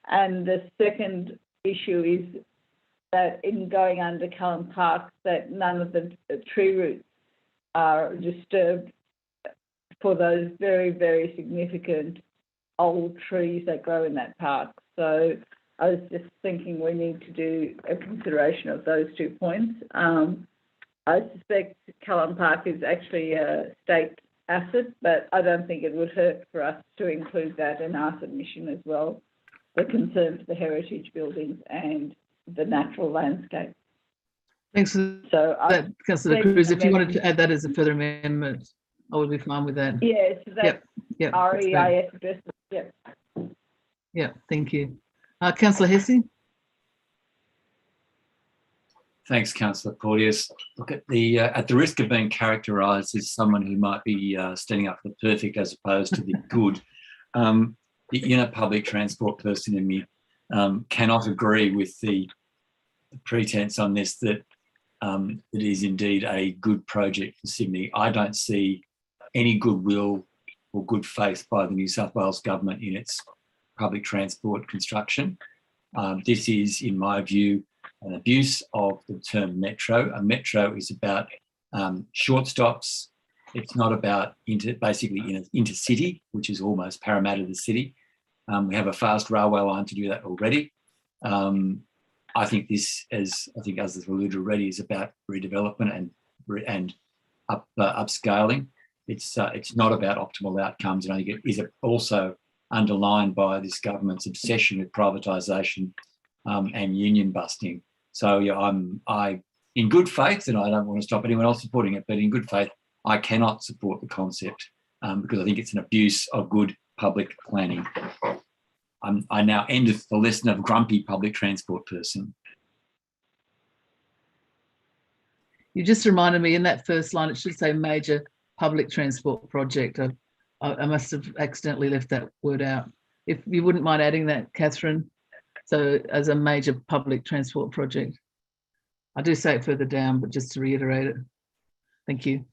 And the second issue is that in going under Cullen Park, that none of the tree roots are disturbed for those very, very significant old trees that grow in that park. So I was just thinking we need to do a consideration of those 2 points. I suspect Cullen Park is actually a state asset, but I don't think it would hurt for us to include that in our submission as well, the concern for the heritage buildings and the natural landscape. Thanks for that, Councillor Cruz. If you wanted to add that as a further amendment, I would be fine with that. Yes, that's our EIS addresses. Yep. Yeah, thank you. Councillor Hesse. Thanks, Councillor Porteous. Look, at the risk of being characterised as someone who might be standing up for the perfect as opposed to the good, the inner public transport person in me cannot agree with the pretense on this that it is indeed a good project for Sydney. I don't see any goodwill or good faith by the New South Wales government in its public transport construction. This is, in my view, an abuse of the term metro. A metro is about short stops. It's not about basically intercity, which is almost Parramatta the city. We have a fast railway line to do that already. I think this, as I think others have alluded already, is about redevelopment and upscaling. It's not about optimal outcomes, and I think it is also underlined by this government's obsession with privatisation and union busting. So yeah, I in good faith, and I don't want to stop anyone else supporting it, but in good faith, I cannot support the concept because I think it's an abuse of good public planning. I now end the lesson of grumpy public transport person. You just reminded me in that first line, it should say major public transport project. I must have accidentally left that word out. If you wouldn't mind adding that, Catherine. So as a major public transport project. I do say it further down, but just to reiterate it. Thank you.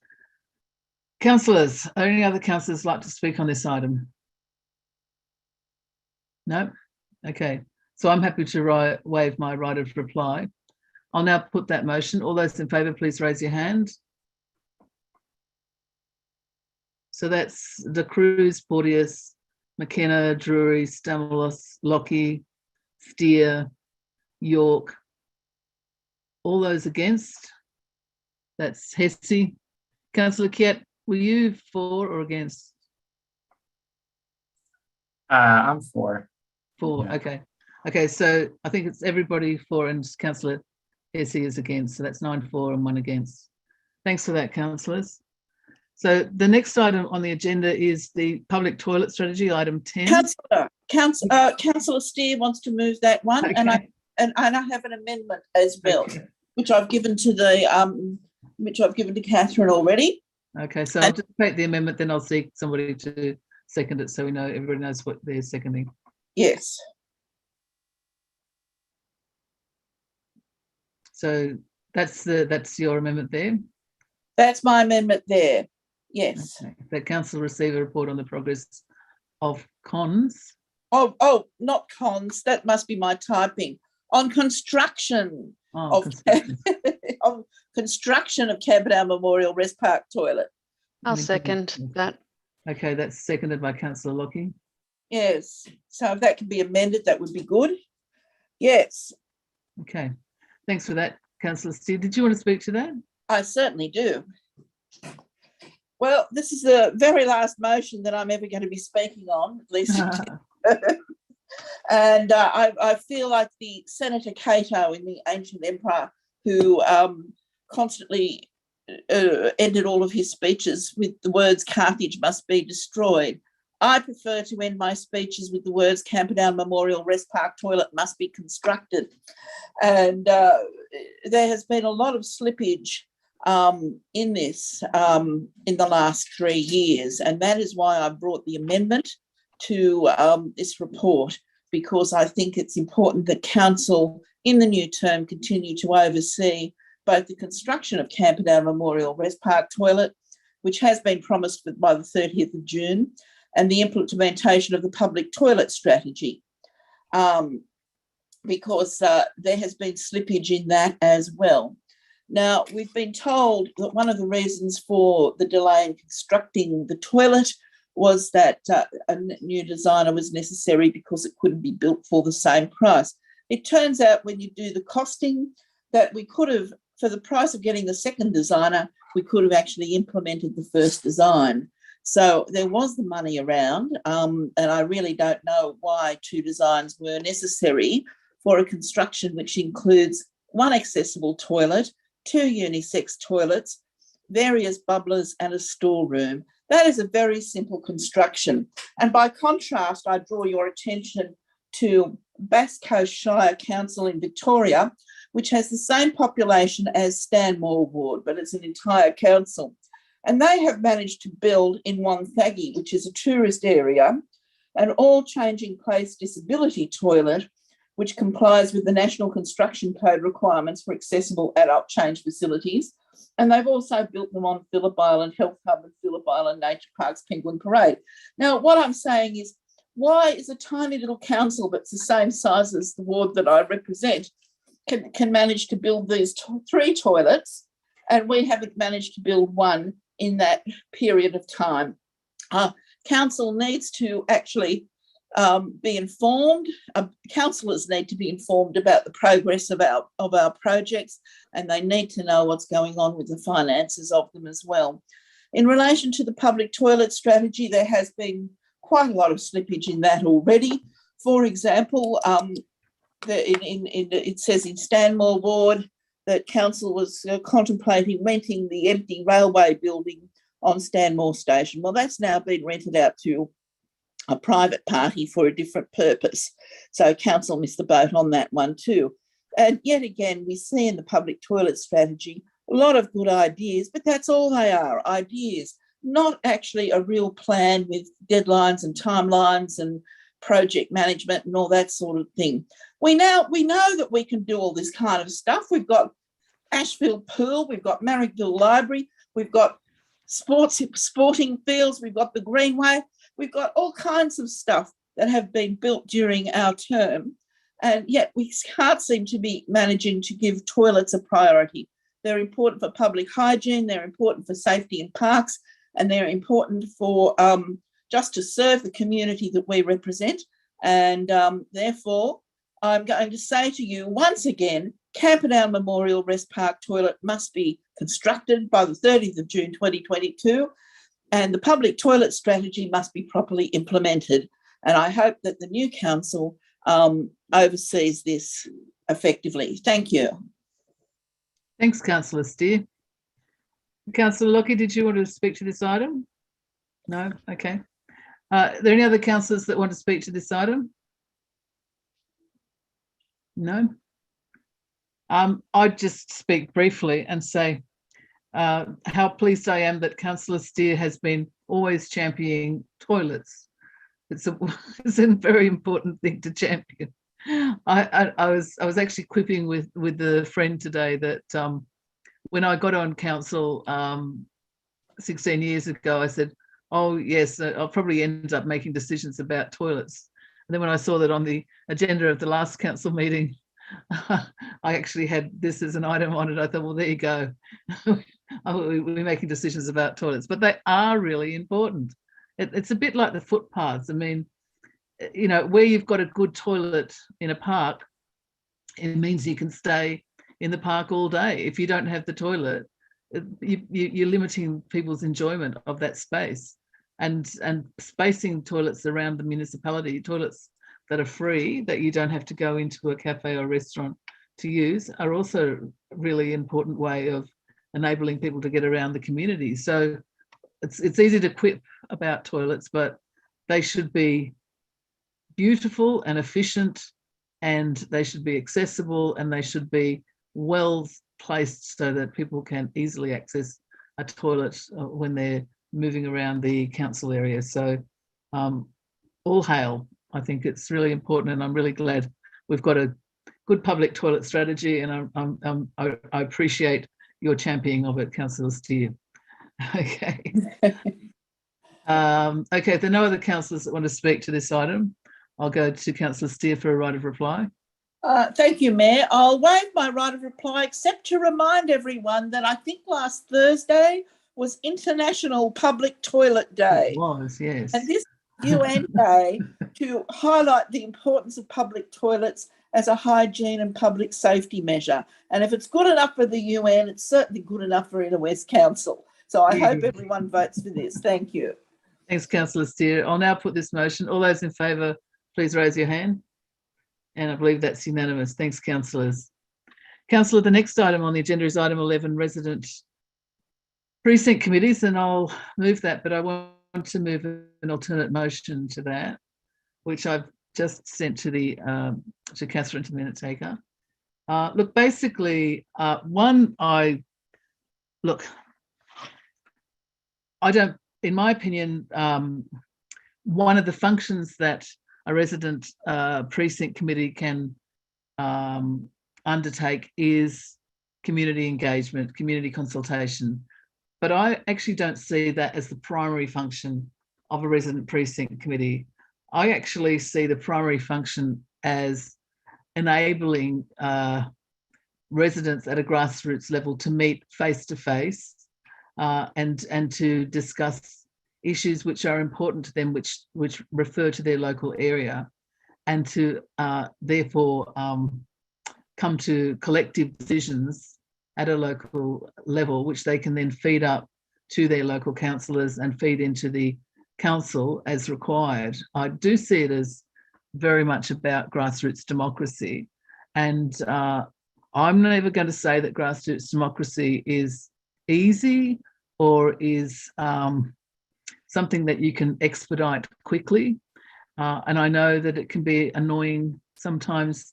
Councillors, are any other councillors like to speak on this item? No? Okay. So I'm happy to waive my right of reply. I'll now put that motion. All those in favour, please raise your hand. So that's De Cruz, Porteous, McKenna, Drury, Stamoulos, Lockie, Steer, York. All those against? That's Hesse. Councillor Kiat, were you for or against? I'm for. For, yeah. Okay. Okay, so I think it's everybody for and Councillor Hesse is against. So that's 9 for and 1 against. Thanks for that, councillors. So the next item on the agenda is the public toilet strategy, item 10. Councillor Steer wants to move that one, okay. and I have an amendment as well, okay. which I've given to Catherine already. Okay, so I'll just take the amendment, then I'll seek somebody to second it, so we know everybody knows what they're seconding. Yes. So that's your amendment there. That's my amendment there. Yes. Okay. That council receive a report on the progress of cons. Oh, not cons. That must be my typing. On construction of construction of Camperdown Memorial Rest Park toilet. I'll second that. Okay, that's seconded by Councillor Lockie. Yes. So if that can be amended, that would be good. Yes. Okay. Thanks for that, Councillor Steer. Did you want to speak to that? I certainly do. Well, this is the very last motion that I'm ever going to be speaking on, at least. And I feel like the Senator Cato in the ancient empire who constantly ended all of his speeches with the words Carthage must be destroyed. I prefer to end my speeches with the words Camperdown Memorial Rest Park toilet must be constructed. And there has been a lot of slippage in this in the last 3 years, and that is why I brought the amendment to this report, because I think it's important that council in the new term continue to oversee both the construction of Camperdown Memorial Rest Park toilet, which has been promised by the 30th of June, and the implementation of the public toilet strategy, because there has been slippage in that as well. Now, we've been told that one of the reasons for the delay in constructing the toilet was that a new designer was necessary because it couldn't be built for the same price. It turns out when you do the costing that we could have, for the price of getting the second designer, we could have actually implemented the first design. So there was the money around, and I really don't know why 2 designs were necessary for a construction which includes 1 accessible toilet, 2 unisex toilets, various bubblers and a storeroom. That is a very simple construction. And by contrast, I draw your attention to Bass Coast Shire Council in Victoria, which has the same population as Stanmore Ward, but it's an entire council. And they have managed to build in Wonthaggi, which is a tourist area, an all changing place disability toilet, which complies with the National Construction Code requirements for accessible adult change facilities. And they've also built them on Phillip Island Health Hub and Phillip Island Nature Park's Penguin Parade. Now, what I'm saying is, why is a tiny little council that's the same size as the ward that I represent can manage to build these 3 toilets, and we haven't managed to build one in that period of time? Council needs to actually be informed. Councillors need to be informed about the progress of our projects, and they need to know what's going on with the finances of them as well. In relation to the public toilet strategy, there has been quite a lot of slippage in that already. For example, it says in Stanmore Ward that council was contemplating renting the empty railway building on Stanmore Station. Well, that's now been rented out to a private party for a different purpose. So council missed the boat on that one too. And yet again, we see in the public toilet strategy a lot of good ideas, but that's all they are, ideas, not actually a real plan with deadlines and timelines and project management and all that sort of thing. We know that we can do all this kind of stuff. We've got Ashfield Pool, we've got Marrickville Library, we've got sporting fields, we've got the Greenway, we've got all kinds of stuff that have been built during our term, and yet we can't seem to be managing to give toilets a priority. They're important for public hygiene, they're important for safety in parks, and they're important for just to serve the community that we represent. And therefore, I'm going to say to you once again, Camperdown Memorial Rest Park toilet must be constructed by the 30th of June 2022, and the public toilet strategy must be properly implemented. And I hope that the new council oversees this effectively. Thank you. Thanks, Councillor Steer. Councillor Lockie, did you want to speak to this item? No? Okay. Are there any other councillors that want to speak to this item? No? I'd just speak briefly and say how pleased I am that Councillor Steer has been always championing toilets. It's a very important thing to champion. I was actually quipping with the friend today that when I got on council 16 years ago, I said, oh yes, I'll probably end up making decisions about toilets. And then when I saw that on the agenda of the last council meeting, I actually had this as an item on it. I thought, well, there you go. We're making decisions about toilets, but they are really important. It's a bit like the footpaths. I mean, you know, where you've got a good toilet in a park, it means you can stay in the park all day. If you don't have the toilet, you're limiting people's enjoyment of that space. And spacing toilets around the municipality, toilets that are free, that you don't have to go into a cafe or restaurant to use, are also a really important way of enabling people to get around the community. So it's easy to quip about toilets, but they should be beautiful and efficient, and they should be accessible, and they should be well placed so that people can easily access a toilet when they're moving around the council area. So all hail. I think it's really important, and I'm really glad we've got a good public toilet strategy, and I appreciate your championing of it, Councillor Steer. Okay. Okay, if there are no other councillors that want to speak to this item, I'll go to Councillor Steer for a right of reply. Thank you, Mayor. I'll waive my right of reply, except to remind everyone that I think last Thursday was International Public Toilet Day. It was, yes. And this UN Day to highlight the importance of public toilets as a hygiene and public safety measure. And if it's good enough for the UN, it's certainly good enough for Inner West Council. So I hope everyone votes for this. Thank you. Thanks, Councillor Steer. I'll now put this motion. All those in favour, please raise your hand. And I believe that's unanimous. Thanks, councillors. Councillor, the next item on the agenda is item 11, resident precinct committees, and I'll move that, but I want to move an alternate motion to that, which I've just sent to the to Catherine, to the minute taker. Look, basically, I don't, in my opinion, one of the functions that a resident precinct committee can undertake is community engagement, community consultation. But I actually don't see that as the primary function of a resident precinct committee. I actually see the primary function as enabling residents at a grassroots level to meet face to face and to discuss issues which are important to them, which refer to their local area, and to therefore come to collective decisions at a local level, which they can then feed up to their local councillors and feed into the council as required. I do see it as very much about grassroots democracy. And I'm never going to say that grassroots democracy is easy or is something that you can expedite quickly. And I know that it can be annoying sometimes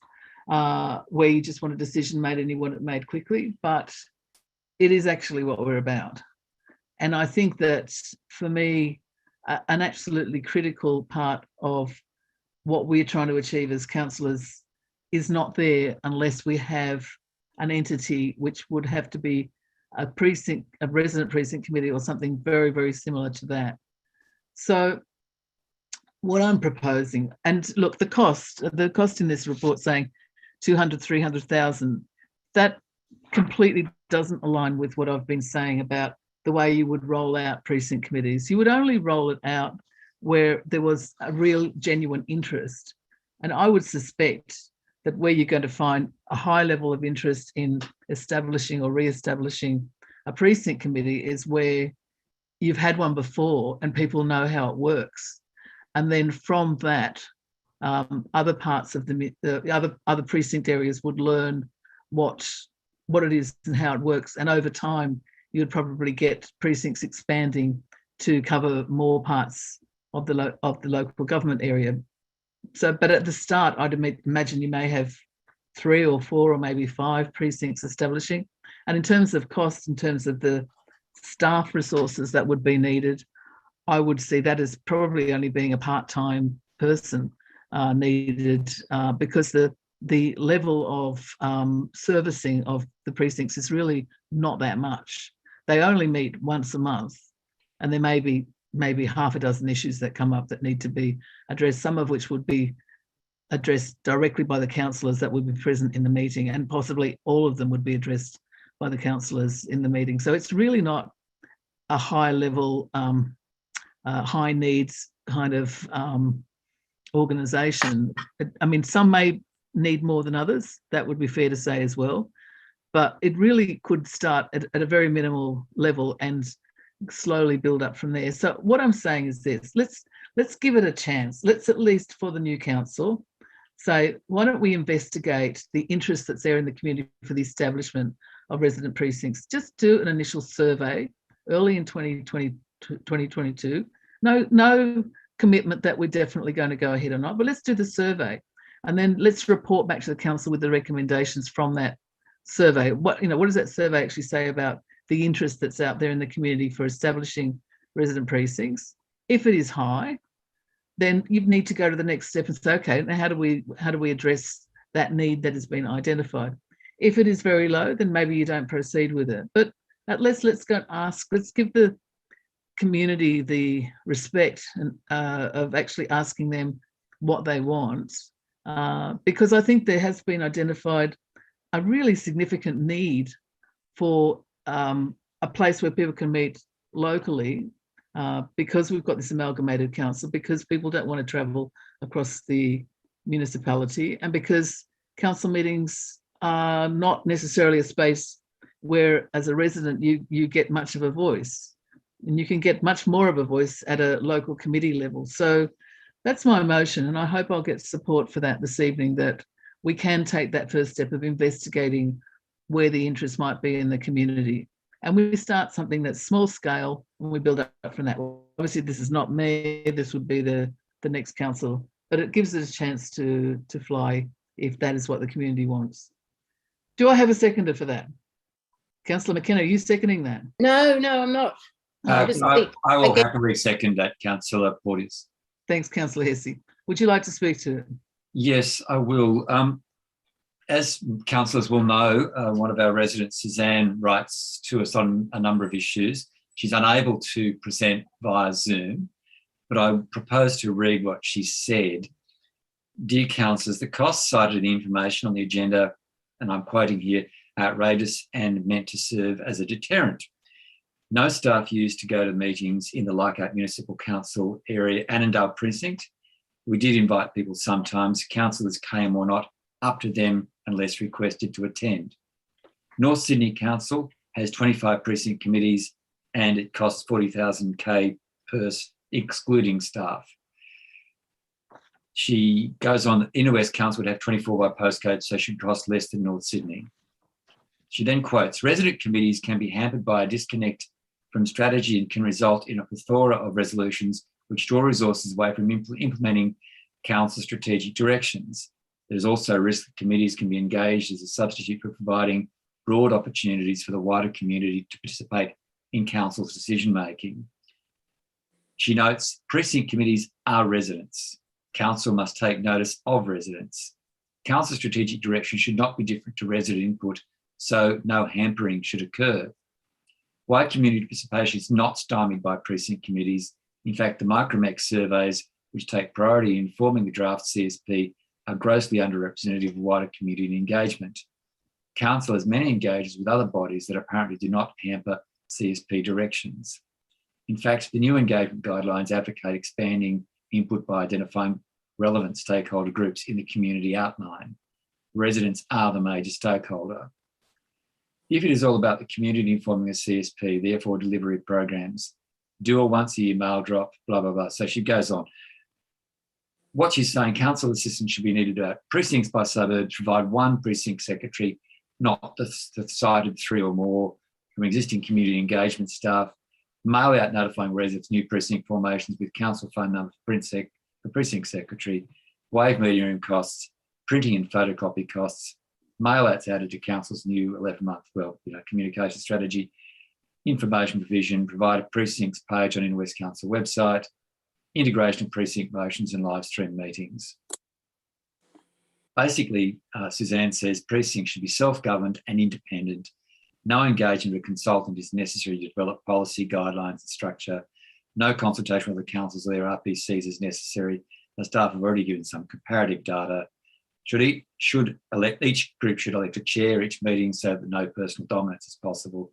where you just want a decision made and you want it made quickly, but it is actually what we're about. And I think that for me, an absolutely critical part of what we're trying to achieve as councillors is not there unless we have an entity which would have to be a resident precinct committee or something very, very similar to that. So what I'm proposing, and look, the cost in this report saying 200, 300,000, that completely doesn't align with what I've been saying about the way you would roll out precinct committees. You would only roll it out where there was a real genuine interest. And I would suspect that where you're going to find a high level of interest in establishing or re-establishing a precinct committee is where you've had one before and people know how it works. And then from that, other parts of the other precinct areas would learn what it is and how it works. And over time, you'd probably get precincts expanding to cover more parts of the local government area. So, but at the start, I'd imagine you may have 3 or 4 or maybe 5 precincts establishing. And in terms of cost, in terms of the staff resources that would be needed, I would see that as probably only being a part-time person needed because the level of servicing of the precincts is really not that much. They only meet once a month, and there may be maybe half a dozen issues that come up that need to be addressed, some of which would be addressed directly by the councillors that would be present in the meeting, and possibly all of them would be addressed by the councillors in the meeting. So it's really not a high level, high needs kind of organisation. I mean, some may need more than others, that would be fair to say as well, but it really could start at a very minimal level and slowly build up from there. So what I'm saying is this, let's give it a chance. Let's, at least for the new council, say, why don't we investigate the interest that's there in the community for the establishment of resident precincts? Just do an initial survey early in 2022. No commitment that we're definitely going to go ahead or not, but let's do the survey. And then let's report back to the council with the recommendations from that survey. What does that survey actually say about the interest that's out there in the community for establishing resident precincts? If it is high, then you need to go to the next step and say, okay, now how do we address that need that has been identified? If it is very low, then maybe you don't proceed with it. But let's go and ask. Let's give the community the respect of actually asking them what they want, because I think there has been identified a really significant need for a place where people can meet locally, because we've got this amalgamated council, because people don't want to travel across the municipality, and because council meetings are not necessarily a space where, as a resident, you get much of a voice, and you can get much more of a voice at a local committee level. So that's my motion, and I hope I'll get support for that this evening, that we can take that first step of investigating where the interest might be in the community. And we start something that's small scale and we build up from that. Obviously, this is not me, this would be the next council, but it gives it a chance to fly if that is what the community wants. Do I have a seconder for that? Councillor McKenna, are you seconding that? No, I'm not. I will happily second that, Councillor Porteous. Thanks, Councillor Hesse. Would you like to speak to it? Yes, I will. As councillors will know, one of our residents, Suzanne, writes to us on a number of issues. She's unable to present via Zoom, but I propose to read what she said. Dear councillors, the costs cited in the information on the agenda, and I'm quoting here, outrageous and meant to serve as a deterrent. No staff used to go to meetings in the Leichhardt Municipal Council area, Annandale Precinct. We did invite people sometimes. Councillors came or not, up to them unless requested to attend. North Sydney Council has 25 precinct committees and it costs 40,000 K per, excluding staff. She goes on, Inner West Council would have 24 by postcode, so should cost less than North Sydney. She then quotes, resident committees can be hampered by a disconnect from strategy and can result in a plethora of resolutions which draw resources away from implementing council strategic directions. There's also a risk that committees can be engaged as a substitute for providing broad opportunities for the wider community to participate in council's decision making. She notes, precinct committees are residents. Council must take notice of residents. Council strategic direction should not be different to resident input, so no hampering should occur. Wide community participation is not stymied by precinct committees. In fact, the Micromex surveys, which take priority in forming the draft CSP, are grossly underrepresented of wider community engagement. Council has many engagements with other bodies that apparently do not hamper CSP directions. In fact, the new engagement guidelines advocate expanding input by identifying relevant stakeholder groups in the community outline. Residents are the major stakeholder. If it is all about the community informing a CSP, therefore delivery programs, do a once a year mail drop, blah, blah, blah. So she goes on. What she's saying, council assistance should be needed at precincts by suburbs, provide one precinct secretary, not the cited 3 or more from existing community engagement staff, mail out notifying residents new precinct formations with council phone number for precinct secretary, waive meeting room costs, printing and photocopy costs, mail outs added to council's new 11-month, communication strategy, information provision, provide a precincts page on Inner West Council website, integration of precinct motions and live stream meetings. Basically, Suzanne says precincts should be self-governed and independent. No engagement of a consultant is necessary to develop policy, guidelines and structure. No consultation with the councils or their RPCs is necessary. The staff have already given some comparative data. Each group should elect a chair each meeting so that no personal dominance is possible.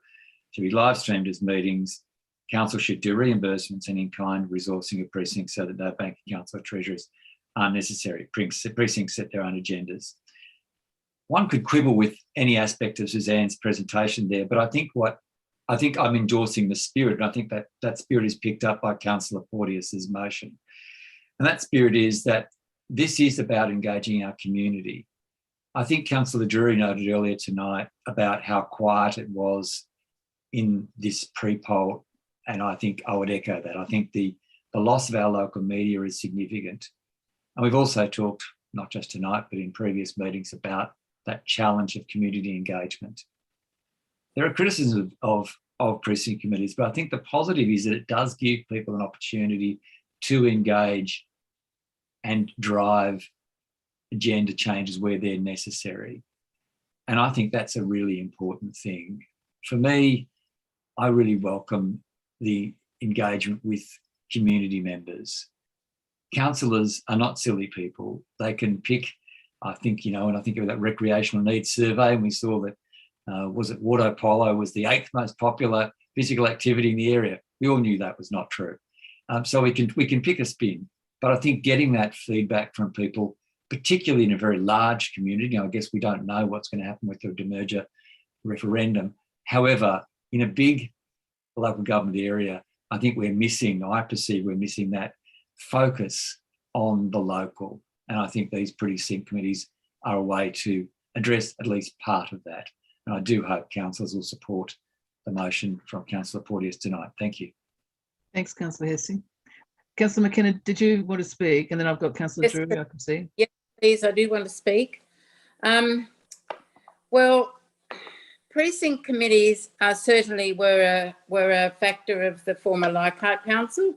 Should be live streamed as meetings. Council should do reimbursements and in-kind resourcing of precincts so that no bank accounts or treasurers are necessary. Precincts set their own agendas. One could quibble with any aspect of Suzanne's presentation there, but I think I'm endorsing the spirit, and I think that spirit is picked up by Councillor Porteous's motion. And that spirit is that this is about engaging our community. I think Councillor Drury noted earlier tonight about how quiet it was in this pre-poll, and I think I would echo that. I think the loss of our local media is significant. And we've also talked, not just tonight, but in previous meetings, about that challenge of community engagement. There are criticisms of precinct committees, but I think the positive is that it does give people an opportunity to engage and drive agenda changes where they're necessary. And I think that's a really important thing. For me, I really welcome the engagement with community members. Councillors are not silly people. They can pick, I think, when I think of that recreational needs survey, and we saw that, was it water polo was the 8th most popular physical activity in the area. We all knew that was not true. So we can pick a spin. But I think getting that feedback from people, particularly in a very large community, I guess we don't know what's going to happen with the demerger referendum. However, in a big local government area, I think I perceive we're missing that focus on the local. And I think these precinct committees are a way to address at least part of that. And I do hope councillors will support the motion from Councillor Porteous tonight. Thank you. Thanks, Councillor Hesse. Councillor McKenna, did you want to speak? And then I've got Councillor Drury, I can see. Yes, please, I do want to speak. Well, precinct committees certainly were a factor of the former Leichhardt Council.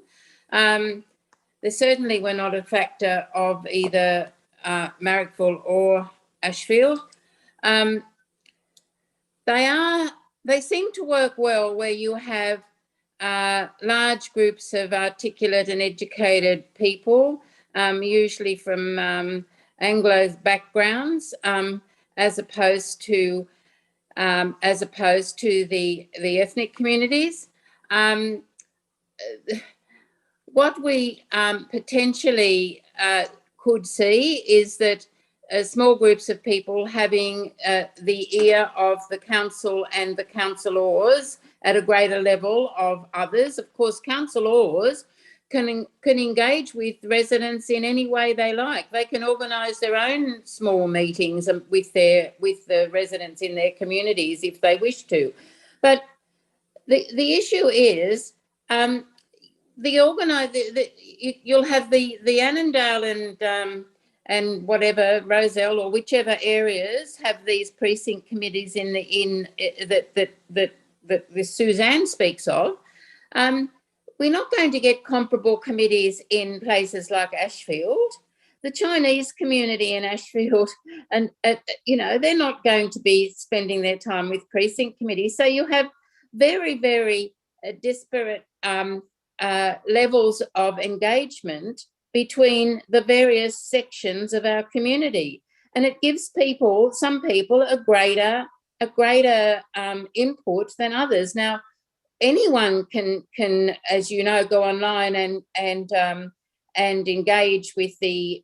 The They certainly were not a factor of either Marrickville or Ashfield. They seem to work well where you have large groups of articulate and educated people, usually from Anglo backgrounds, as opposed to the ethnic communities. What we potentially could see is that small groups of people having the ear of the council and the councillors at a greater level of others. Of course, councillors can engage with residents in any way they like. They can organise their own small meetings with the residents in their communities if they wish to. But the issue is you'll have the Annandale and whatever Roselle or whichever areas have these precinct committees that Suzanne speaks of. We're not going to get comparable committees in places like Ashfield. The Chinese community in Ashfield, and they're not going to be spending their time with precinct committees. So you have very, very disparate levels of engagement between the various sections of our community, and it gives some people a greater input than others. Now, anyone can, as you know, go online and engage with in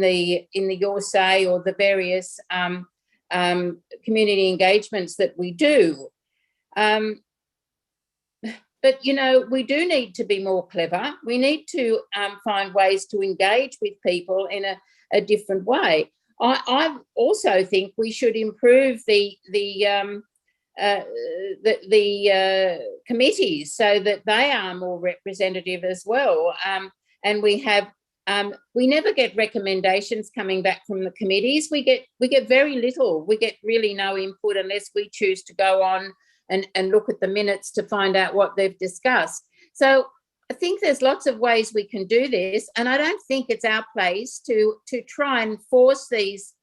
the Your Say or the various community engagements that we do. But, we do need to be more clever. We need to find ways to engage with people in a different way. I also think we should improve the committees so that they are more representative as well. And we never get recommendations coming back from the committees. We get very little. We get really no input unless we choose to go on and look at the minutes to find out what they've discussed. So I think there's lots of ways we can do this, and I don't think it's our place to try and force these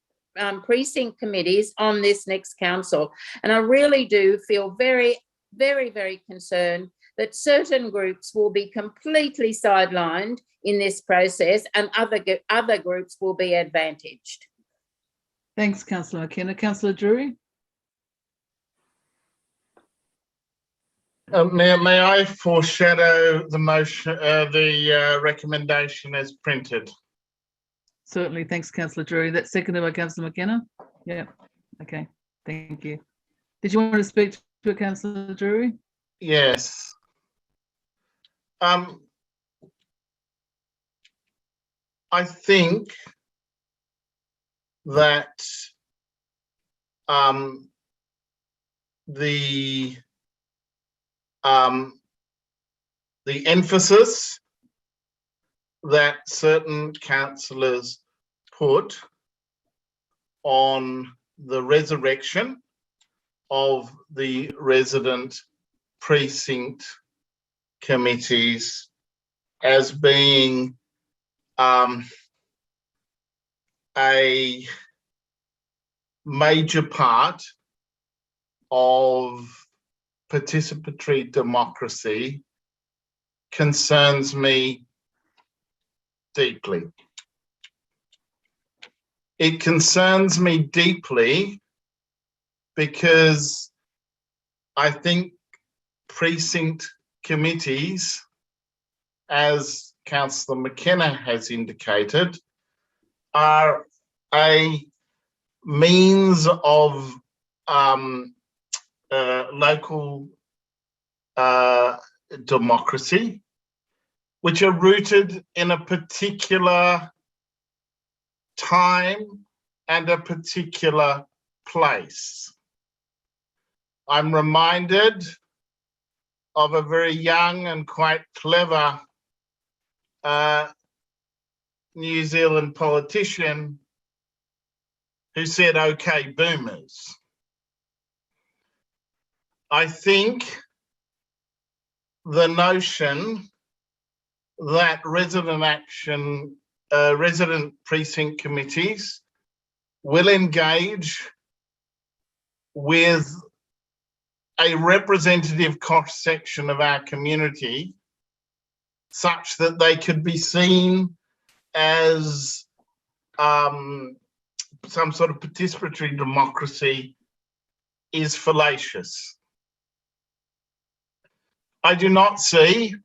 precinct committees on this next council. And I really do feel very, very, very concerned that certain groups will be completely sidelined in this process and other groups will be advantaged. Thanks, Councillor McKenna. Councillor Drury? May I foreshadow the motion, the recommendation as printed? Certainly. Thanks, Councillor Drury. That's seconded by Councillor McKenna. Yeah. Okay. Thank you. Did you want to speak to it, Councillor Drury? Yes. I think that the emphasis that certain councillors put on the resurrection of the resident precinct committees as being a major part of participatory democracy concerns me deeply. It concerns me deeply because I think precinct committees, as Councillor McKenna has indicated, are a means of local democracy, which are rooted in a particular time and a particular place. I'm reminded of a very young and quite clever New Zealand politician who said, "Okay, boomers." I think the notion that resident precinct committees will engage with a representative cross-section of our community such that they could be seen as some sort of participatory democracy is fallacious. I do not see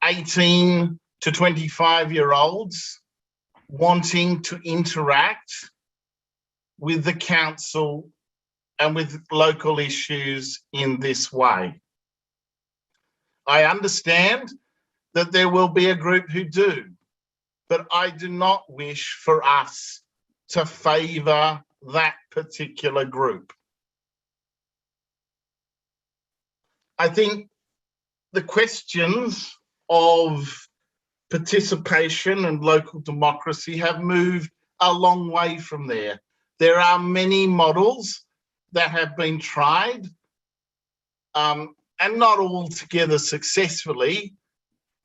18 to 25-year-olds wanting to interact with the council and with local issues in this way. I understand that there will be a group who do, but I do not wish for us to favour that particular group. I think the questions of participation and local democracy have moved a long way from there. There are many models that have been tried, and not altogether successfully,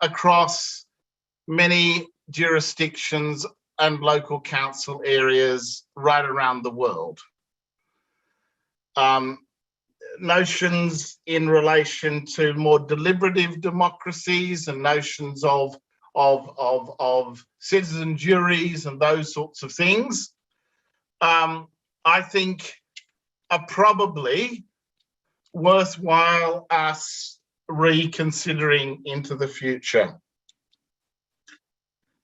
across many jurisdictions and local council areas right around the world. Notions in relation to more deliberative democracies and notions of citizen juries and those sorts of things, I think are probably worthwhile us reconsidering into the future.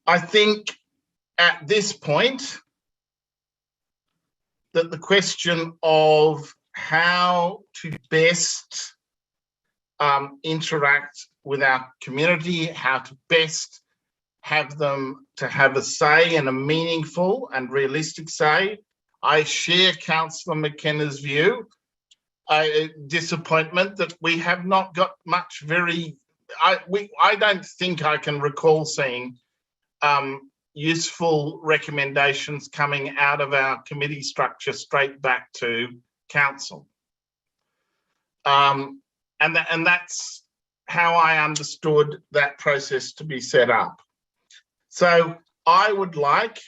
I think at this point that the question of how to best interact with our community, how to best have them to have a say and a meaningful and realistic say. I share Councillor McKenna's view, disappointment that we have not got much I don't think I can recall seeing useful recommendations coming out of our committee structure straight back to council. And that's how I understood that process to be set up. So I would like,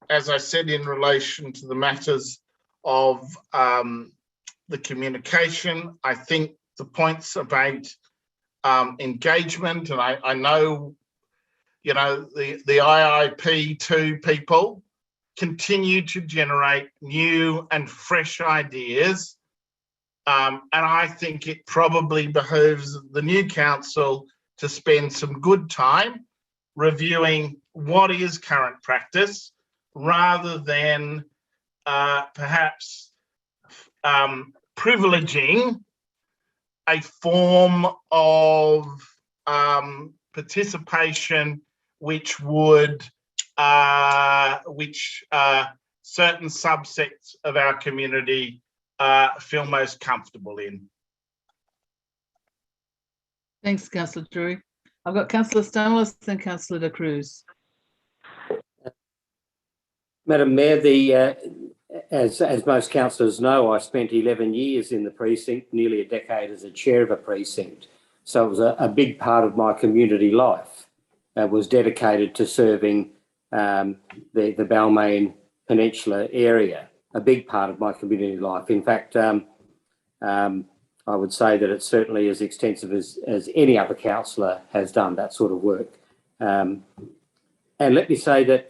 as I said, in relation to the matters of the communication, I think the points about engagement, and I know, you know, the IIP2 people continue to generate new and fresh ideas. And I think it probably behooves the new council to spend some good time reviewing what is current practice rather than perhaps privileging a form of participation which would certain subsets of our community feel most comfortable in. Thanks, Councillor Drury. I've got Councillor Stamoulis and Councillor De Cruz. Madam Mayor, as most councillors know, I spent 11 years in the precinct, nearly a decade as a chair of a precinct. So it was a big part of my community life that was dedicated to serving the Balmain Peninsula area, a big part of my community life. In fact, I would say that it's certainly as extensive as any other councillor has done that sort of work. And let me say that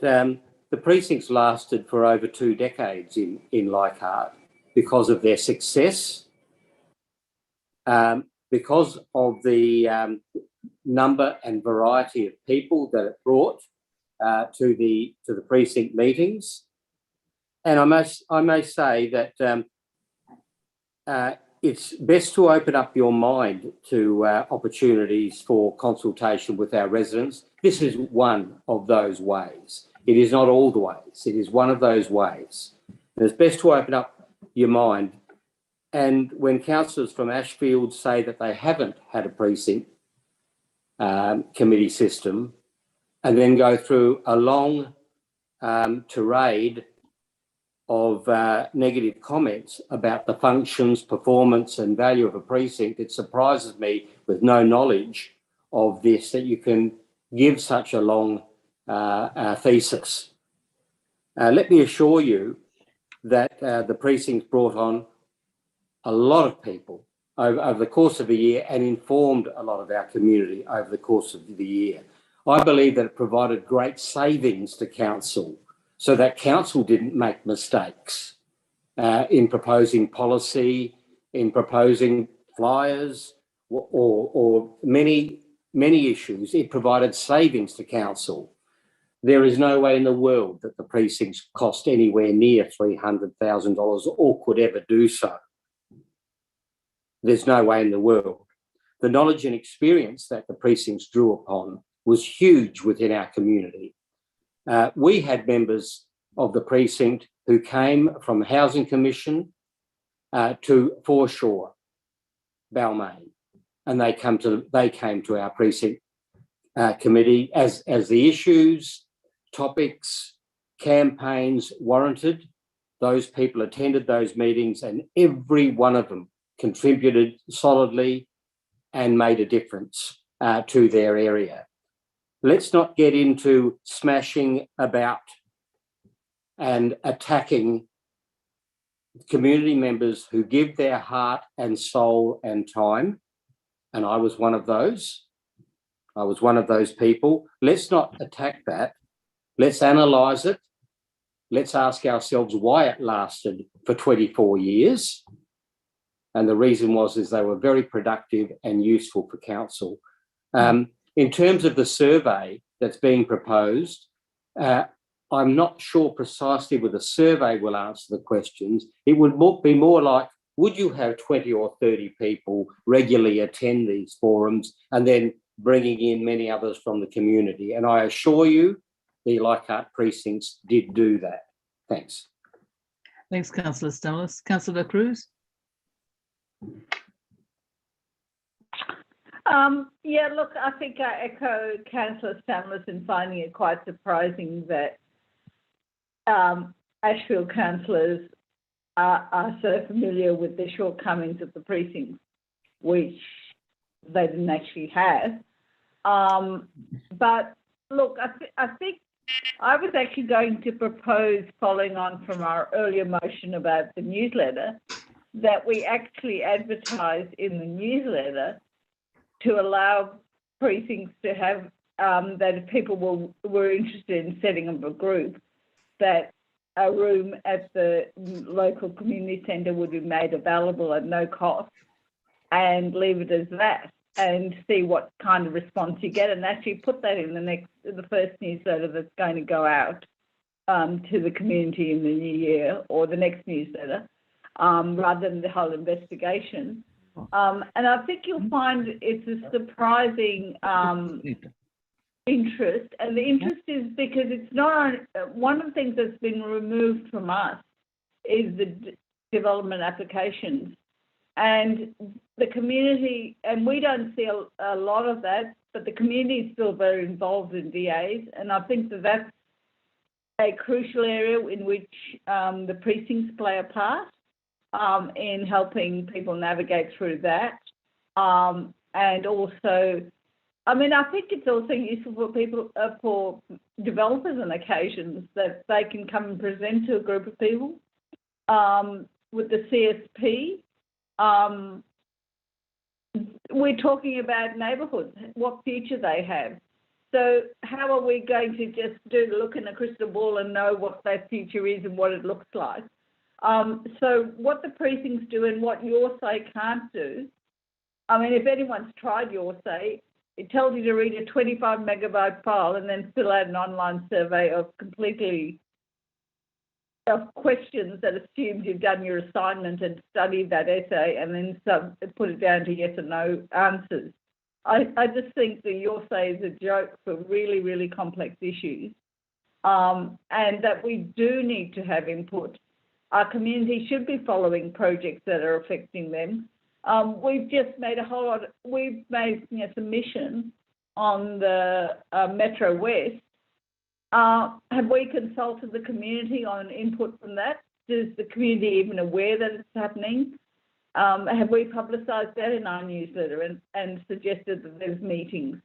the precincts lasted for over 2 decades in Leichhardt because of their success, because of the number and variety of people that it brought to the precinct meetings. And I may say that it's best to open up your mind to opportunities for consultation with our residents. This is one of those ways. It is not all the ways. It is one of those ways. And it's best to open up your mind. And when councillors from Ashfield say that they haven't had a precinct committee system and then go through a long tirade of negative comments about the functions, performance and value of a precinct, it surprises me, with no knowledge of this, that you can give such a long thesis. Let me assure you that the precinct brought on a lot of people over the course of a year and informed a lot of our community over the course of the year. I believe that it provided great savings to council, so that council didn't make mistakes in proposing policy, in proposing flyers, or many issues. It provided savings to council. There is no way in the world that the precincts cost anywhere near $300,000 or could ever do so. There's no way in the world. The knowledge and experience that the precincts drew upon was huge within our community. We had members of the precinct who came from Housing Commission to Foreshore, Balmain, and they came to our precinct committee as the issues, topics, campaigns warranted. Those people attended those meetings, and every one of them contributed solidly and made a difference to their area. Let's not get into smashing about and attacking community members who give their heart and soul and time. And I was one of those. I was one of those people. Let's not attack that. Let's analyse it. Let's ask ourselves why it lasted for 24 years. And the reason is they were very productive and useful for council. In terms of the survey that's being proposed, I'm not sure precisely whether the survey will answer the questions. It would be more like, would you have 20 or 30 people regularly attend these forums and then bringing in many others from the community? And I assure you, the Leichhardt precincts did do that. Thanks. Thanks, Councillor Stamlis. Councillor Cruz? Yeah, look, I think I echo Councillor Stamlis in finding it quite surprising that Ashfield councillors are so familiar with the shortcomings of the precincts, which they didn't actually have. But look, I think I was actually going to propose, following on from our earlier motion about the newsletter, that we actually advertise in the newsletter to allow precincts to have, that if people were interested in setting up a group, that a room at the local community centre would be made available at no cost, and leave it as that and see what kind of response you get, and actually put that in the first newsletter that's going to go out to the community in the new year, or the next newsletter, rather than the whole investigation. And I think you'll find it's a surprising interest, and the interest is because it's not one of the things that's been removed from us is the development applications, and the community, and we don't see a lot of that, but the community is still very involved in DAs, and I think that that's a crucial area in which the precincts play a part in helping people navigate through that, and also, I mean, I think it's also useful for people, for developers on occasions, that they can come and present to a group of people. With the CSP, we're talking about neighbourhoods, what future they have. So how are we going to just look in a crystal ball and know what that future is and what it looks like? So what the precincts do and what Your Say can't do, I mean, if anyone's tried Your Say, it tells you to read a 25 megabyte file and then fill out an online survey of questions that assumes you've done your assignment and studied that essay, and then put it down to yes or no answers. I just think that Your Say is a joke for really, really complex issues, and that we do need to have input. Our community should be following projects that are affecting them. We've just made we've made a submission on the Metro West. Have we consulted the community on input from that? is the community even aware that it's happening? Have we publicised that in our newsletter and suggested that there's meetings?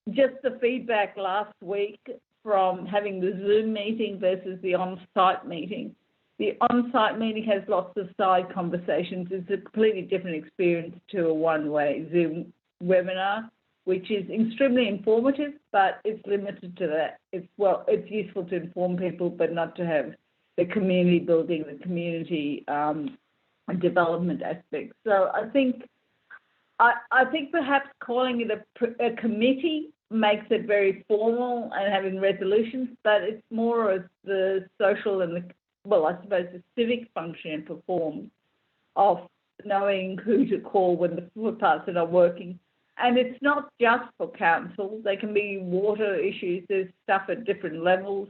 Just the feedback last week from having the Zoom meeting versus the on-site meeting. The on-site meeting has lots of side conversations. It's a completely different experience to a one-way Zoom webinar, which is extremely informative, but it's limited to that. It's useful to inform people, but not to have the community building, the community development aspect. So I think perhaps calling it a committee makes it very formal and having resolutions, but it's more of the social and I suppose the civic function performed of knowing who to call when the footpaths are not working. And it's not just for council. They can be water issues. There's stuff at different levels.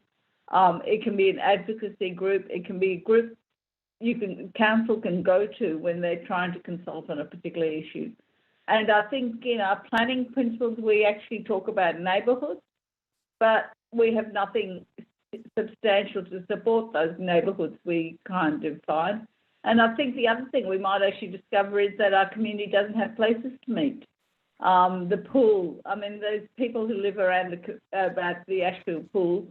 It can be an advocacy group. It can be a group council can go to when they're trying to consult on a particular issue. And I think in our planning principles, we actually talk about neighbourhoods, but we have nothing substantial to support those neighbourhoods we kind of find. And I think the other thing we might actually discover is that our community doesn't have places to meet. The pool, I mean, there's people who live around about the Ashfield pool.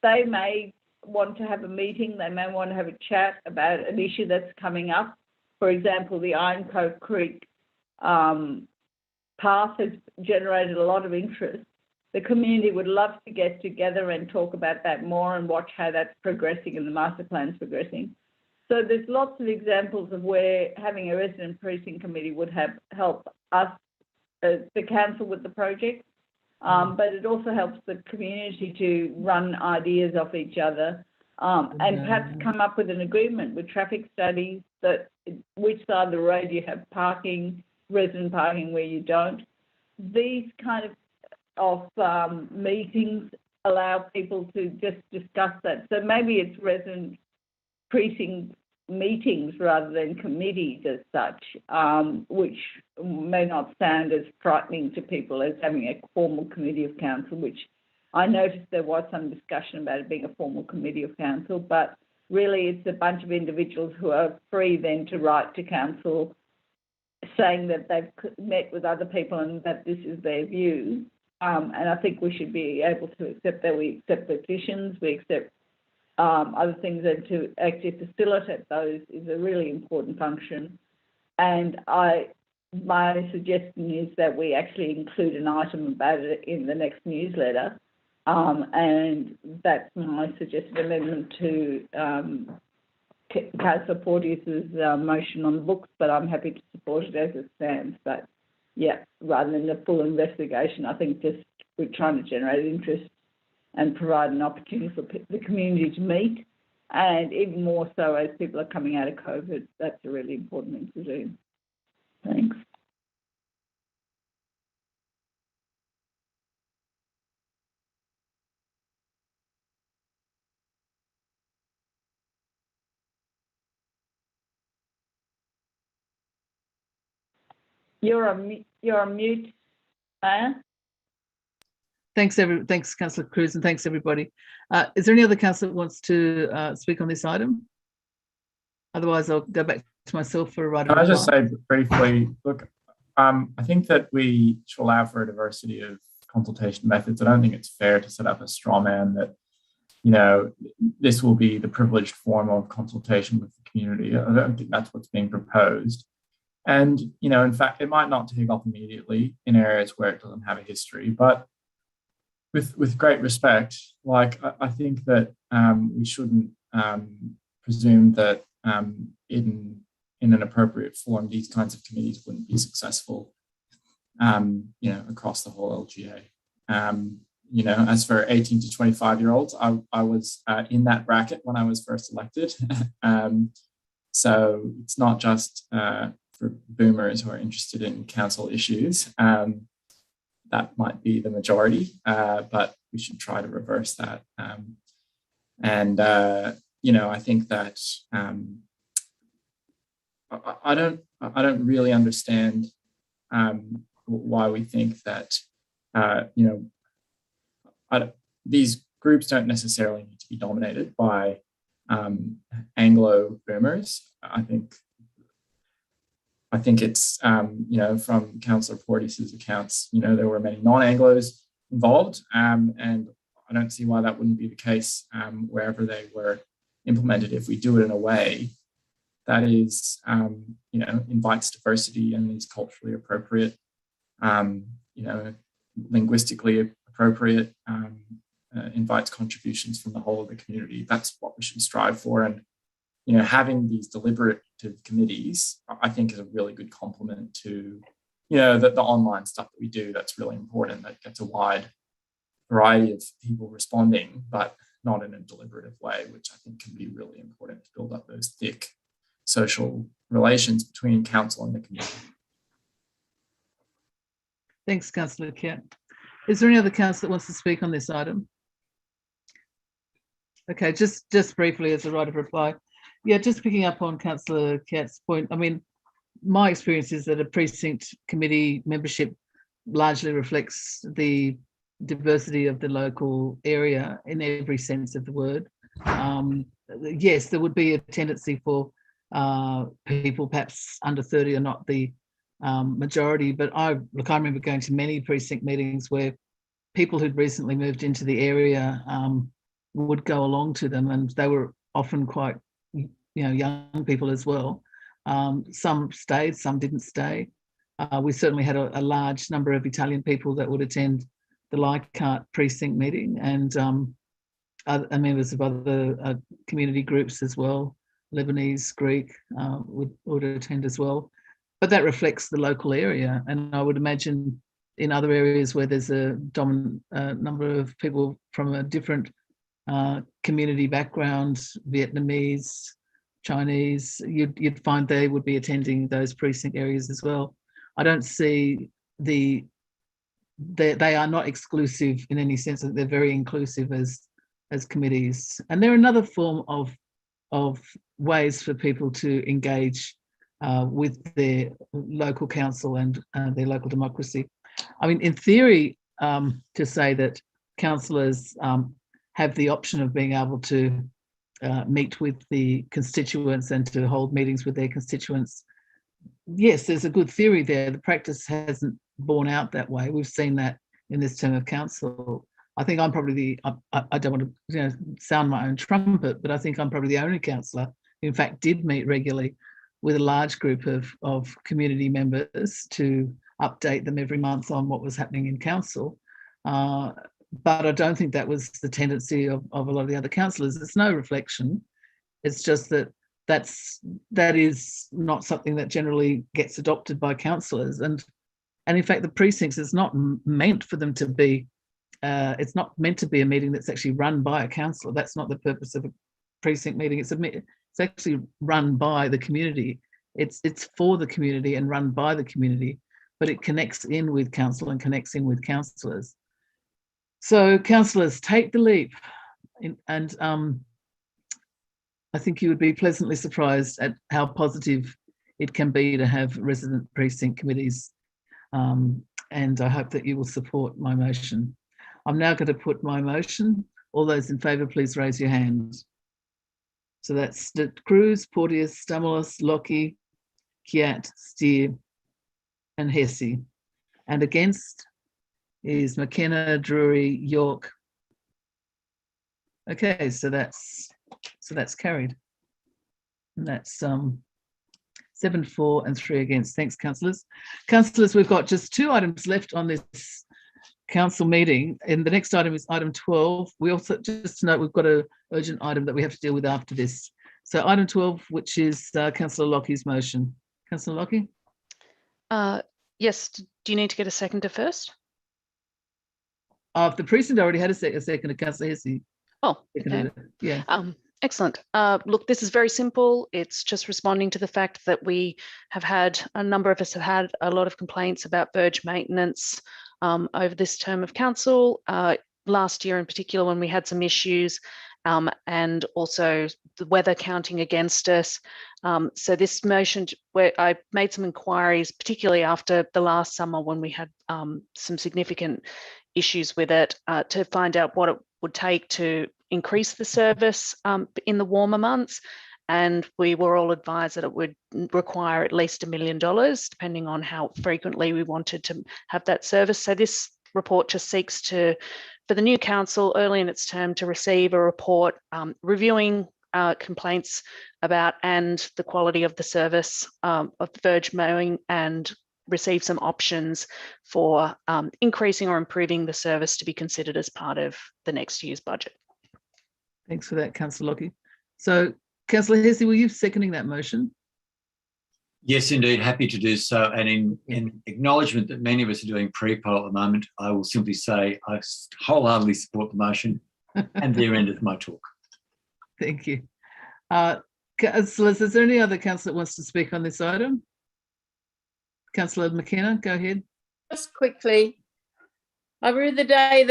They may want to have a meeting. They may want to have a chat about an issue that's coming up. For example, the Iron Cove Creek path has generated a lot of interest. The community would love to get together and talk about that more and watch how that's progressing and the master plan's progressing. So there's lots of examples of where having a resident precinct committee would help us, the council, with the project, but it also helps the community to run ideas off each other and perhaps come up with an agreement with traffic studies that which side of the road you have parking, resident parking, where you don't. These kind of meetings allow people to just discuss that. So maybe it's resident precinct meetings rather than committees as such, which may not sound as frightening to people as having a formal committee of council, which I noticed there was some discussion about it being a formal committee of council, but really it's a bunch of individuals who are free then to write to council saying that they've met with other people and that this is their view. And I think we should be able to accept that. We accept petitions, we accept other things, and to actually facilitate those is a really important function. And my suggestion is that we actually include an item about it in the next newsletter. And that's my suggested amendment to Councillor Porteous's motion on the books, but I'm happy to support it as it stands. But yeah, rather than the full investigation, I think just we're trying to generate interest and provide an opportunity for the community to meet. And even more so as people are coming out of COVID, that's a really important thing to do. Thanks. You're on mute, Maya. Thanks, Councillor Cruz, and thanks everybody. Is there any other councillor that wants to speak on this item? Otherwise, I'll go back to myself for a right of reply. Can I just say briefly, look, I think that we should allow for a diversity of consultation methods. I don't think it's fair to set up a straw man that, you know, this will be the privileged form of consultation with the community. I don't think that's what's being proposed. And, you know, in fact, it might not take off immediately in areas where it doesn't have a history, but with great respect, like, I think that we shouldn't presume that in an appropriate form, these kinds of committees wouldn't be successful, you know, across the whole LGA. You know, as for 18 to 25-year-olds, I was in that bracket when I was first elected. So it's not just for boomers who are interested in council issues. That might be the majority, but we should try to reverse that. You know, I think that I don't really understand why we think that you know, these groups don't necessarily need to be dominated by Anglo boomers. I think it's, from Councillor Porteous's accounts, there were many non-Anglos involved, and I don't see why that wouldn't be the case wherever they were implemented, if we do it in a way that is, invites diversity and is culturally appropriate, linguistically appropriate, invites contributions from the whole of the community. That's what we should strive for. And, having these deliberative committees, I think, is a really good complement to, the online stuff that we do. That's really important. That gets a wide variety of people responding, but not in a deliberative way, which I think can be really important to build up those thick social relations between council and the community. Thanks, Councillor Kett. Is there any other councillor that wants to speak on this item? Okay, just briefly as a right of reply. Yeah, just picking up on Councillor Kett's point. I mean, my experience is that a precinct committee membership largely reflects the diversity of the local area in every sense of the word. Yes, there would be a tendency for people perhaps under 30 are not the majority, but I remember going to many precinct meetings where people who'd recently moved into the area would go along to them, and they were often quite young people as well. Some stayed, some didn't stay. We certainly had a large number of Italian people that would attend the Leichhardt precinct meeting, and other members of other community groups as well, Lebanese, Greek, would attend as well. But that reflects the local area, and I would imagine in other areas where there's a dominant number of people from a different community background, Vietnamese, Chinese, you'd find they would be attending those precinct areas as well. I don't see they are not exclusive in any sense, that they're very inclusive as committees, and they're another form of ways for people to engage with their local council and their local democracy. I mean, in theory, to say that councillors have the option of being able to meet with the constituents and to hold meetings with their constituents, yes, there's a good theory there. The practice hasn't borne out that way. We've seen that in this term of council. I think I'm probably I don't want to sound my own trumpet, but I think I'm probably the only councillor who in fact did meet regularly with a large group of community members to update them every month on what was happening in council. But I don't think that was the tendency of a lot of the other councillors. It's no reflection. It's just that is not something that generally gets adopted by councillors. And in fact, the precincts is not meant for them to be, it's not meant to be a meeting that's actually run by a councillor. That's not the purpose of a precinct meeting. It's actually run by the community. It's for the community and run by the community, but it connects in with council and connects in with councillors. So councillors, take the leap, and I think you would be pleasantly surprised at how positive it can be to have resident precinct committees, and I hope that you will support my motion. I'm now going to put my motion. All those in favour, please raise your hand. So that's Cruz, Porteous, Stamoulis, Lockie, Kiat, Steer, and Hesse. And against is McKenna, Drury, York. Okay, so that's carried. And that's 7 for and 3 against. Thanks, councillors. Councillors, we've got just 2 items left on this council meeting, and the next item is item 12. We also, just to note, we've got an urgent item that we have to deal with after this. So item 12, which is Councillor Lockie's motion. Councillor Lockie? Yes, do you need to get a seconder first? The precinct already had a second, Councillor Hesse. Oh, okay. Yeah. Excellent. Look, this is very simple. It's just responding to the fact that we have had, a number of us have had a lot of complaints about Verge maintenance over this term of council. Last year in particular, when we had some issues, and also the weather counting against us. So this motion, where I made some inquiries, particularly after the last summer when we had some significant issues with it, to find out what it would take to increase the service in the warmer months. And we were all advised that it would require at least $1 million, depending on how frequently we wanted to have that service. So this report just seeks for the new council early in its term to receive a report reviewing complaints about and the quality of the service of Verge mowing, and receive some options for increasing or improving the service to be considered as part of the next year's budget. Thanks for that, Councillor Lockie. So, Councillor Hesse, were you seconding that motion? Yes, indeed, happy to do so. And in acknowledgement that many of us are doing pre-poll at the moment, I will simply say I wholeheartedly support the motion, and there endeth my talk. Thank you. Councillors, is there any other councillor that wants to speak on this item? Councillor McKenna, go ahead. Just quickly, I remember the day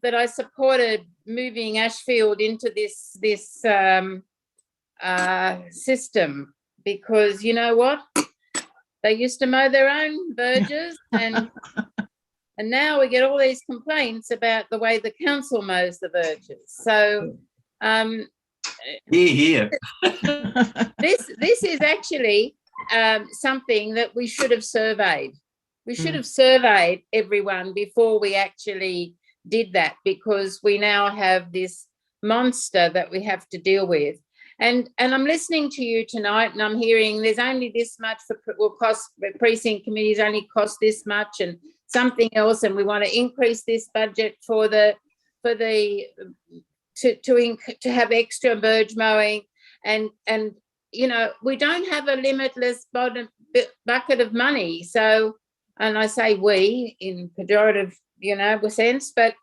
that I supported moving Ashfield into this system, because you know what, they used to mow their own verges, and now we get all these complaints about the way the council mows the verges. So Here. this is actually something that we should have surveyed. We should have surveyed everyone before we actually did that, because we now have this monster that we have to deal with. And I'm listening to you tonight, and I'm hearing there's only this much will cost, precinct committees only cost this much, and something else, and we want to increase this budget to have extra verge mowing, and you know, we don't have a limitless bucket of money. So, and I say we in pejorative, you know, sense, but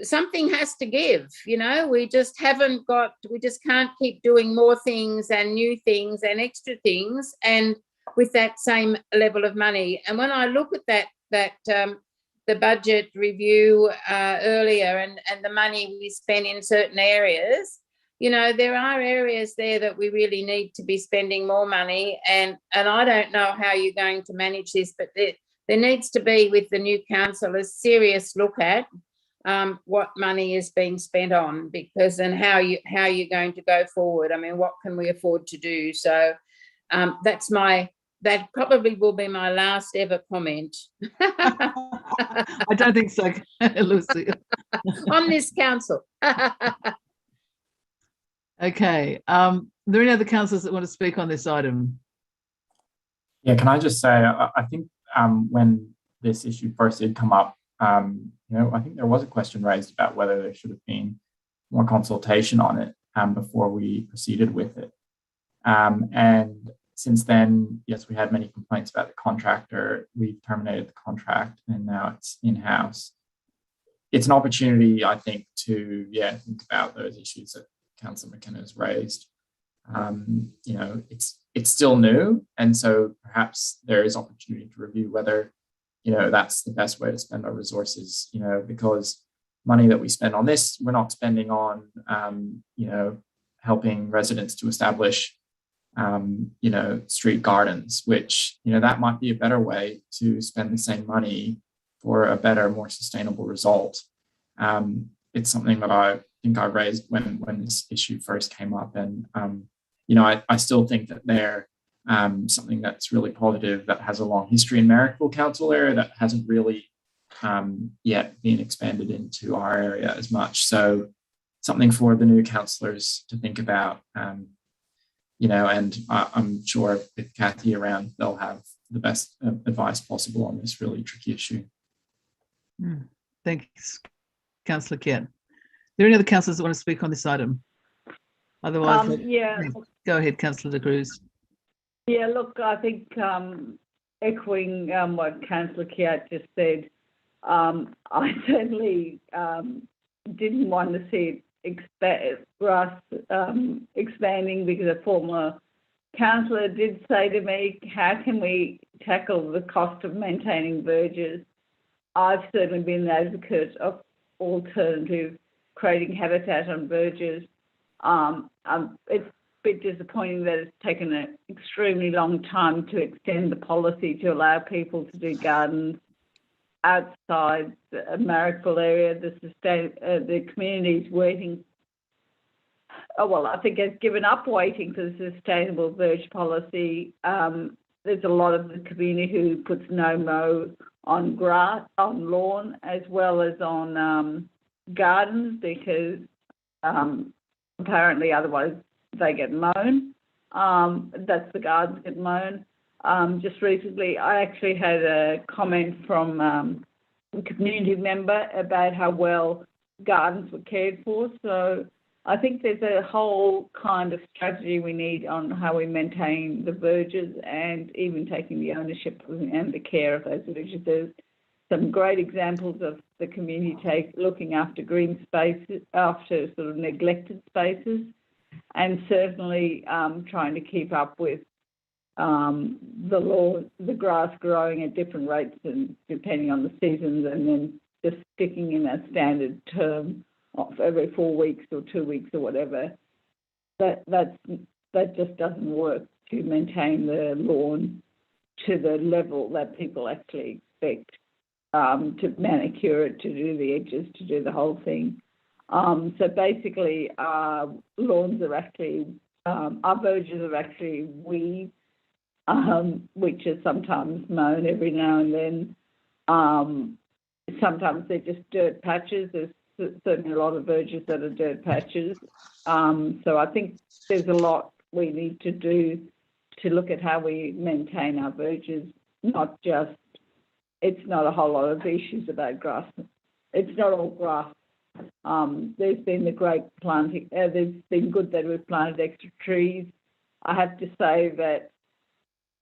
something has to give, you know. We just can't keep doing more things and new things and extra things and with that same level of money. And when I look at the budget review earlier and the money we spend in certain areas, you know, there are areas there that we really need to be spending more money, and I don't know how you're going to manage this, but there needs to be, with the new council, a serious look at what money is being spent on, because and how you're going to go forward. I mean, what can we afford to do? So that probably will be my last ever comment. I don't think so, Lucy. On this council. Okay. Are there any other councillors that want to speak on this item? Yeah, can I just say, I think when this issue first did come up, you know, I think there was a question raised about whether there should have been more consultation on it before we proceeded with it. And since then, yes, we had many complaints about the contractor. We terminated the contract, and now it's in-house. It's an opportunity, I think, to think about those issues that Councillor McKenna has raised. You know, it's still new, and so perhaps there is opportunity to review whether, you know, that's the best way to spend our resources. You know, because money that we spend on this, we're not spending on, you know, helping residents to establish, you know, street gardens, which, you know, that might be a better way to spend the same money for a better, more sustainable result. It's something that I think I raised when this issue first came up, and you know, I still think that they're something that's really positive, that has a long history in Marrickville Council area, that hasn't really yet been expanded into our area as much. So something for the new councillors to think about. You know, and I'm sure with Kathy around, they'll have the best advice possible on this really tricky issue. Thanks, Councillor Kiat. Are there any other councillors that want to speak on this item? Otherwise, go ahead, Councillor De Cruz. Yeah, look, I think echoing what Councillor Kiat just said, I certainly didn't want to see it expanding, because a former councillor did say to me, how can we tackle the cost of maintaining verges? I've certainly been an advocate of alternative creating habitat on verges. It's a bit disappointing that it's taken an extremely long time to extend the policy to allow people to do gardens outside the Marrickville area, the community's waiting. Oh, well, I think has given up waiting for the sustainable verge policy. There's a lot of the community who puts no mow on grass, on lawn, as well as on gardens, because apparently otherwise they get mown. That's the gardens get mown. Just recently, I actually had a comment from a community member about how well gardens were cared for. So I think there's a whole kind of strategy we need on how we maintain the verges and even taking the ownership and the care of those verges. There's some great examples of the community looking after green spaces, after sort of neglected spaces, and certainly trying to keep up with the grass growing at different rates and depending on the seasons, and then just sticking in a standard term of every 4 weeks or 2 weeks or whatever. That just doesn't work to maintain the lawn to the level that people actually expect, to manicure it, to do the edges, to do the whole thing. So basically, our lawns are actually, our verges are actually weeds, which are sometimes mown every now and then. Sometimes they're just dirt patches. There's certainly a lot of verges that are dirt patches. So I think there's a lot we need to do to look at how we maintain our verges, not just, it's not a whole lot of issues about grass. It's not all grass. There's been the great planting, there's been good that we've planted extra trees. I have to say that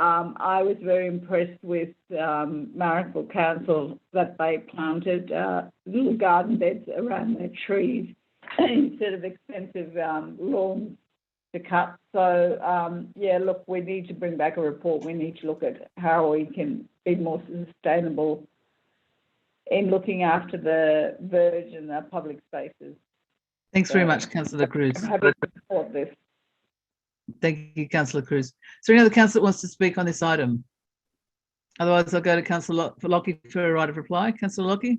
I was very impressed with Marrickville Council that they planted little garden beds around their trees instead of expensive lawns to cut. So, yeah, look, we need to bring back a report. We need to look at how we can be more sustainable in looking after the verge and the public spaces. Thanks very much, Councillor Cruz. I'm happy to support this. Thank you, Councillor Cruz. Is there any other councillor that wants to speak on this item? Otherwise, I'll go to Councillor Lockie for a right of reply. Councillor Lockie?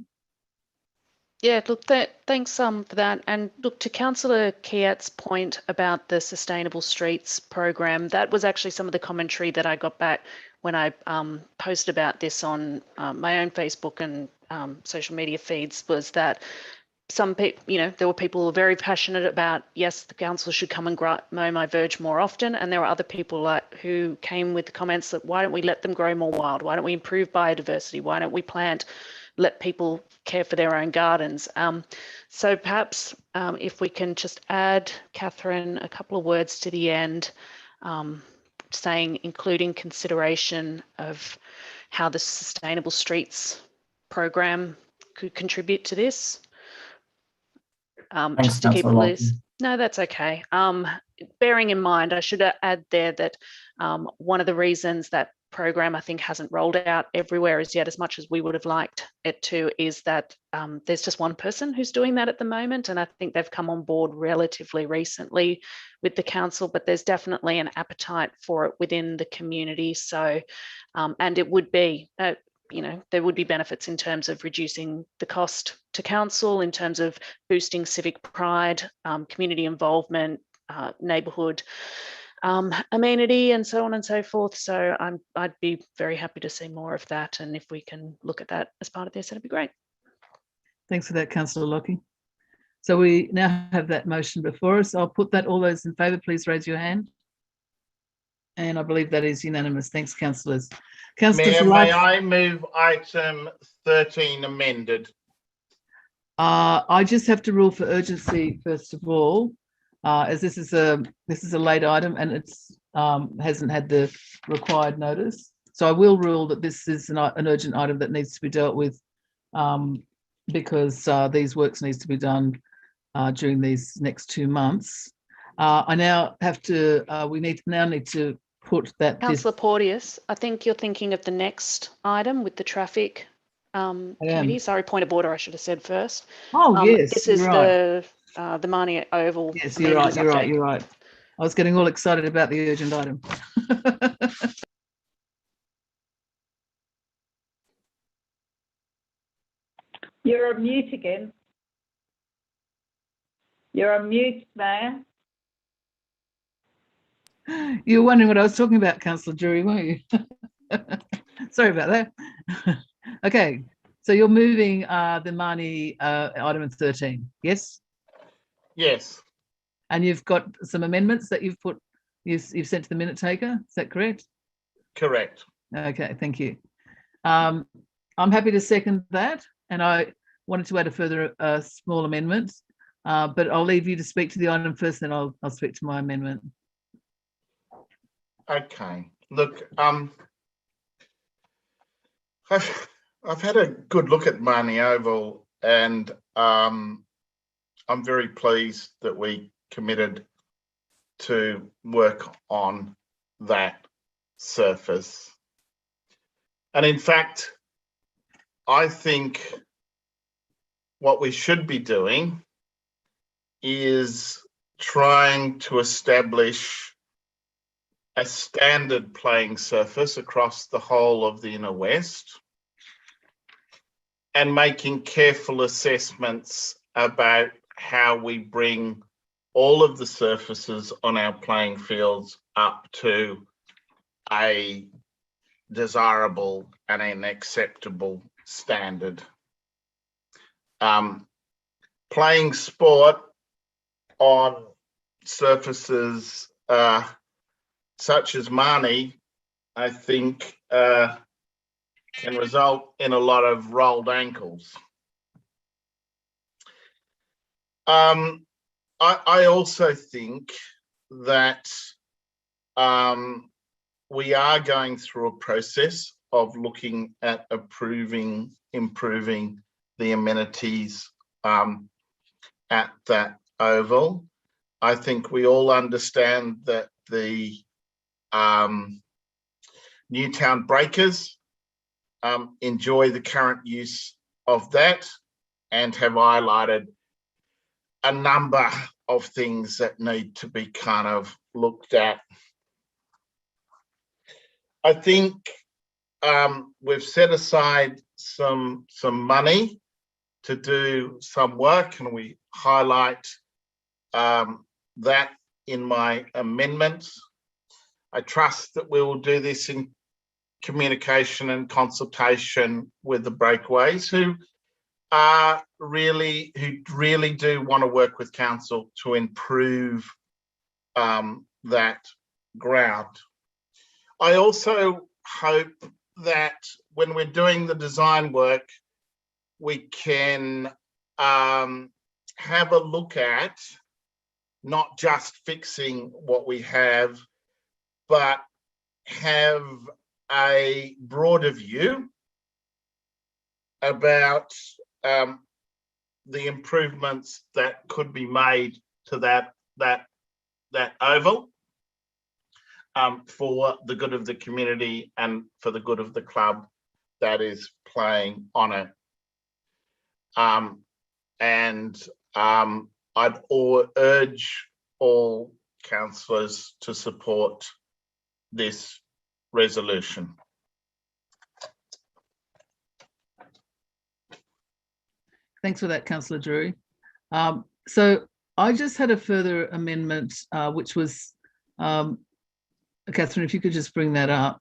Yeah, look, thanks for that. And look, to Councillor Kiat's point about the Sustainable Streets program, that was actually some of the commentary that I got back when I posted about this on my own Facebook and social media feeds, was that some people, there were people who were very passionate about, yes, the council should come and mow my verge more often. And there were other people who came with the comments that, why don't we let them grow more wild? Why don't we improve biodiversity? Why don't we let people care for their own gardens? So perhaps if we can just add, Catherine, a couple of words to the end, saying including consideration of how the Sustainable Streets program could contribute to this. Thanks, Just to keep it Councillor loose. No, that's okay. Bearing in mind, I should add there that one of the reasons that program I think hasn't rolled out everywhere as yet as much as we would have liked it to is that there's just one person who's doing that at the moment, and I think they've come on board relatively recently with the council, but there's definitely an appetite for it within the community. So, and it would be there would be benefits in terms of reducing the cost to council, in terms of boosting civic pride, community involvement, neighbourhood amenity, and so on and so forth. So I'd be very happy to see more of that, and if we can look at that as part of this, that'd be great. Thanks for that, Councillor Lockie. So we now have that motion before us. I'll put that. All those in favour, please raise your hand. And I believe that is unanimous. Thanks, councillors. Mayor, may I move item 13 amended? I just have to rule for urgency first of all, as this is a late item and it's hasn't had the required notice. So I will rule that this is an urgent item that needs to be dealt with because these works needs to be done during these next 2 months. I now have to. We need to put that. Councillor Porteous, I think you're thinking of the next item with the traffic committee. Sorry, point of order, I should have said first. Oh, yes. This is the Mahoney Oval. Yes, you're right. I was getting all excited about the urgent item. You're on mute again. You're on mute, Mayor. You were wondering what I was talking about, Councillor Drury, weren't you? Sorry about that. Okay, so you're moving the Mahoney item 13, yes? Yes, And you've got some amendments that you've sent to the minute taker, is that correct? correct. Okay, thank you. I'm happy to second that, and I wanted to add a further small amendment, but I'll leave you to speak to the item first, then I'll speak to my amendment. Okay. Look, I've had a good look at Mahoney Oval, and I'm very pleased that we committed to work on that surface. And in fact, I think what we should be doing is trying to establish a standard playing surface across the whole of the inner west and making careful assessments about how we bring all of the surfaces on our playing fields up to a desirable and an acceptable standard. Playing sport on surfaces such as Mahoney, I think, can result in a lot of rolled ankles. I also think that we are going through a process of looking at improving the amenities at that oval. I think we all understand that the Newtown Breakers enjoy the current use of that and have highlighted a number of things that need to be kind of looked at. I think we've set aside some money to do some work, and we highlight that in my amendments. I trust that we will do this in communication and consultation with the breakaways who really do want to work with council to improve that ground. I also hope that when we're doing the design work, we can have a look at not just fixing what we have, but have a broader view about the improvements that could be made to that oval for the good of the community and for the good of the club that is playing on it. I'd urge all councillors to support this resolution. Thanks for that, Councillor Drury. So I just had a further amendment, which was, Catherine, if you could just bring that up.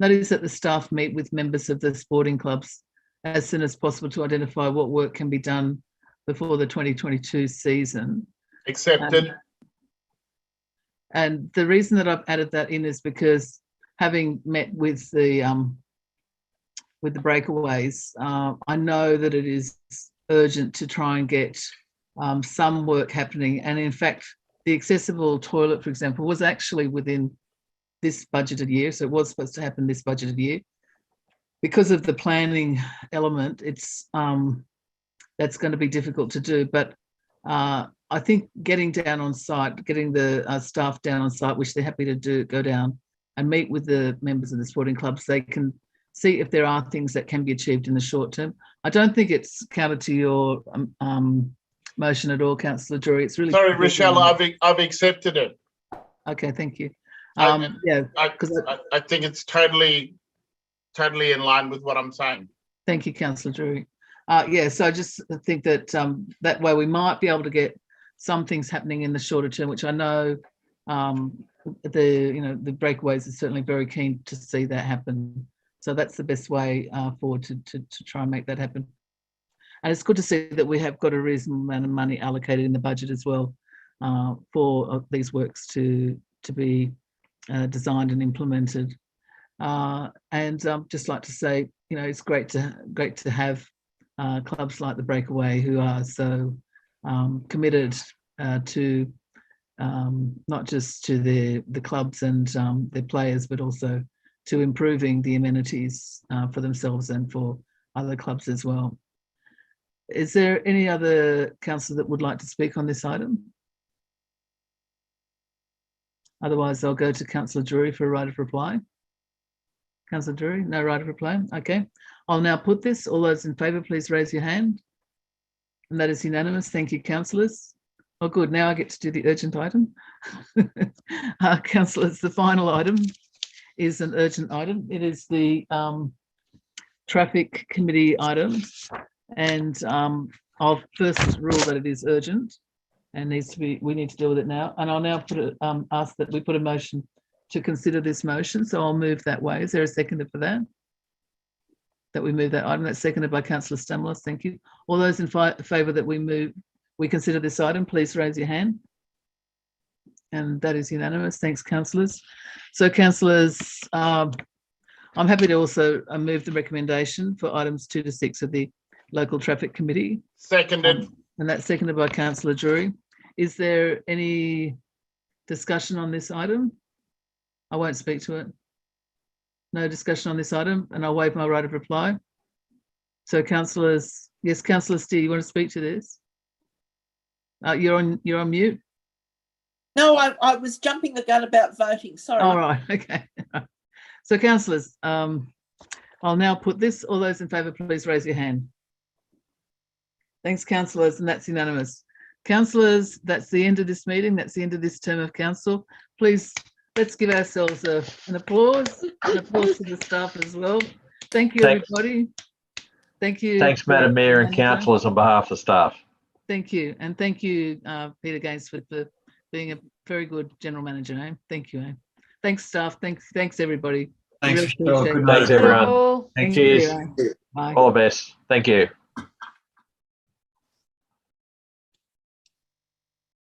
That is that the staff meet with members of the sporting clubs as soon as possible to identify what work can be done before the 2022 season. Accepted. And the reason that I've added that in is because having met with the breakaways, I know that it is urgent to try and get some work happening. And in fact, the accessible toilet, for example, was actually within this budgeted year. So it was supposed to happen this budgeted year. Because of the planning element, it's that's going to be difficult to do. But I think getting down on site, getting the staff down on site, which they're happy to do, go down and meet with the members of the sporting clubs, they can see if there are things that can be achieved in the short term. I don't think it's counter to your motion at all, Councillor Drury. It's really sorry, Rochelle. I've accepted it. Okay, thank you. Yeah, because I think it's totally in line with what I'm saying. Thank you, Councillor Drury. Yeah, so I just think that that way we might be able to get some things happening in the shorter term, which I know the breakaways are certainly very keen to see that happen. So that's the best way forward to try and make that happen. And it's good to see that we have got a reasonable amount of money allocated in the budget as well for these works to be designed and implemented. And just like to say, it's great to have clubs like the Breakaway who are so committed to not just to the clubs and their players, but also to improving the amenities for themselves and for other clubs as well. Is there any other councillor that would like to speak on this item? Otherwise, I'll go to Councillor Drury for a right of reply. Councillor Drury, no right of reply. Okay. I'll now put this. All those in favour, please raise your hand. And that is unanimous. Thank you, councillors. Oh, good. Now I get to do the urgent item. Councillors, the final item is an urgent item. It is the traffic committee item. And I'll first rule that it is urgent and we need to deal with it now. And I'll now ask that we put a motion to consider this motion. So I'll move that way. Is there a seconder for that? That we move that item. That's seconded by Councillor Stamoulis. Thank you. All those in favour that we consider this item, please raise your hand. And that is unanimous. Thanks, councillors. So councillors, I'm happy to also move the recommendation for items 2 to 6 of the Local Traffic Committee. Seconded. And that's seconded by Councillor Drury. Is there any discussion on this item? I won't speak to it. No discussion on this item, and I'll waive my right of reply. So councillors, yes, Councillor Steer, you want to speak to this? You're on mute. No, I was jumping the gun about voting. Sorry. All right. Okay. So councillors, I'll now put this. All those in favour, please raise your hand. Thanks, councillors, and that's unanimous. Councillors, that's the end of this meeting. That's the end of this term of council. Please, let's give ourselves an applause. An applause to the staff as well. Thank you, everybody. Thank you. Thanks, Madam Mayor and councillors on behalf of the staff. Thank you. And thank you, Peter Gainsford, for being a very good general manager. Eh? Thank you. Eh? Thanks, staff. Thanks, everybody. Thanks, really everyone. Cheers. Bye. All the best. Thank you.